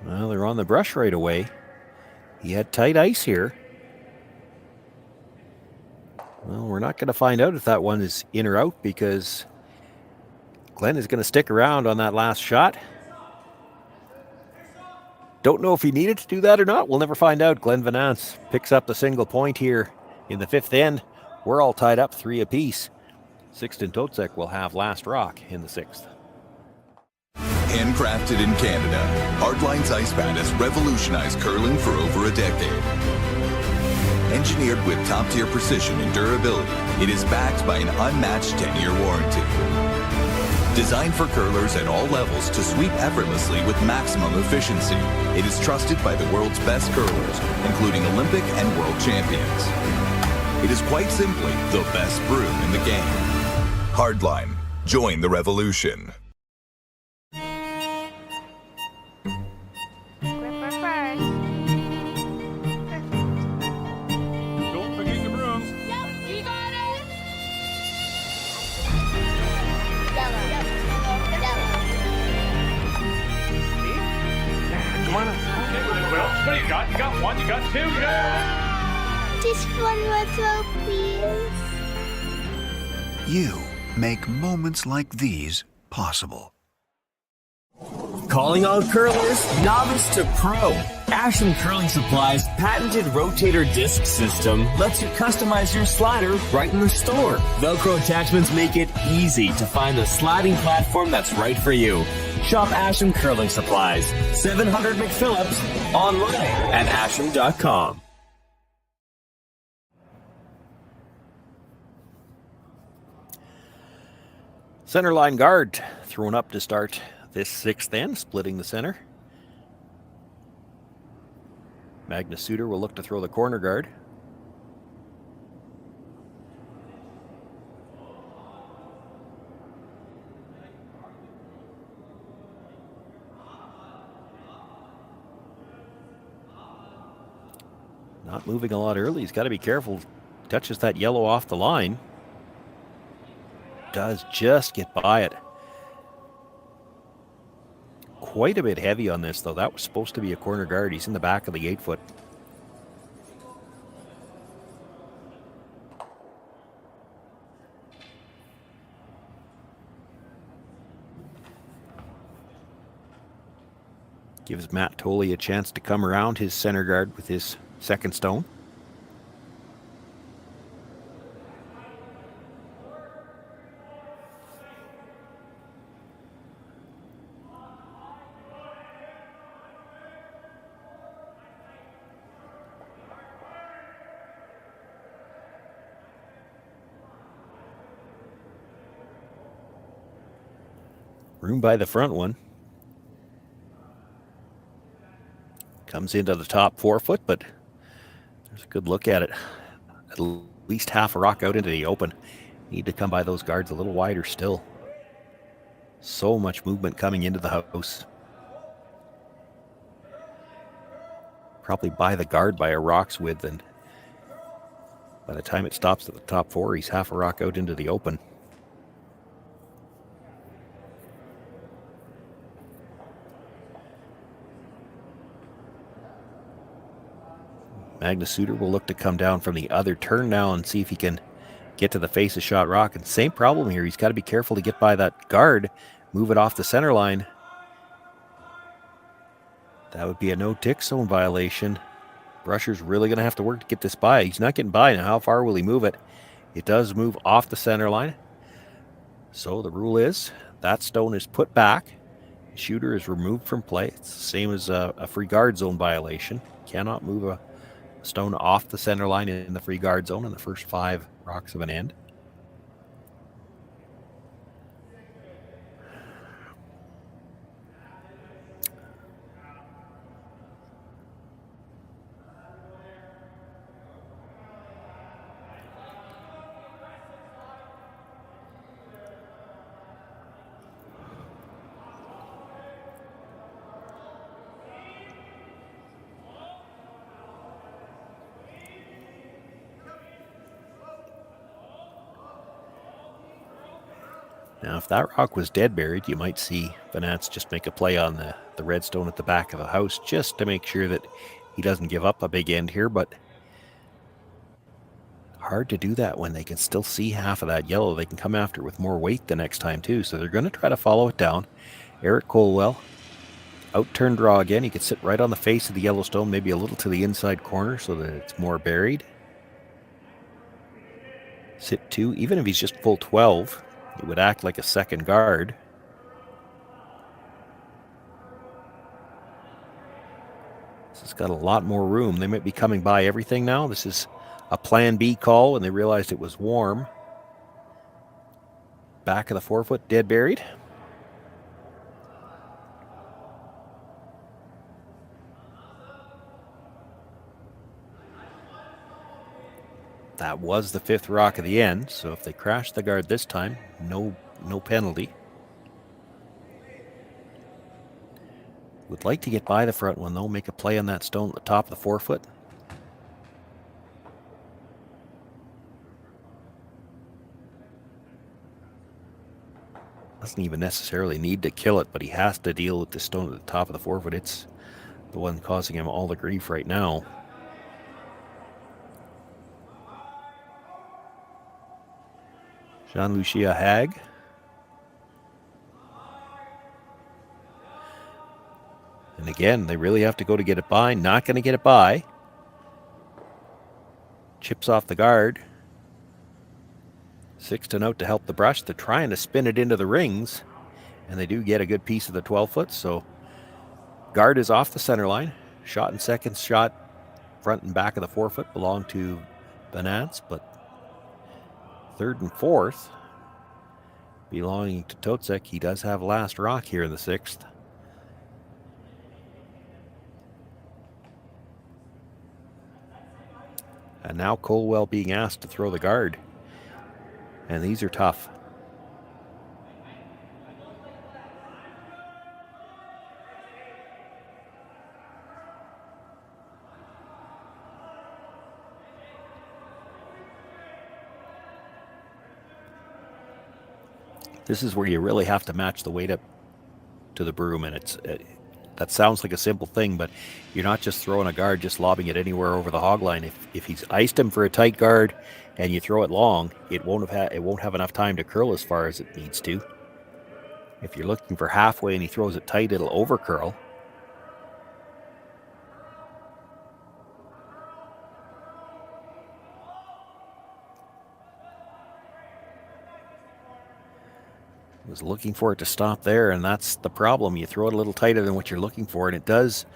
Well, they're on the brush right away. He had tight ice here. Well, we're not going to find out if that one is in or out, because Glenn is going to stick around on that last shot. Don't know if he needed to do that or not. We'll never find out. Glenn Venance picks up the single point here in the 5th end. We're all tied up 3 apiece. Sixten Totzek will have last rock in the 6th. Handcrafted in Canada, Hardline's ice pad has revolutionized curling for over a decade. Engineered with top-tier precision and durability, it is backed by an unmatched 10-year warranty. Designed for curlers at all levels to sweep effortlessly with maximum efficiency, it is trusted by the world's best curlers, including Olympic and world champions. It is quite simply the best broom in the game. Hardline. Join the revolution. Just one more throw, please. You make moments like these possible. Calling all curlers, novice to pro. Ashland Curling Supply's patented rotator disc system lets you customize your slider right in the store. Velcro attachments make it easy to find the sliding platform that's right for you. Shop Ashland Curling Supplies, 700 McPhillips, online at ashland.com. Center line guard thrown up to start this sixth end, splitting the center. Magnus Suter will look to throw the corner guard. Not moving a lot early. He's got to be careful. Touches that yellow off the line. Does just get by it. Quite a bit heavy on this, though. That was supposed to be a corner guard. He's in the back of the 8-foot. Gives Matt Tolley a chance to come around his center guard with his second stone. Room by the front one. Comes into the top 4-foot, but there's a good look at it. At least half a rock out into the open. Need to come by those guards a little wider still. So much movement coming into the house. Probably by the guard by a rock's width, and by the time it stops at the top 4, he's half a rock out into the open. Magnus Suter will look to come down from the other turn now and see if he can get to the face of shot rock. And same problem here. He's got to be careful to get by that guard, move it off the center line. That would be a no-tick zone violation. Brusher's really going to have to work to get this by. He's not getting by. Now, how far will he move it? It does move off the center line. So the rule is that stone is put back. The shooter is removed from play. It's the same as a free guard zone violation. Cannot move a stone off the center line in the free guard zone in the first 5 rocks of an end. Now, if that rock was dead buried, you might see Venance just make a play on the redstone at the back of the house just to make sure that he doesn't give up a big end here, but hard to do that when they can still see half of that yellow. They can come after it with more weight the next time too, so they're going to try to follow it down. Eric Colwell, out-turn draw again. He could sit right on the face of the yellow stone, maybe a little to the inside corner so that it's more buried. Sit 2, even if he's just full 12, it would act like a second guard. This has got a lot more room. They might be coming by everything now. This is a plan B call, and they realized it was warm. Back of the 4-foot, dead buried. That was the 5th rock of the end, so if they crash the guard this time, no penalty. Would like to get by the front one though, make a play on that stone at the top of the 4-foot. Doesn't even necessarily need to kill it, but he has to deal with the stone at the top of the 4-foot. It's the one causing him all the grief right now. Jean-Lucia Hag. And again, they really have to go to get it by. Not going to get it by. Chips off the guard. Sixten out to help the brush. They're trying to spin it into the rings. And they do get a good piece of the 12-foot. So guard is off the center line. Shot and second shot, front and back of the 4-foot belong to Venance. But third and fourth belonging to Totzek. He does have last rock here in the 6th. And now Colwell being asked to throw the guard. And these are tough. This is where you really have to match the weight up to the broom, and that sounds like a simple thing, but you're not just throwing a guard, just lobbing it anywhere over the hog line. If he's iced him for a tight guard and you throw it long, it won't have enough time to curl as far as it needs to. If you're looking for halfway and he throws it tight, it'll over curl. Was looking for it to stop there, and that's the problem. You throw it a little tighter than what you're looking for, and it does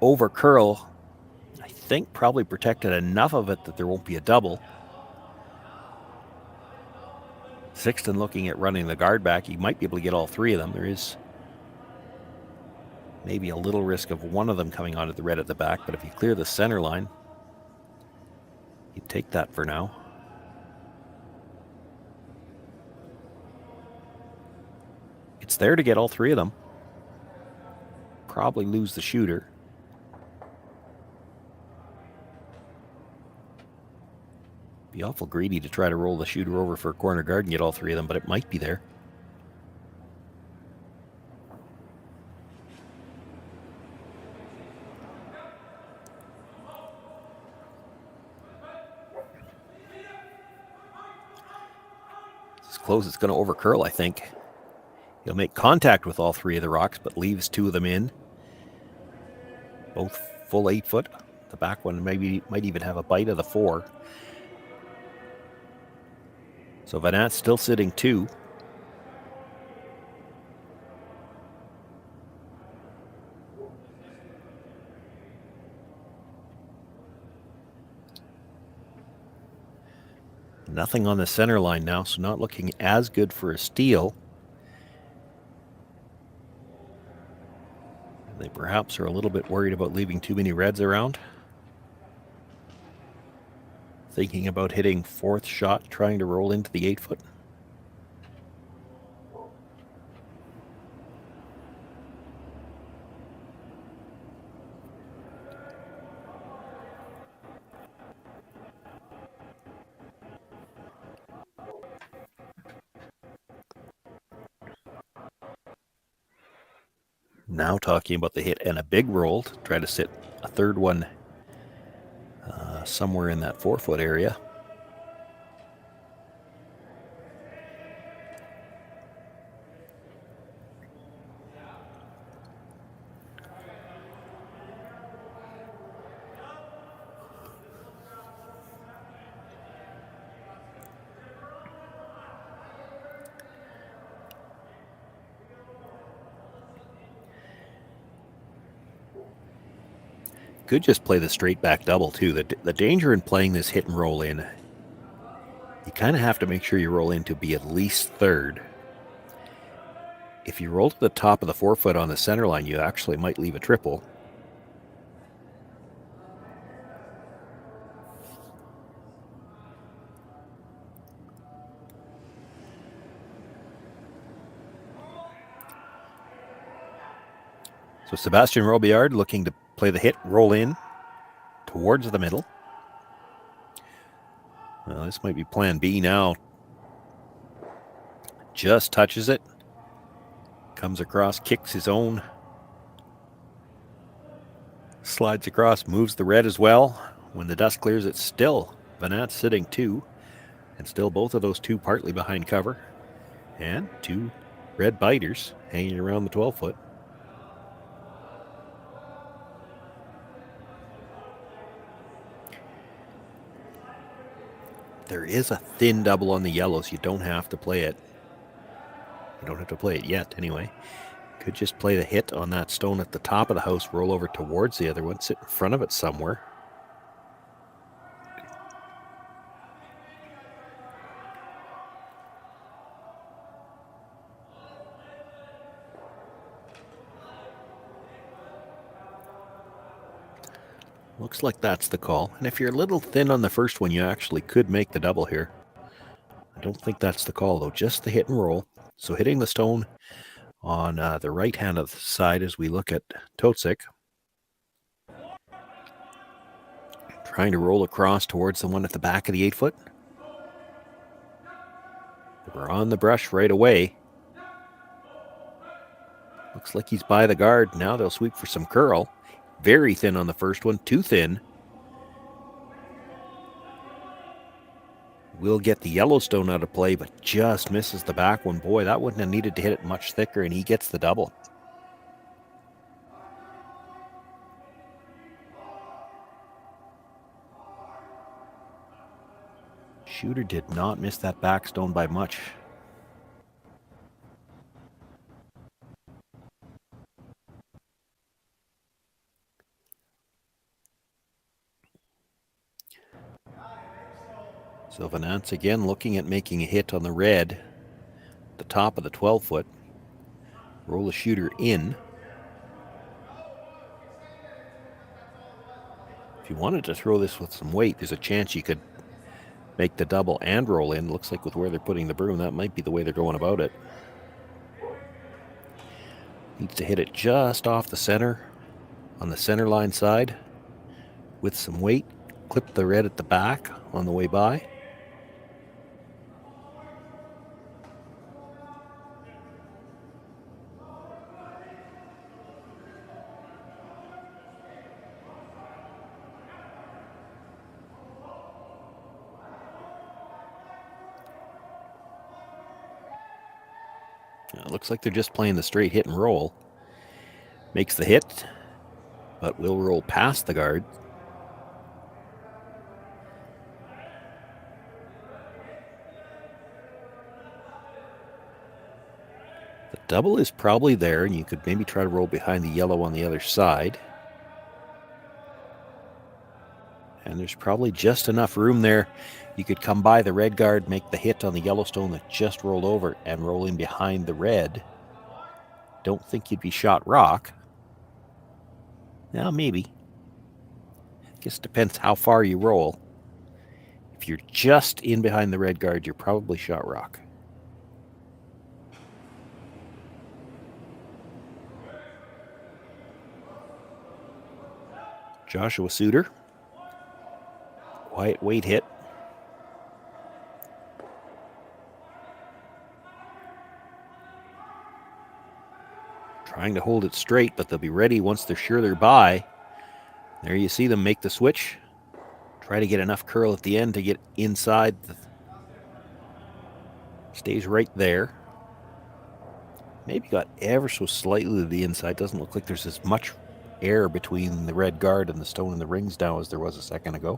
over curl. I think probably protected enough of it that there won't be a double. Sixten looking at running the guard back. He might be able to get all three of them. There is maybe a little risk of one of them coming onto the red at the back, but if you clear the center line, you take that for now. It's there to get all three of them. Probably lose the shooter. Be awful greedy to try to roll the shooter over for a corner guard and get all three of them, but it might be there. It's close. It's going to over curl, I think. He'll make contact with all three of the rocks, but leaves two of them in. Both full 8-foot. The back one might even have a bite of the 4. So Venance still sitting 2. Nothing on the center line now, so not looking as good for a steal. They perhaps are a little bit worried about leaving too many reds around. Thinking about hitting 4th shot, trying to roll into the 8-foot. Now talking about the hit and a big roll to try to sit a third one somewhere in that 4-foot area. Could just play the straight back double too. The danger in playing this hit and roll in, you kind of have to make sure you roll in to be at least third. If you roll to the top of the 4-foot on the center line, you actually might leave a triple. So Sebastian Robillard looking to play the hit, roll in towards the middle. Well, this might be plan B now. Just touches it. Comes across, kicks his own. Slides across, moves the red as well. When the dust clears, it's still Venance sitting 2. And still both of those two partly behind cover. And two red biters hanging around the 12-foot. There is a thin double on the yellows. You don't have to play it. You don't have to play it yet, anyway. Could just play the hit on that stone at the top of the house, roll over towards the other one, sit in front of it somewhere. Looks like that's the call. And if you're a little thin on the first one, you actually could make the double here. I don't think that's the call, though. Just the hit and roll. So hitting the stone on the right hand of the side as we look at Totzek. Trying to roll across towards the one at the back of the 8-foot. We're on the brush right away. Looks like he's by the guard. Now they'll sweep for some curl. Very thin on the first one, too thin. Will get the Yellowstone out of play, but just misses the back one. Boy, that wouldn't have needed to hit it much thicker, and he gets the double. Shooter did not miss that back stone by much. So Venance again looking at making a hit on the red, the top of the 12-foot. Roll the shooter in. If you wanted to throw this with some weight, there's a chance you could make the double and roll in. Looks like with where they're putting the broom, that might be the way they're going about it. Needs to hit it just off the center, on the center line side, with some weight. Clip the red at the back on the way by. It looks like they're just playing the straight hit and roll. Makes the hit, but will roll past the guard. The double is probably there, and you could maybe try to roll behind the yellow on the other side. And there's probably just enough room there. You could come by the red guard, make the hit on the Yellowstone that just rolled over, and roll in behind the red. Don't think you'd be shot rock. Now, maybe. Guess it depends how far you roll. If you're just in behind the red guard, you're probably shot rock. Joshua Suter. Quiet weight hit. Trying to hold it straight, but they'll be ready once they're sure they're by. There you see them make the switch. Try to get enough curl at the end to get inside. Stays right there. Maybe got ever so slightly to the inside. Doesn't look like there's as much air between the red guard and the stone in the rings now as there was a second ago.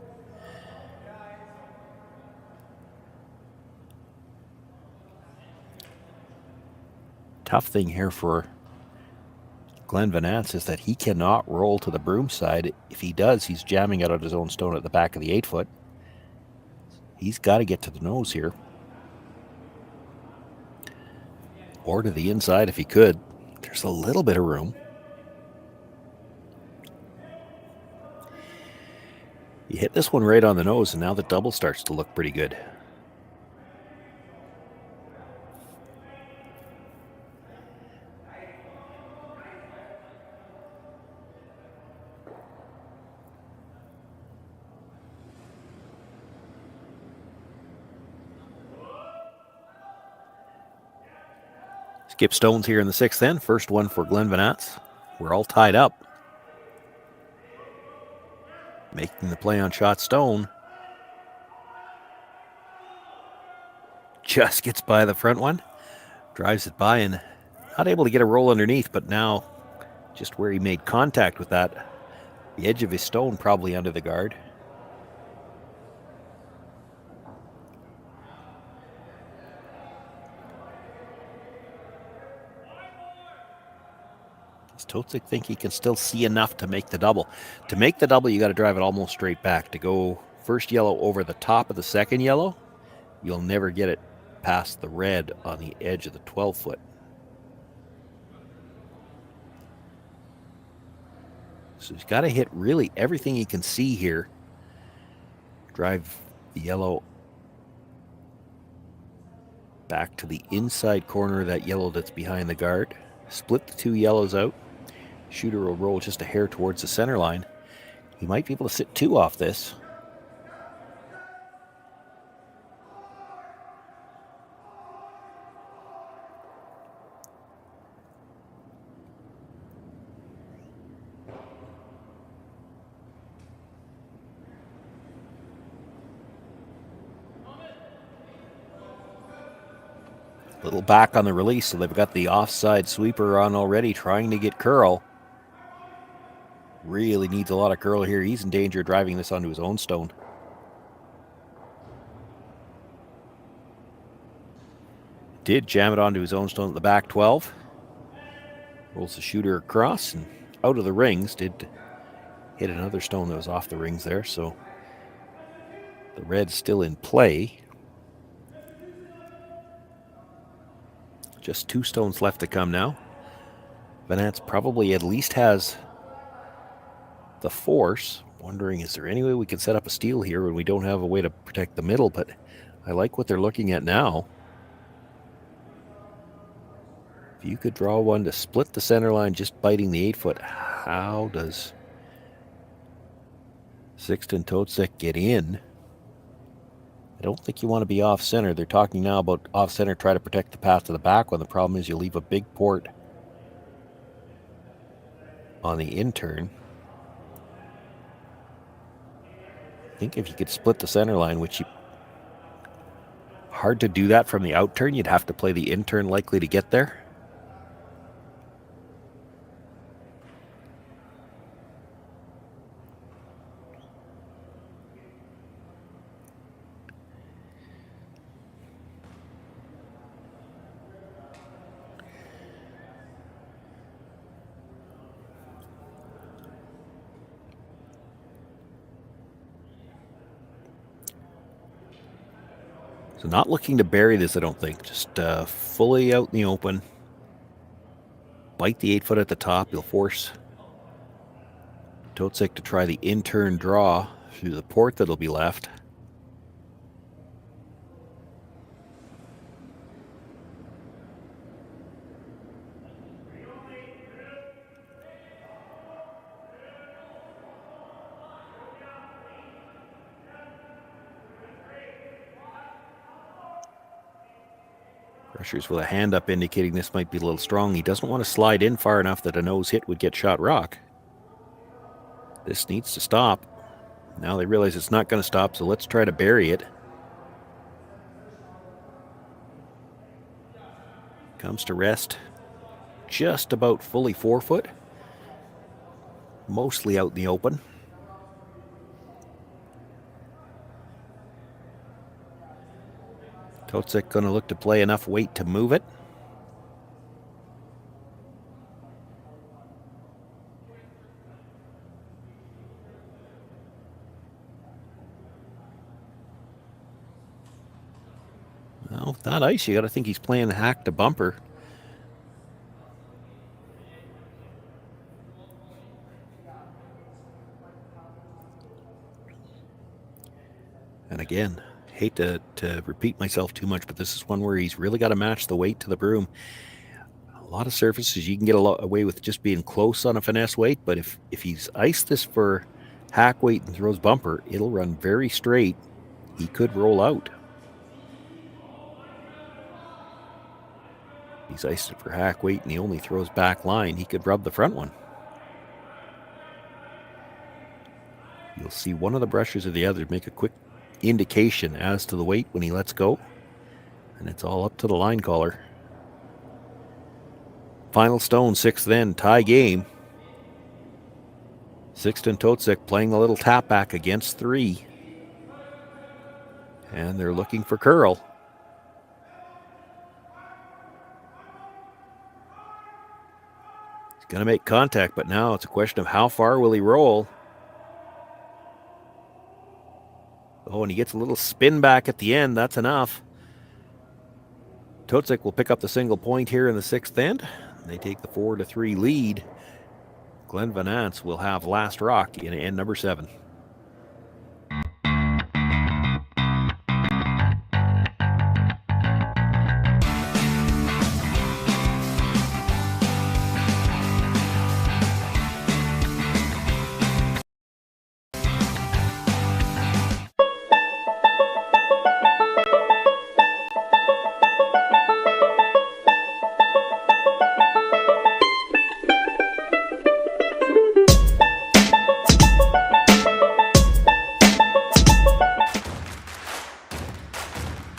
Tough thing here for Glenn Venance is that he cannot roll to the broom side. If he does, he's jamming out of his own stone at the back of the 8-foot. He's got to get to the nose here. Or to the inside if he could. There's a little bit of room. You hit this one right on the nose, and now the double starts to look pretty good. Skip stones here in the 6th then. First one for Glenn Venance. We're all tied up. Making the play on shot stone. just gets by the front one, drives it by, and not able to get a roll underneath, but now just where he made contact with that, the edge of his stone probably under the guard. Does Totzek think he can still see enough to make the double? To make the double, you got to drive it almost straight back. To go first yellow over the top of the second yellow, you'll never get it past the red on the edge of the 12-foot. So he's got to hit really everything he can see here. Drive the yellow back to the inside corner of that yellow that's behind the guard. Split the two yellows out. Shooter will roll just a hair towards the center line. He might be able to sit two off this. Little back on the release, so they've got the offside sweeper on already, trying to get curl. Really needs a lot of curl here. He's in danger of driving this onto his own stone. Did jam it onto his own stone at the back 12. Rolls the shooter across and out of the rings. Did hit another stone that was off the rings there, so the red's still in play. Just two stones left to come now. Venance probably at least has the force. Wondering, is there any way we can set up a steal here when we don't have a way to protect the middle? But I like what they're looking at now. If you could draw one to split the center line just biting the 8-foot, how does Sixten Totzek get in? I don't think you want to be off center. They're talking now about off center, try to protect the path to the back one. The problem is you leave a big port on the in-turn. I think if you could split the center line, which you hard to do that from the out-turn, you'd have to play the in-turn likely to get there. So not looking to bury this, I don't think. Just fully out in the open. Bite the 8-foot at the top. You'll force Totzek to try the in-turn draw through the port that'll be left. Pressures with a hand up indicating this might be a little strong. He doesn't want to slide in far enough that a nose hit would get shot rock. This needs to stop. Now they realize it's not going to stop, so let's try to bury it. Comes to rest just about fully 4-foot. Mostly out in the open. Totzek going to look to play enough weight to move it. Well, with that ice, you got to think he's playing hack to bumper. And again, hate to repeat myself too much, but this is one where he's really got to match the weight to the broom. A lot of surfaces you can get away with just being close on a finesse weight, but if he's iced this for hack weight and throws bumper, it'll run very straight. He could roll out. He's iced it for hack weight and he only throws back line. He could rub the front one. You'll see one of the brushes or the other make a quick indication as to the weight when he lets go. And it's all up to the line caller. Final stone, 6th end, tie game. Sixten Totzek playing a little tap back against 3. And they're looking for curl. He's going to make contact, but now it's a question of how far will he roll. Oh, and he gets a little spin back at the end. That's enough. Totzek will pick up the single point here in the 6th end. They take the 4-3 lead. Glenn Venance will have last rock in end number 7.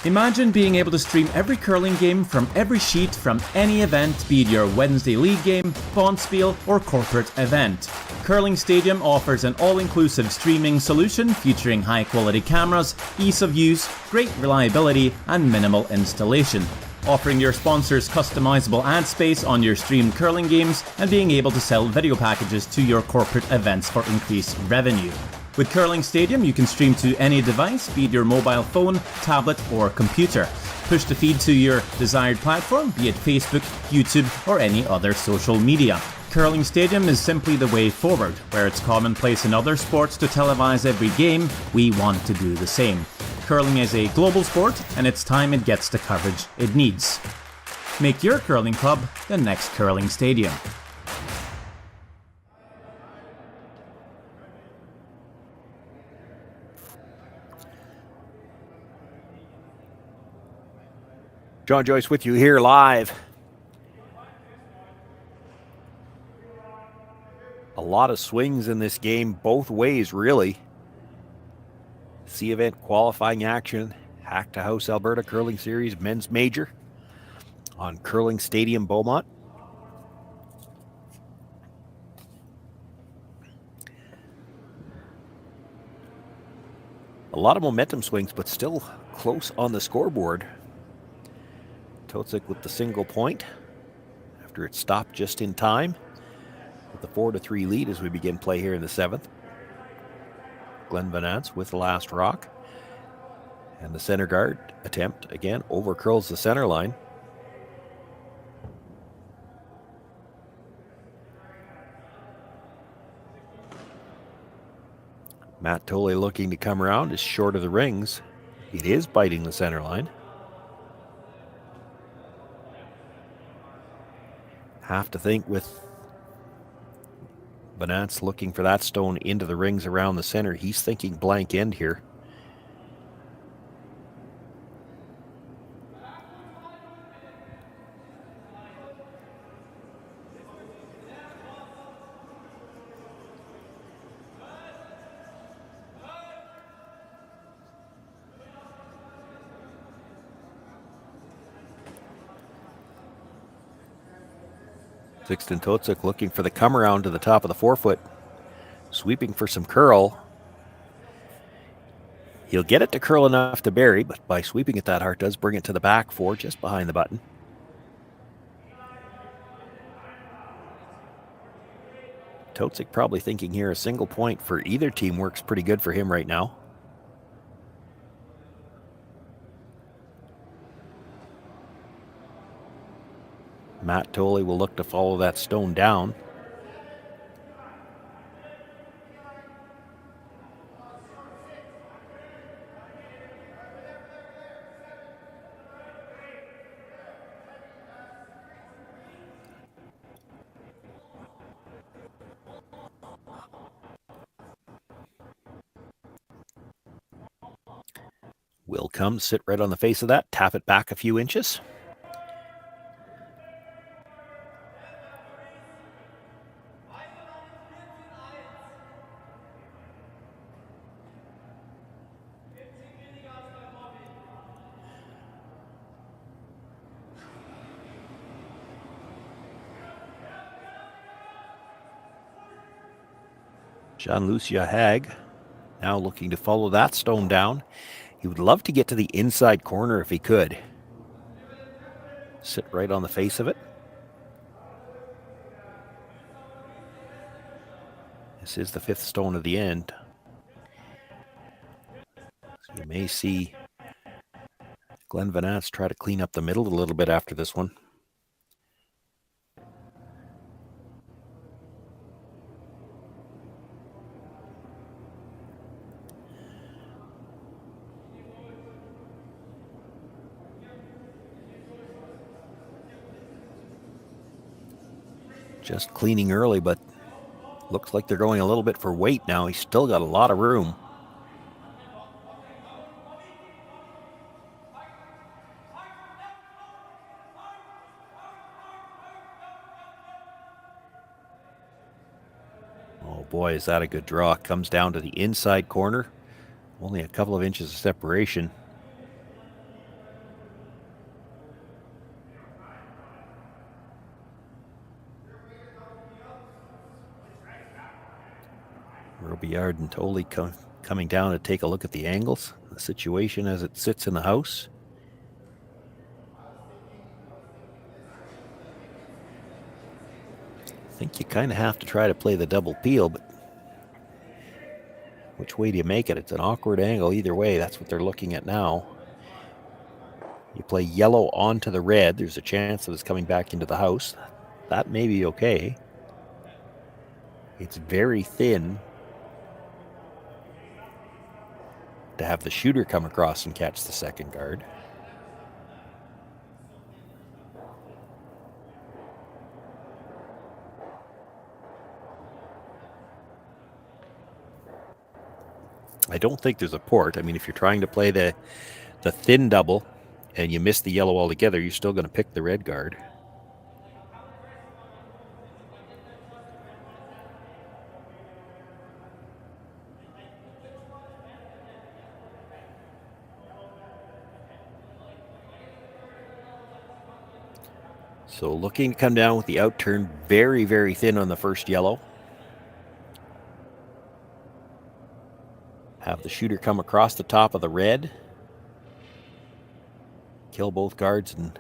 Imagine being able to stream every curling game from every sheet from any event, be it your Wednesday league game, bonspiel, or corporate event. Curling Stadium offers an all-inclusive streaming solution featuring high-quality cameras, ease of use, great reliability, and minimal installation. Offering your sponsors customizable ad space on your streamed curling games and being able to sell video packages to your corporate events for increased revenue. With Curling Stadium, you can stream to any device, be it your mobile phone, tablet, or computer. Push the feed to your desired platform, be it Facebook, YouTube, or any other social media. Curling Stadium is simply the way forward. Where it's commonplace in other sports to televise every game, we want to do the same. Curling is a global sport, and it's time it gets the coverage it needs. Make your curling club the next Curling Stadium. John Joyce with you here live. A lot of swings in this game, both ways, really. C-event qualifying action, Hack2House Alberta Curling Series Men's Major on Curling Stadium, Beaumont. A lot of momentum swings, but still close on the scoreboard. Totzek with the single point after it stopped just in time with the 4-3 lead as we begin play here in the 7th. Glenn Venance with the last rock, and the center guard attempt again over curls the center line. Matt Tolley looking to come around is short of the rings. It is biting the center line. Have to think with Venance looking for that stone into the rings around the center. He's thinking blank end here. Sixten Totzek looking for the come around to the top of the forefoot. Sweeping for some curl. He'll get it to curl enough to bury, but by sweeping it that hard does bring it to the back four just behind the button. Totzek probably thinking here a single point for either team works pretty good for him right now. Matt Tolley will look to follow that stone down. Will come, sit right on the face of that, tap it back a few inches. Jean-Lucia Hag now looking to follow that stone down. He would love to get to the inside corner if he could. Sit right on the face of it. This is the 5th stone of the end. So you may see Glenn Venance try to clean up the middle a little bit after this one. Just cleaning early, but looks like they're going a little bit for weight now. He's still got a lot of room. Oh boy, is that a good draw. Comes down to the inside corner. Only a couple of inches of separation. Robillard and Tolley coming down to take a look at the angles, the situation as it sits in the house. I think you kind of have to try to play the double peel, but which way do you make it? It's an awkward angle either way. That's what they're looking at now. You play yellow onto the red. There's a chance that it's coming back into the house. That may be okay. It's very thin to have the shooter come across and catch the second guard. I don't think there's a port. I mean, if you're trying to play the thin double and you miss the yellow altogether, you're still going to pick the red guard. So looking to come down with the outturn very, very thin on the first yellow. Have the shooter come across the top of the red. Kill both guards and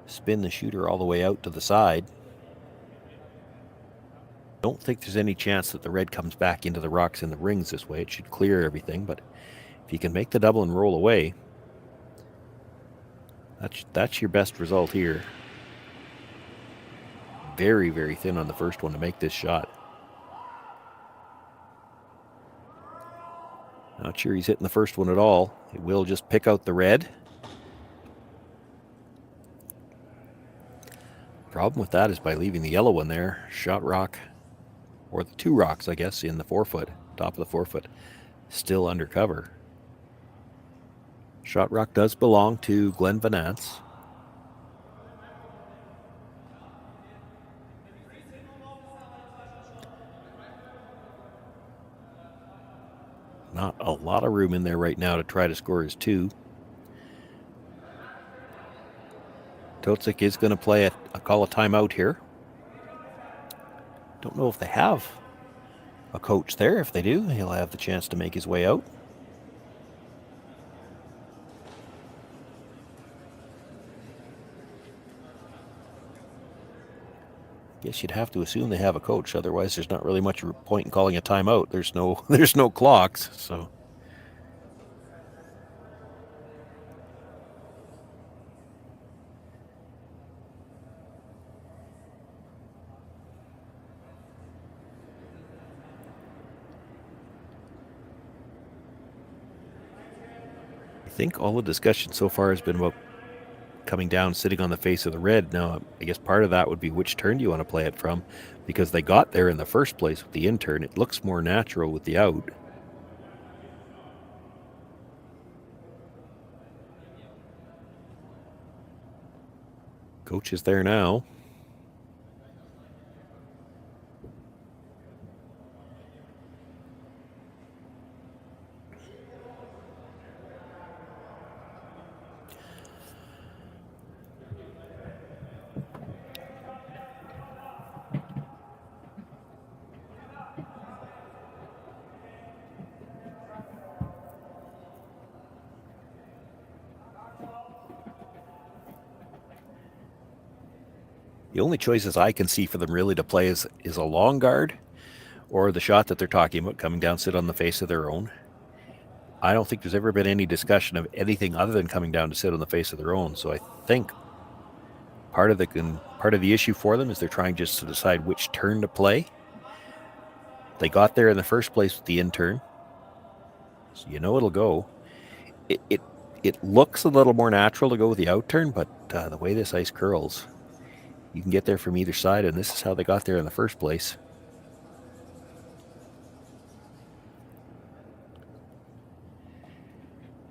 spin the shooter all the way out to the side. Don't think there's any chance that the red comes back into the rocks in the rings this way. It should clear everything, but if you can make the double and roll away, that's your best result here. Very, very thin on the first one to make this shot. Not sure he's hitting the first one at all. He will just pick out the red. Problem with that is by leaving the yellow one there, shot rock, or the two rocks, I guess, in the forefoot, top of the forefoot, still under cover. Shot rock does belong to Glenn Venance. Not a lot of room in there right now to try to score his two. Totzek is going to play call a timeout here. Don't know if they have a coach there. If they do, he'll have the chance to make his way out. Guess you'd have to assume they have a coach. Otherwise, there's not really much point in calling a timeout. There's no clocks. So. I think all the discussion so far has been about coming down, sitting on the face of the red. Now, I guess part of that would be which turn do you want to play it from, because they got there in the first place with the in turn. It looks more natural with the out. Coach is there now. The only choices I can see for them really to play is a long guard or the shot that they're talking about, coming down, sit on the face of their own. I don't think there's ever been any discussion of anything other than coming down to sit on the face of their own. So I think part of the issue for them is they're trying just to decide which turn to play. They got there in the first place with the in turn, so you know it'll go. It looks a little more natural to go with the out turn, but the way this ice curls, you can get there from either side, and this is how they got there in the first place.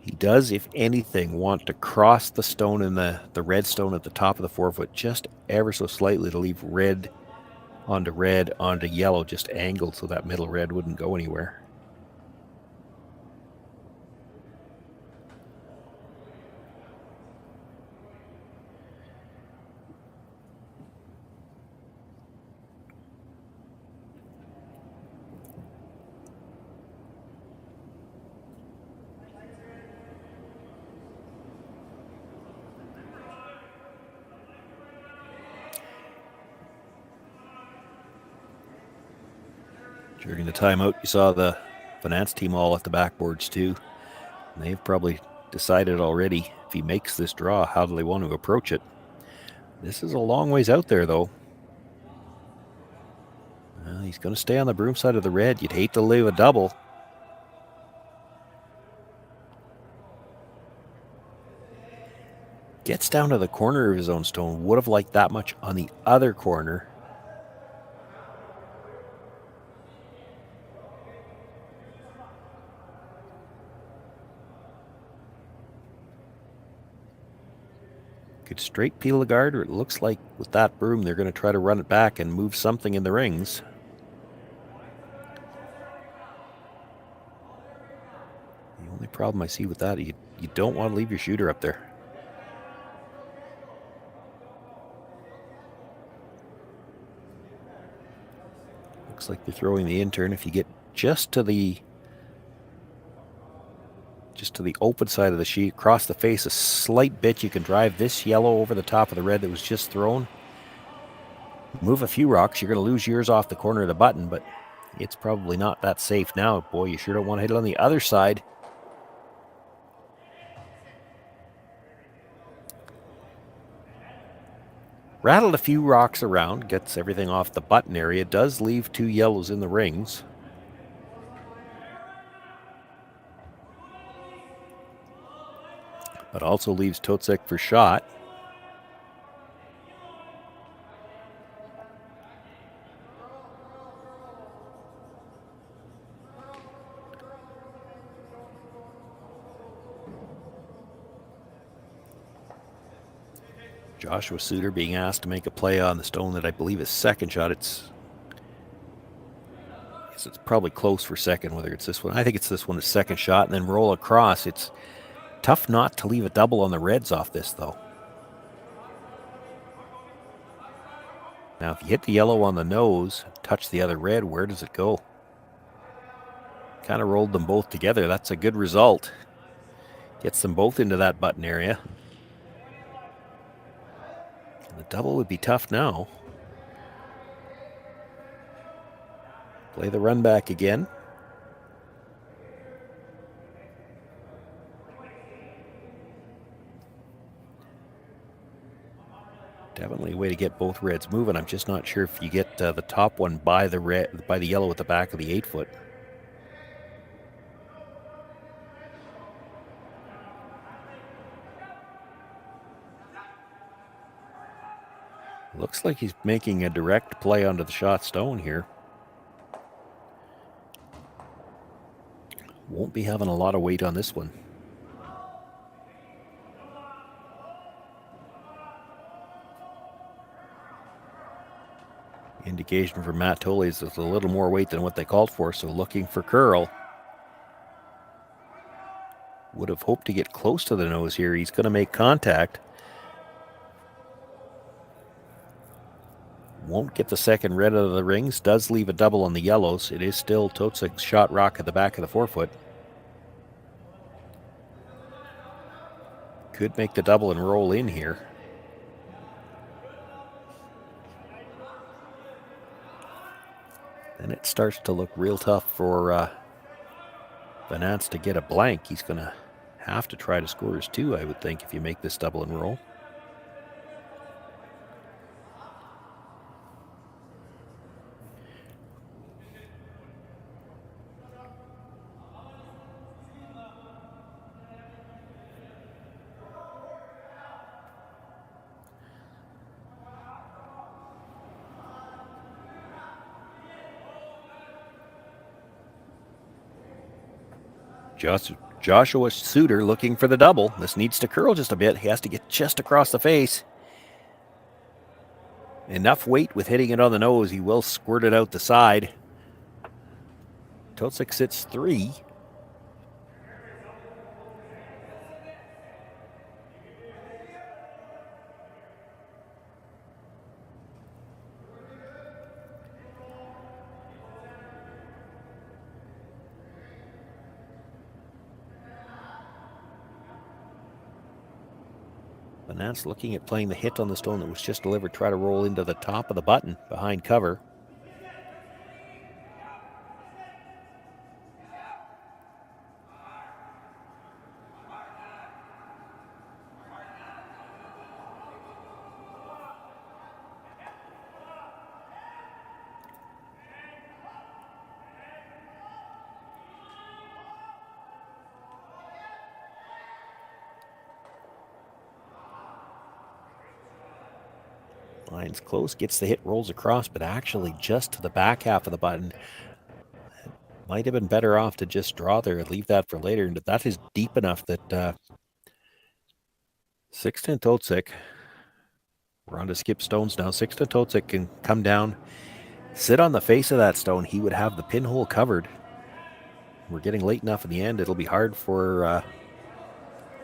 He does, if anything, want to cross the stone in the red stone at the top of the forefoot just ever so slightly to leave red onto yellow, just angled so that middle red wouldn't go anywhere. During the timeout, you saw the Venance team all at the backboards too. And they've probably decided already, if he makes this draw, how do they want to approach it. This is a long ways out there, though. Well, he's going to stay on the broom side of the red. You'd hate to leave a double. Gets down to the corner of his own stone. Would have liked that much on the other corner. Could straight peel the guard, or it looks like with that broom they're going to try to run it back and move something in the rings. The only problem I see with that, you don't want to leave your shooter up there. Looks like they're throwing the in-turn. If you get just to the open side of the sheet, across the face a slight bit, you can drive this yellow over the top of the red that was just thrown. Move a few rocks, you're going to lose yours off the corner of the button, but it's probably not that safe now. Boy, you sure don't want to hit it on the other side. Rattled a few rocks around, gets everything off the button area, does leave two yellows in the rings. But also leaves Totzek for shot. Joshua Suter being asked to make a play on the stone that I believe is second shot. It's probably close for second, whether it's this one. I think it's this one, the second shot, and then roll across. It's tough not to leave a double on the reds off this, though. Now, if you hit the yellow on the nose, touch the other red, where does it go? Kind of rolled them both together. That's a good result. Gets them both into that button area. And the double would be tough now. Play the run back again. Definitely a way to get both reds moving. I'm just not sure if you get the top one by the yellow at the back of the 8-foot. Looks like he's making a direct play onto the shot stone here. Won't be having a lot of weight on this one. Indication from Matt Tolley is there's a little more weight than what they called for, so looking for curl. Would have hoped to get close to the nose here. He's going to make contact. Won't get the second red out of the rings. Does leave a double on the yellows. It is still Totzek's shot rock at the back of the forefoot. Could make the double and roll in here. starts to look real tough for Venance to get a blank. He's going to have to try to score his 2, I would think, if you make this double and roll. Joshua Suter looking for the double. This needs to curl just a bit. He has to get just across the face. Enough weight with hitting it on the nose. He will squirt it out the side. Totzek sits 3. Venance looking at playing the hit on the stone that was just delivered. Try to roll into the top of the button behind cover. Line's close, gets the hit, rolls across, but actually just to the back half of the button. Might have been better off to just draw there and leave that for later. But that is deep enough that Sixten Totzek, we're on to skip stones now. Sixten Totzek can come down, sit on the face of that stone. He would have the pinhole covered. We're getting late enough in the end. It'll be hard for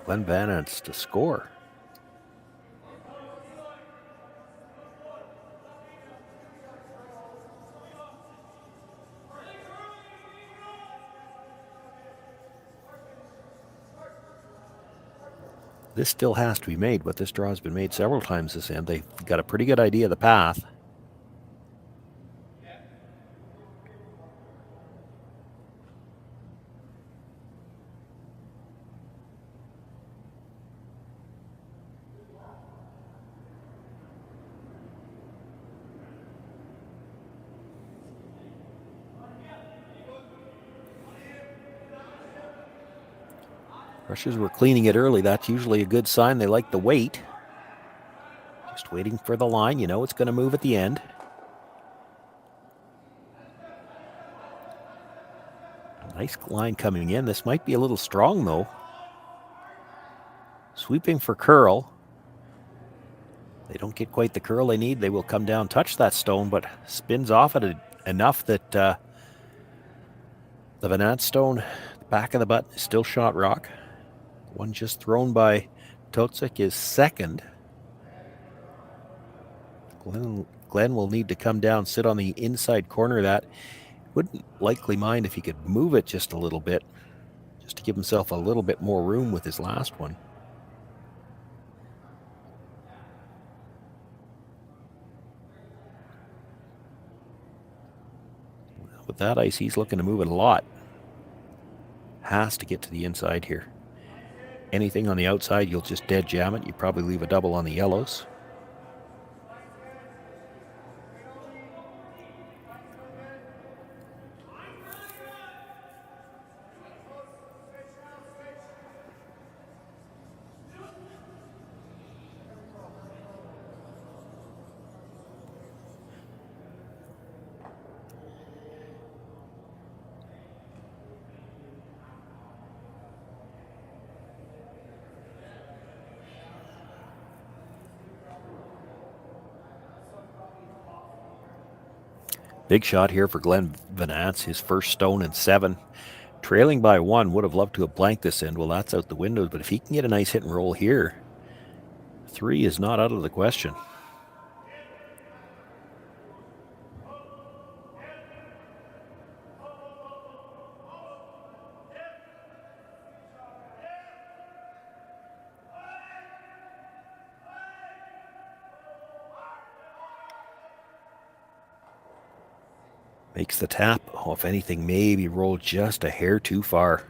Glenn Venance to score. This still has to be made, but this draw has been made several times this end. They've got a pretty good idea of the path. Rushers were cleaning it early. That's usually a good sign. They like the weight. Just waiting for the line. You know it's going to move at the end. Nice line coming in. This might be a little strong, though. Sweeping for curl. They don't get quite the curl they need. They will come down, touch that stone, but spins off it enough that the Venance stone, the back of the button, is still shot rock. One just thrown by Totzek is second. Glenn will need to come down, sit on the inside corner of that. Wouldn't likely mind if he could move it just a little bit, just to give himself a little bit more room with his last one. With that ice, he's looking to move it a lot. Has to get to the inside here. Anything on the outside, you'll just dead jam it. You probably leave a double on the yellows. Big shot here for Glenn Venance, his first stone in 7. Trailing by 1, would have loved to have blanked this end. Well, that's out the window, but if he can get a nice hit and roll here, 3 is not out of the question. Makes the tap. Oh, if anything, maybe rolled just a hair too far.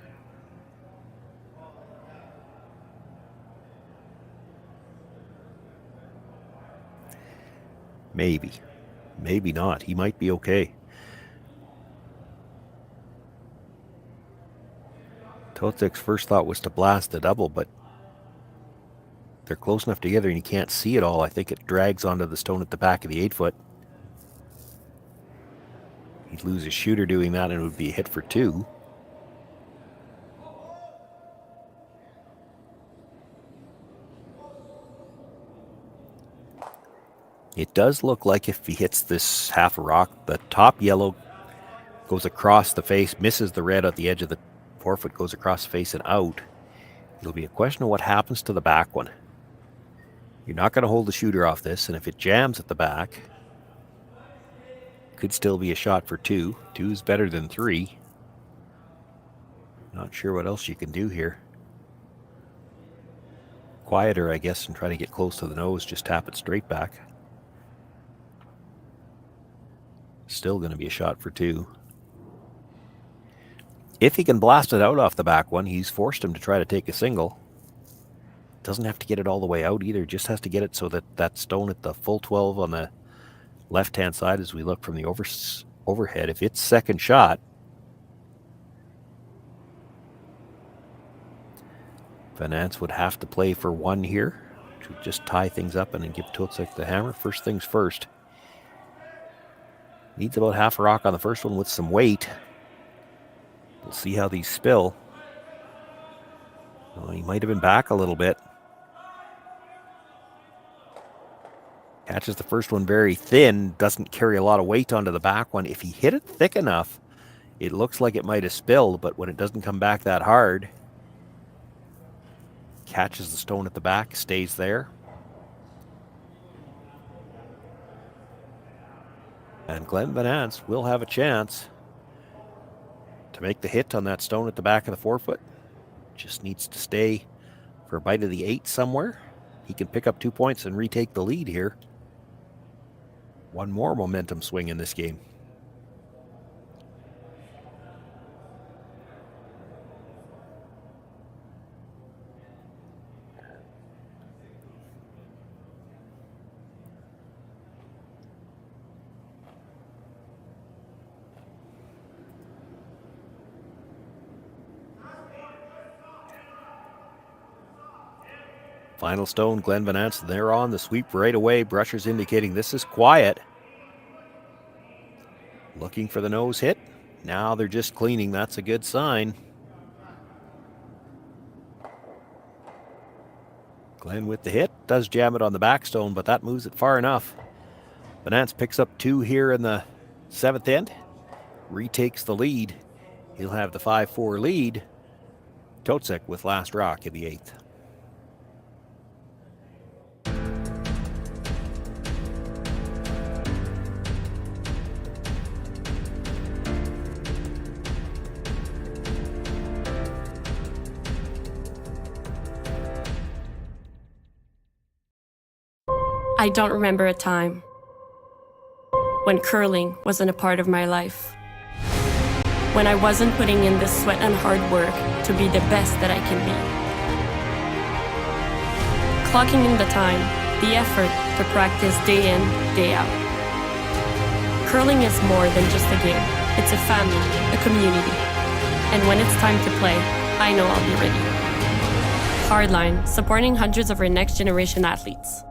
Maybe. Maybe not. He might be okay. Totzek's first thought was to blast the double, but they're close enough together and you can't see it all. I think it drags onto the stone at the back of the 8-foot. He'd lose his shooter doing that and it would be a hit for 2. It does look like if he hits this half a rock, the top yellow goes across the face, misses the red at the edge of the 4-foot, goes across the face and out. It'll be a question of what happens to the back one. You're not going to hold the shooter off this, and if it jams at the back, could still be a shot for 2. 2 is better than 3. Not sure what else you can do here. Quieter, I guess, and try to get close to the nose, just tap it straight back. Still going to be a shot for 2. If he can blast it out off the back one, he's forced him to try to take a single. Doesn't have to get it all the way out either, just has to get it so that that stone at the full 12 on the left-hand side as we look from the overhead. If it's second shot, Venance would have to play for 1 here to just tie things up and then give Totzek the hammer. First things first. Needs about half a rock on the first one with some weight. We'll see how these spill. Oh, he might have been back a little bit. Catches the first one very thin, doesn't carry a lot of weight onto the back one. If he hit it thick enough, it looks like it might have spilled, but when it doesn't come back that hard, catches the stone at the back, stays there. And Glenn Venance will have a chance to make the hit on that stone at the back of the 4-foot. Just needs to stay for a bite of the 8 somewhere. He can pick up 2 points and retake the lead here. One more momentum swing in this game. Final stone, Glenn Venance, they're on the sweep right away. Brushers indicating this is quiet. Looking for the nose hit. Now they're just cleaning. That's a good sign. Glenn with the hit. Does jam it on the back stone, but that moves it far enough. Venance picks up 2 here in the 7th end. Retakes the lead. He'll have the 5-4 lead. Totzek with last rock in the 8th. I don't remember a time when curling wasn't a part of my life. When I wasn't putting in the sweat and hard work to be the best that I can be. Clocking in the time, the effort to practice day in, day out. Curling is more than just a game. It's a family, a community. And when it's time to play, I know I'll be ready. Hardline, supporting hundreds of our next generation athletes.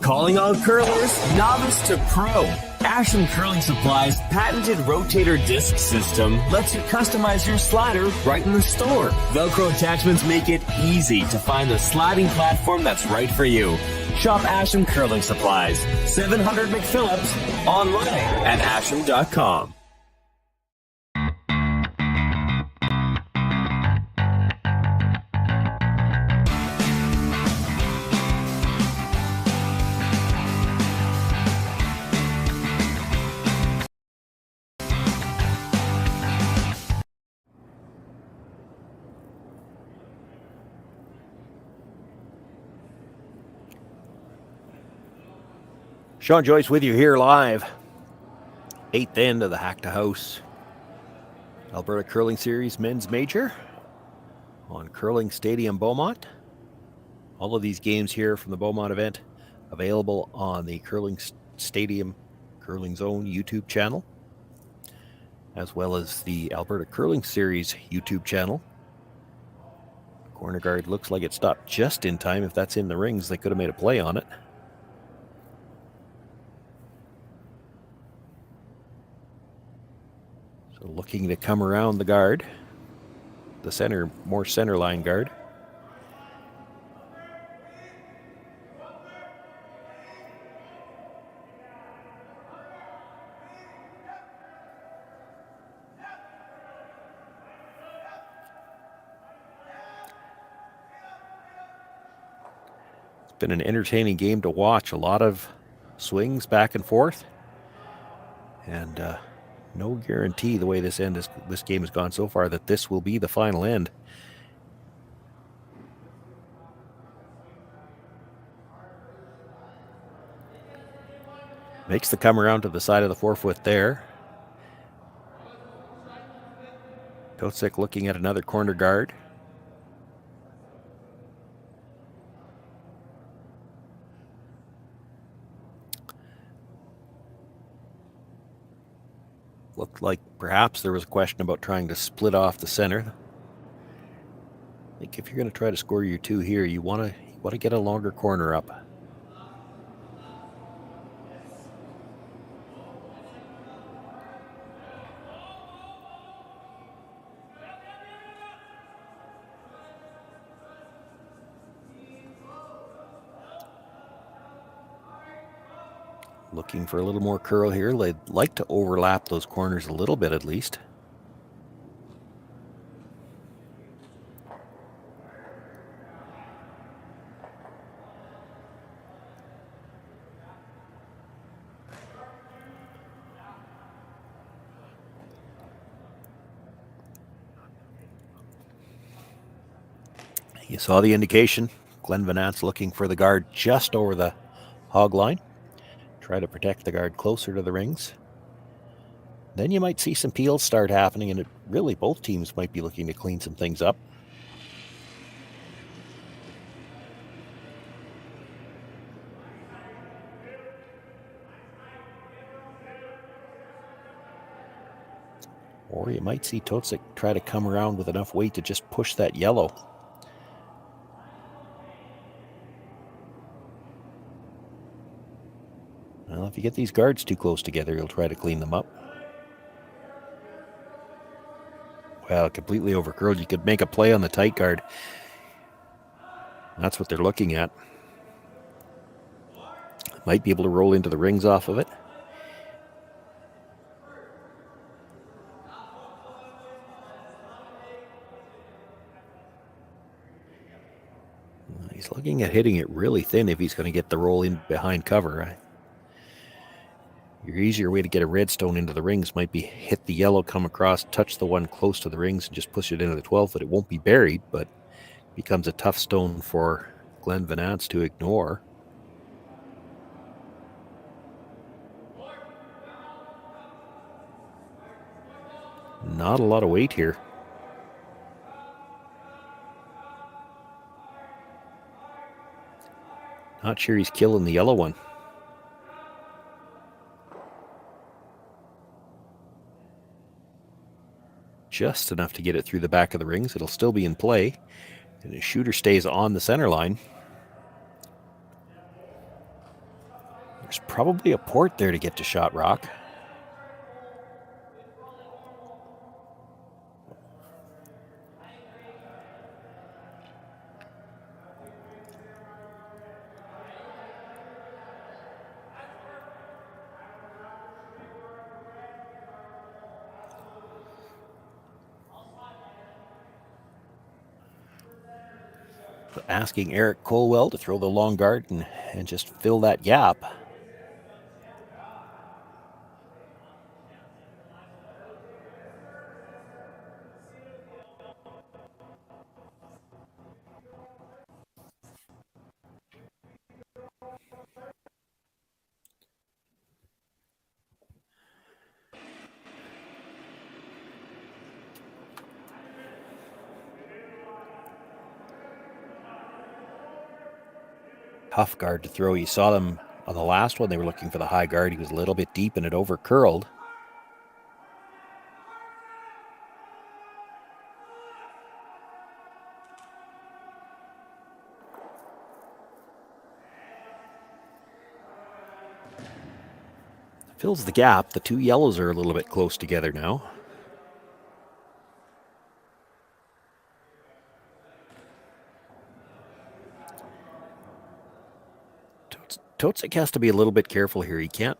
Calling all curlers, novice to pro. Ashland Curling Supply's patented rotator disc system lets you customize your slider right in the store. Velcro attachments make it easy to find the sliding platform that's right for you. Shop Ashland Curling Supplies, 700 McPhillips, online at ashland.com. Shawn, Joyce with you here live. Eighth end of the Hack2House Alberta Curling Series Men's Major on Curling Stadium Beaumont. All of these games here from the Beaumont event available on the Curling Stadium Curling Zone YouTube channel, as well as the Alberta Curling Series YouTube channel. Corner guard looks like it stopped just in time. If that's in the rings, they could have made a play on it. So looking to come around the guard, the center, more center line guard. Been an entertaining game to watch. A lot of swings back and forth, and no guarantee the way this game has gone so far that this will be the final end. Makes the come around to the side of the 4-foot there. Totzek looking at another corner guard. Looked like perhaps there was a question about trying to split off the center. I think if you're going to try to score your two here, you want to get a longer corner up. Looking for a little more curl here. They'd like to overlap those corners a little bit at least. You saw the indication. Glenn Venance looking for the guard just over the hog line. Try to protect the guard closer to the rings. Then you might see some peels start happening, and really both teams might be looking to clean some things up. Or you might see Totzek try to come around with enough weight to just push that yellow. Well, if you get these guards too close together, you'll try to clean them up. Well, completely overcurled. You could make a play on the tight guard. That's what they're looking at. Might be able to roll into the rings off of it. He's looking at hitting it really thin if he's going to get the roll in behind cover. Your easier way to get a redstone into the rings might be hit the yellow, come across, touch the one close to the rings, and just push it into the 12 foot. It won't be buried, but becomes a tough stone for Glenn Venance to ignore. Not a lot of weight here. Not sure he's killing the yellow one. Just enough to get it through the back of the rings. It'll still be in play. And the shooter stays on the center line. There's probably a port there to get to shot rock. Asking Eric Colwell to throw the long guard and just fill that gap. tough guard to throw. You saw them on the last one. They were looking for the high guard. He was a little bit deep and it over curled. Fills the gap. The two yellows are a little bit close together now. Totzek has to be a little bit careful here. He can't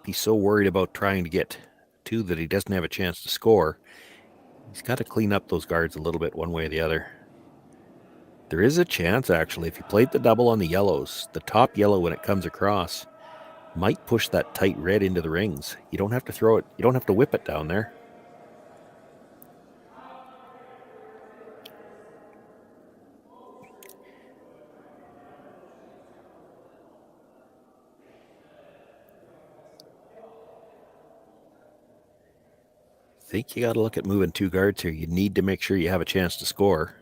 be so worried about trying to get two that he doesn't have a chance to score. He's got to clean up those guards a little bit one way or the other. There is a chance, actually, if you played the double on the yellows, the top yellow when it comes across might push that tight red into the rings. You don't have to throw it. You don't have to whip it down there. I think you got to look at moving two guards here. You need to make sure you have a chance to score.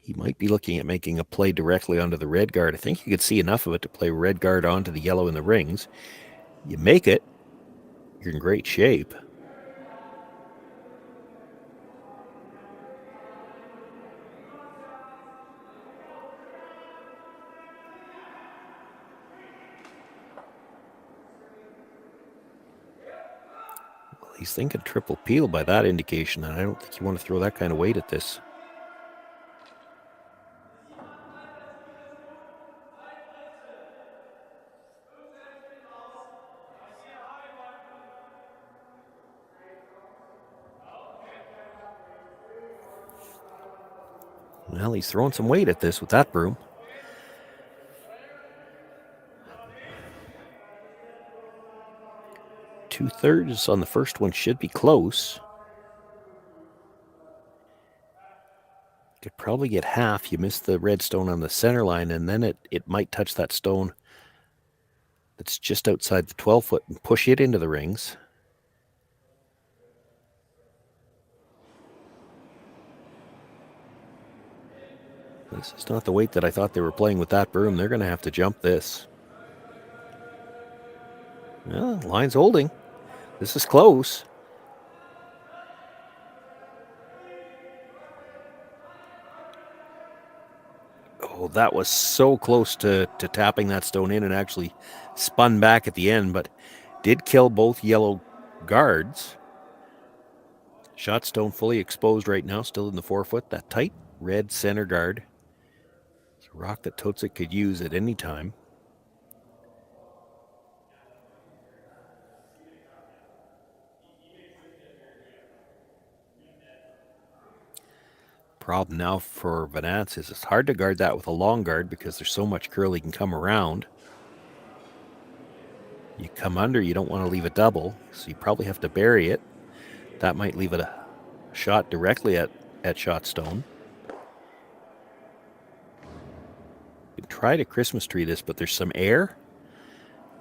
He might be looking at making a play directly onto the red guard. I think you could see enough of it to play red guard onto the yellow in the rings. You make it, you're in great shape. Well, he's thinking triple peel by that indication, and I don't think you want to throw that kind of weight at this. Well, he's throwing some weight at this with that broom. Two-thirds on the first one should be close. Could probably get half. You miss the red stone on the center line, and then it might touch that stone that's just outside the 12-foot and push it into the rings. This is not the weight that I thought they were playing with that broom. They're going to have to jump this. Well, line's holding. This is close. Oh, that was so close to tapping that stone in and actually spun back at the end, but did kill both yellow guards. Shot stone fully exposed right now, still in the 4-foot. That tight red center guard. It's a rock that Totzek could use at any time. Problem now for Venance is it's hard to guard that with a long guard because there's so much curl he can come around. You come under, you don't want to leave a double, so you probably have to bury it. That might leave it a shot directly at shot stone. You can try to Christmas tree this, but there's some air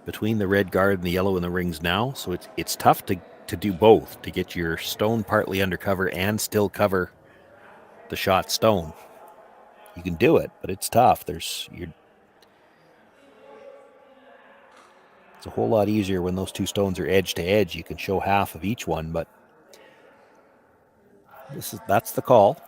between the red guard and the yellow in the rings now, so it's tough to do both, to get your stone partly undercover and still cover the shot stone. You can do it, but it's tough. It's a whole lot easier when those two stones are edge to edge. You can show half of each one, but that's the call.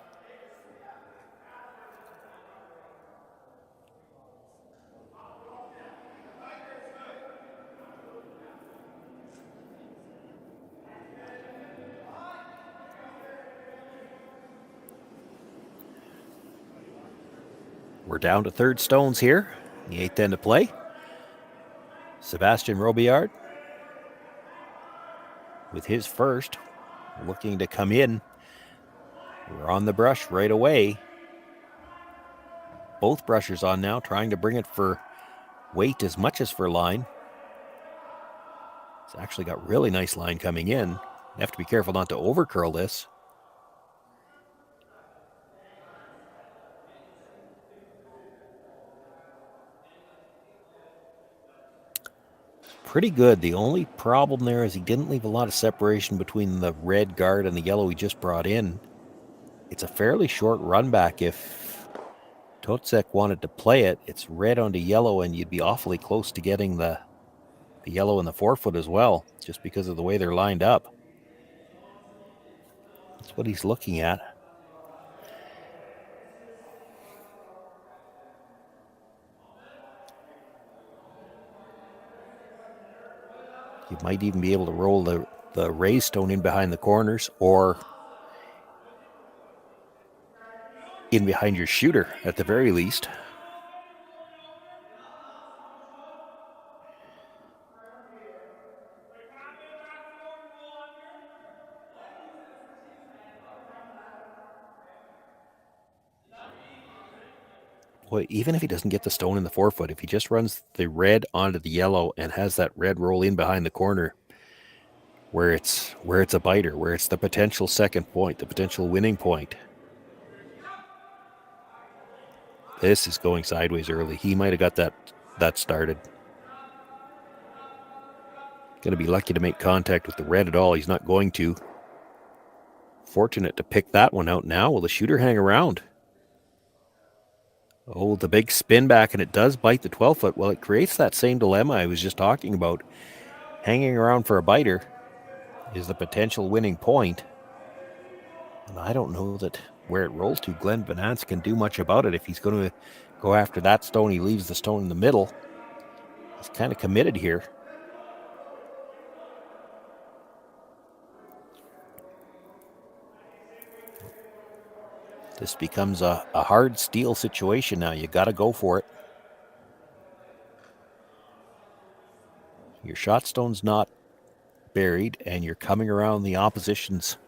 We're down to third stones here. The 8th end of play. Sebastian Robillard with his first, looking to come in. We're on the brush right away. Both brushers on now, trying to bring it for weight as much as for line. It's actually got really nice line coming in. You have to be careful not to over curl this. Pretty good. The only problem there is he didn't leave a lot of separation between the red guard and the yellow he just brought in. It's a fairly short run back. If Totzek wanted to play it, it's red onto yellow, and you'd be awfully close to getting the yellow in the forefoot as well, just because of the way they're lined up. That's what he's looking at. You might even be able to roll the raised stone in behind the corners or in behind your shooter at the very least. Boy, even if he doesn't get the stone in the forefoot, if he just runs the red onto the yellow and has that red roll in behind the corner where it's a biter, where it's the potential second point, the potential winning point. This is going sideways early. He might have got that started. Going to be lucky to make contact with the red at all. He's not going to. Fortunate to pick that one out now. Will the shooter hang around? Oh, the big spin back, and it does bite the 12-foot. Well, it creates that same dilemma I was just talking about. Hanging around for a biter is the potential winning point. And I don't know that where it rolls to, Glenn Venance can do much about it. If he's going to go after that stone, he leaves the stone in the middle. He's kind of committed here. This becomes a hard steal situation now. You got to go for it. Your shot stone's not buried, and you're coming around the opposition's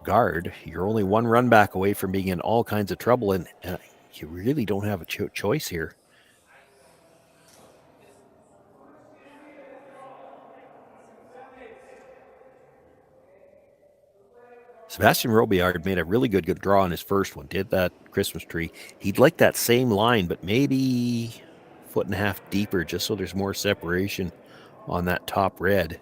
guard. You're only one run back away from being in all kinds of trouble, and you really don't have a choice here. Sebastian Robillard made a really good draw on his first one, did that Christmas tree. He'd like that same line, but maybe a foot and a half deeper, just so there's more separation on that top red.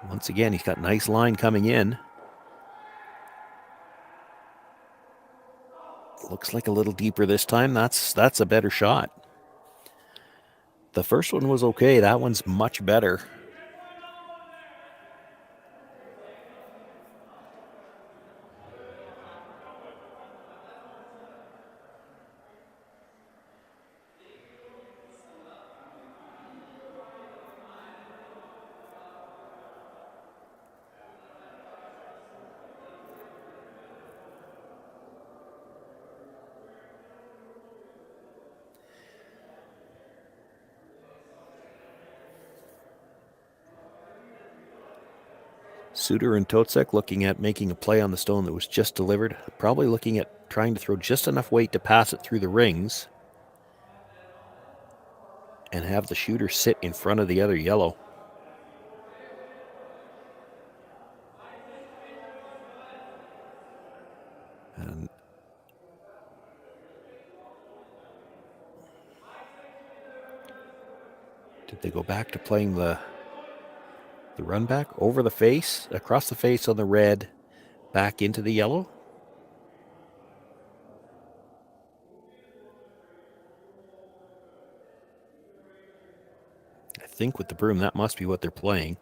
Once again, he's got nice line coming in. Looks like a little deeper this time. That's a better shot. The first one was okay. That one's much better. Suter and Totzek looking at making a play on the stone that was just delivered. Probably looking at trying to throw just enough weight to pass it through the rings and have the shooter sit in front of the other yellow. And did they go back to playing the run back over the face, across the face on the red, back into the yellow? I think with the broom, that must be what they're playing.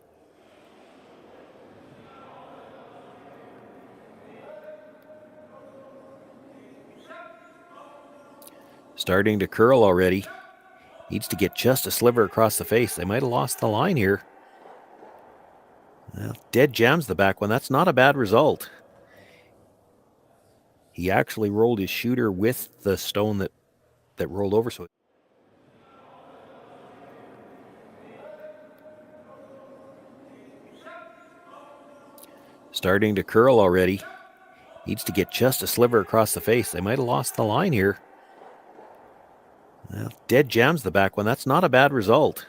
Starting to curl already. Needs to get just a sliver across the face. They might have lost the line here. Well, dead jams the back one. That's not a bad result. He actually rolled his shooter with the stone that rolled over. Starting to curl already. Needs to get just a sliver across the face. They might have lost the line here. Well, dead jams the back one. That's not a bad result.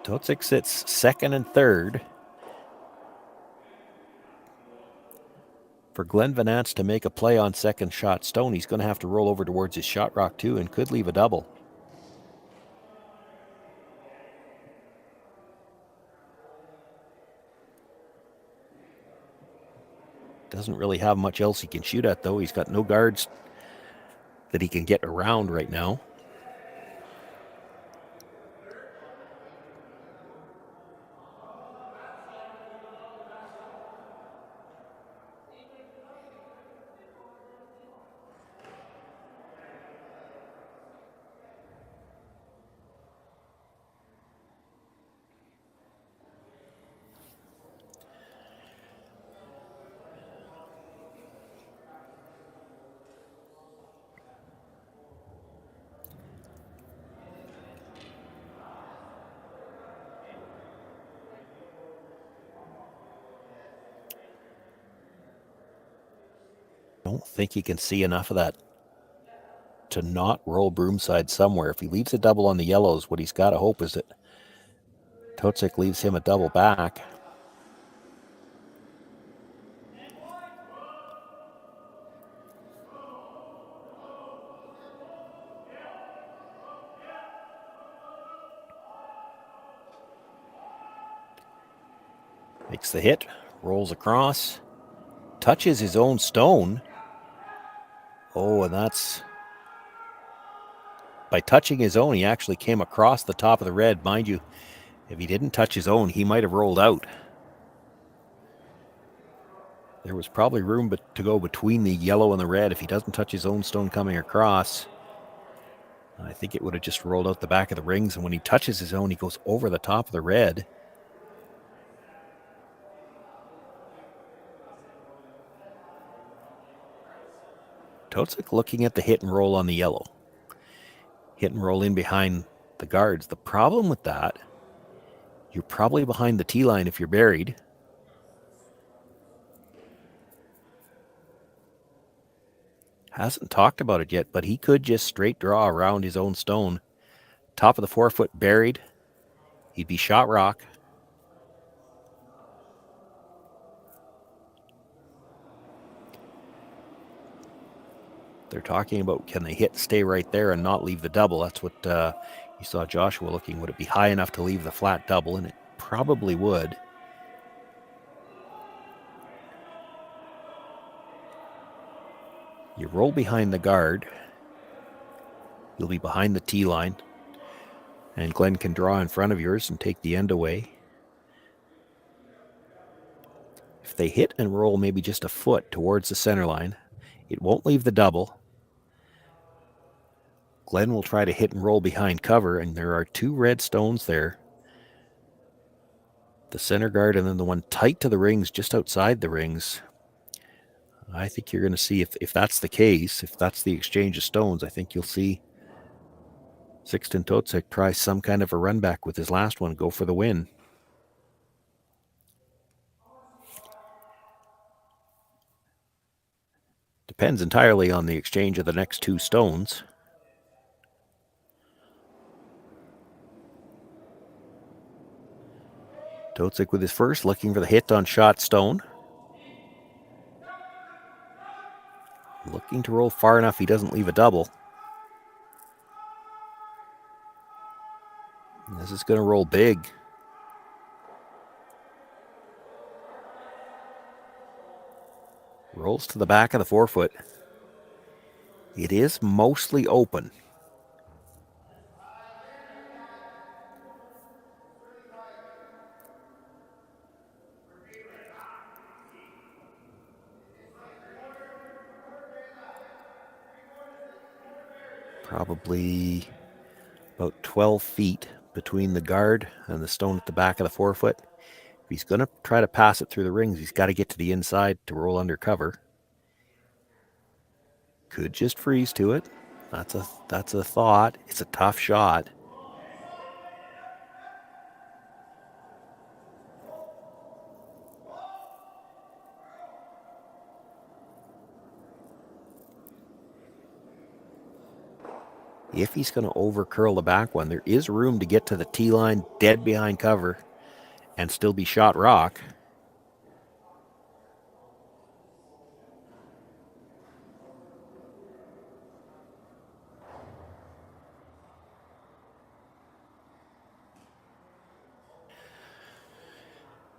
Totzek sits second and third. For Glenn Venance to make a play on second shot stone, he's going to have to roll over towards his shot rock too and could leave a double. Doesn't really have much else he can shoot at, though. He's got no guards that he can get around right now. Don't think he can see enough of that to not roll broomside somewhere. If he leaves a double on the yellows, what he's got to hope is that Totzek leaves him a double back. Makes the hit, rolls across, touches his own stone. Oh, and that's... By touching his own, he actually came across the top of the red. Mind you, if he didn't touch his own, he might have rolled out. There was probably room to go between the yellow and the red if he doesn't touch his own stone coming across. I think it would have just rolled out the back of the rings, and when he touches his own, he goes over the top of the red. Totzek looking at the hit and roll on the yellow. Hit and roll in behind the guards. The problem with that, you're probably behind the tee line if you're buried. Hasn't talked about it yet, but he could just straight draw around his own stone. Top of the 4-foot buried. He'd be shot rock. They're talking about can they hit, stay right there and not leave the double. That's what you saw Joshua looking. Would it be high enough to leave the flat double? And it probably would. You roll behind the guard. You'll be behind the tee line. And Glenn can draw in front of yours and take the end away. If they hit and roll maybe just a foot towards the center line, it won't leave the double. Glenn will try to hit and roll behind cover, and there are 2 red stones there. The center guard and then the one tight to the rings, just outside the rings. I think you're going to see, if that's the case, if that's the exchange of stones, I think you'll see Sixten Totzek try some kind of a run back with his last one, go for the win. Depends entirely on the exchange of the next 2 stones. Totzek with his first, looking for the hit on shot stone. Looking to roll far enough he doesn't leave a double. This is going to roll big. Rolls to the back of the 4-foot. It is mostly open. Probably about 12 feet between the guard and the stone at the back of the 4-foot. If he's going to try to pass it through the rings, he's got to get to the inside to roll under cover. Could just freeze to it. That's a thought. It's a tough shot. If he's going to over curl the back one, there is room to get to the tee line dead behind cover and still be shot rock.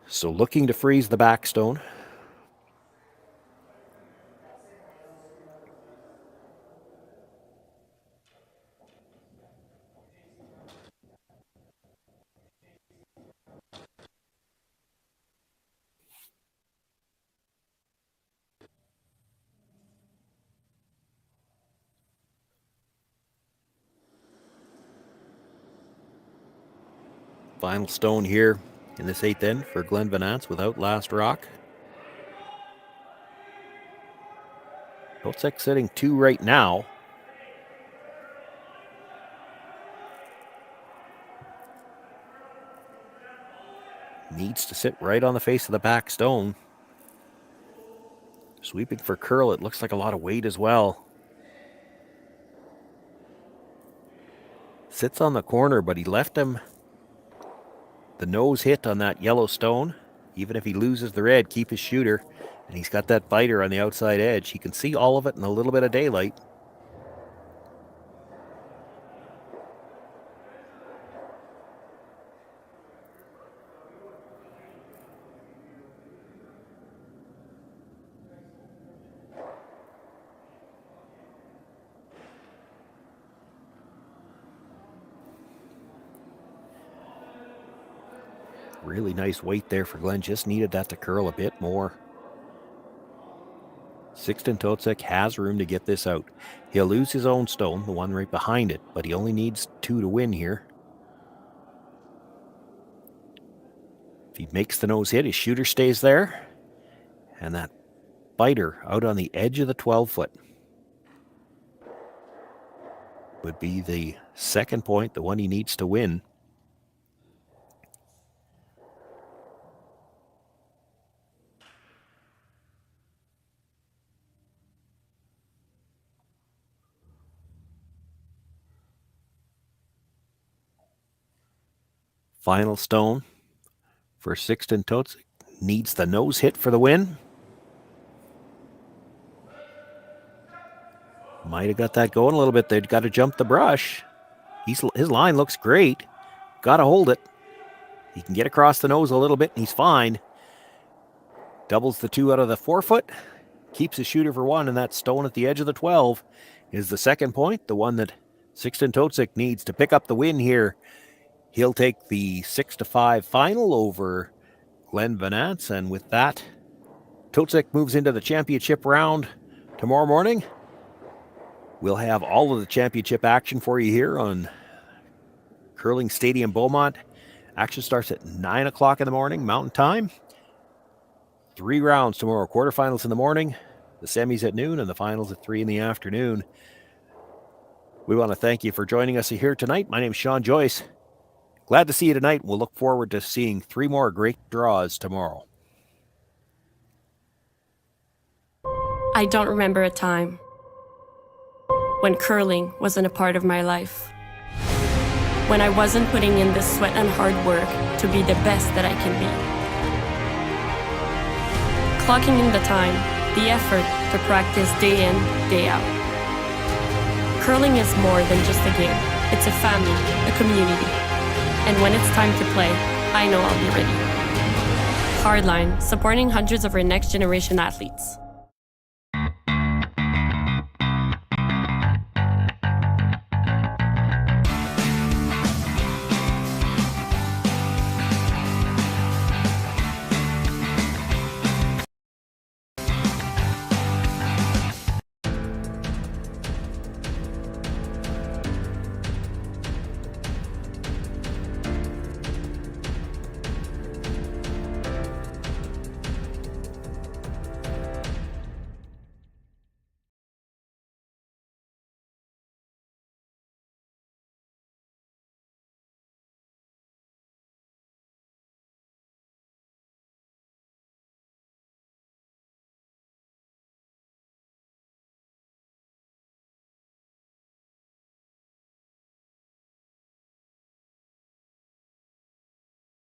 So looking to freeze the backstone. Final stone here in this 8th end for Glenn Venance without last rock. Totzek sitting 2 right now. Needs to sit right on the face of the back stone. Sweeping for curl, it looks like a lot of weight as well. Sits on the corner, but he left him the nose hit on that yellow stone. Even if he loses the red, keep his shooter. And he's got that biter on the outside edge. He can see all of it in a little bit of daylight. Really nice weight there for Glenn. Just needed that to curl a bit more. Sixten Totzek has room to get this out. He'll lose his own stone, the one right behind it, but he only needs 2 to win here. If he makes the nose hit, his shooter stays there. And that biter out on the edge of the 12-foot would be the second point, the one he needs to win. Final stone for Sixten Totzek. Needs the nose hit for the win. Might have got that going a little bit. They've got to jump the brush. His line looks great. Got to hold it. He can get across the nose a little bit and he's fine. Doubles the 2 out of the 4-foot. Keeps his shooter for 1, and that stone at the edge of the 12 is the second point, the one that Sixten Totzek needs to pick up the win here. He'll take the 6-5 final over Glenn Venance, and with that, Totzek moves into the championship round tomorrow morning. We'll have all of the championship action for you here on Curling Stadium Beaumont. Action starts at 9 o'clock in the morning, Mountain Time. 3 rounds tomorrow, quarterfinals in the morning, the semis at noon, and the finals at 3 in the afternoon. We want to thank you for joining us here tonight. My name is Shawn Joyce. Glad to see you tonight. We'll look forward to seeing 3 more great draws tomorrow. I don't remember a time when curling wasn't a part of my life. When I wasn't putting in the sweat and hard work to be the best that I can be. Clocking in the time, the effort to practice day in, day out. Curling is more than just a game. It's a family, a community. And when it's time to play, I know I'll be ready. Hardline, supporting hundreds of our next generation athletes.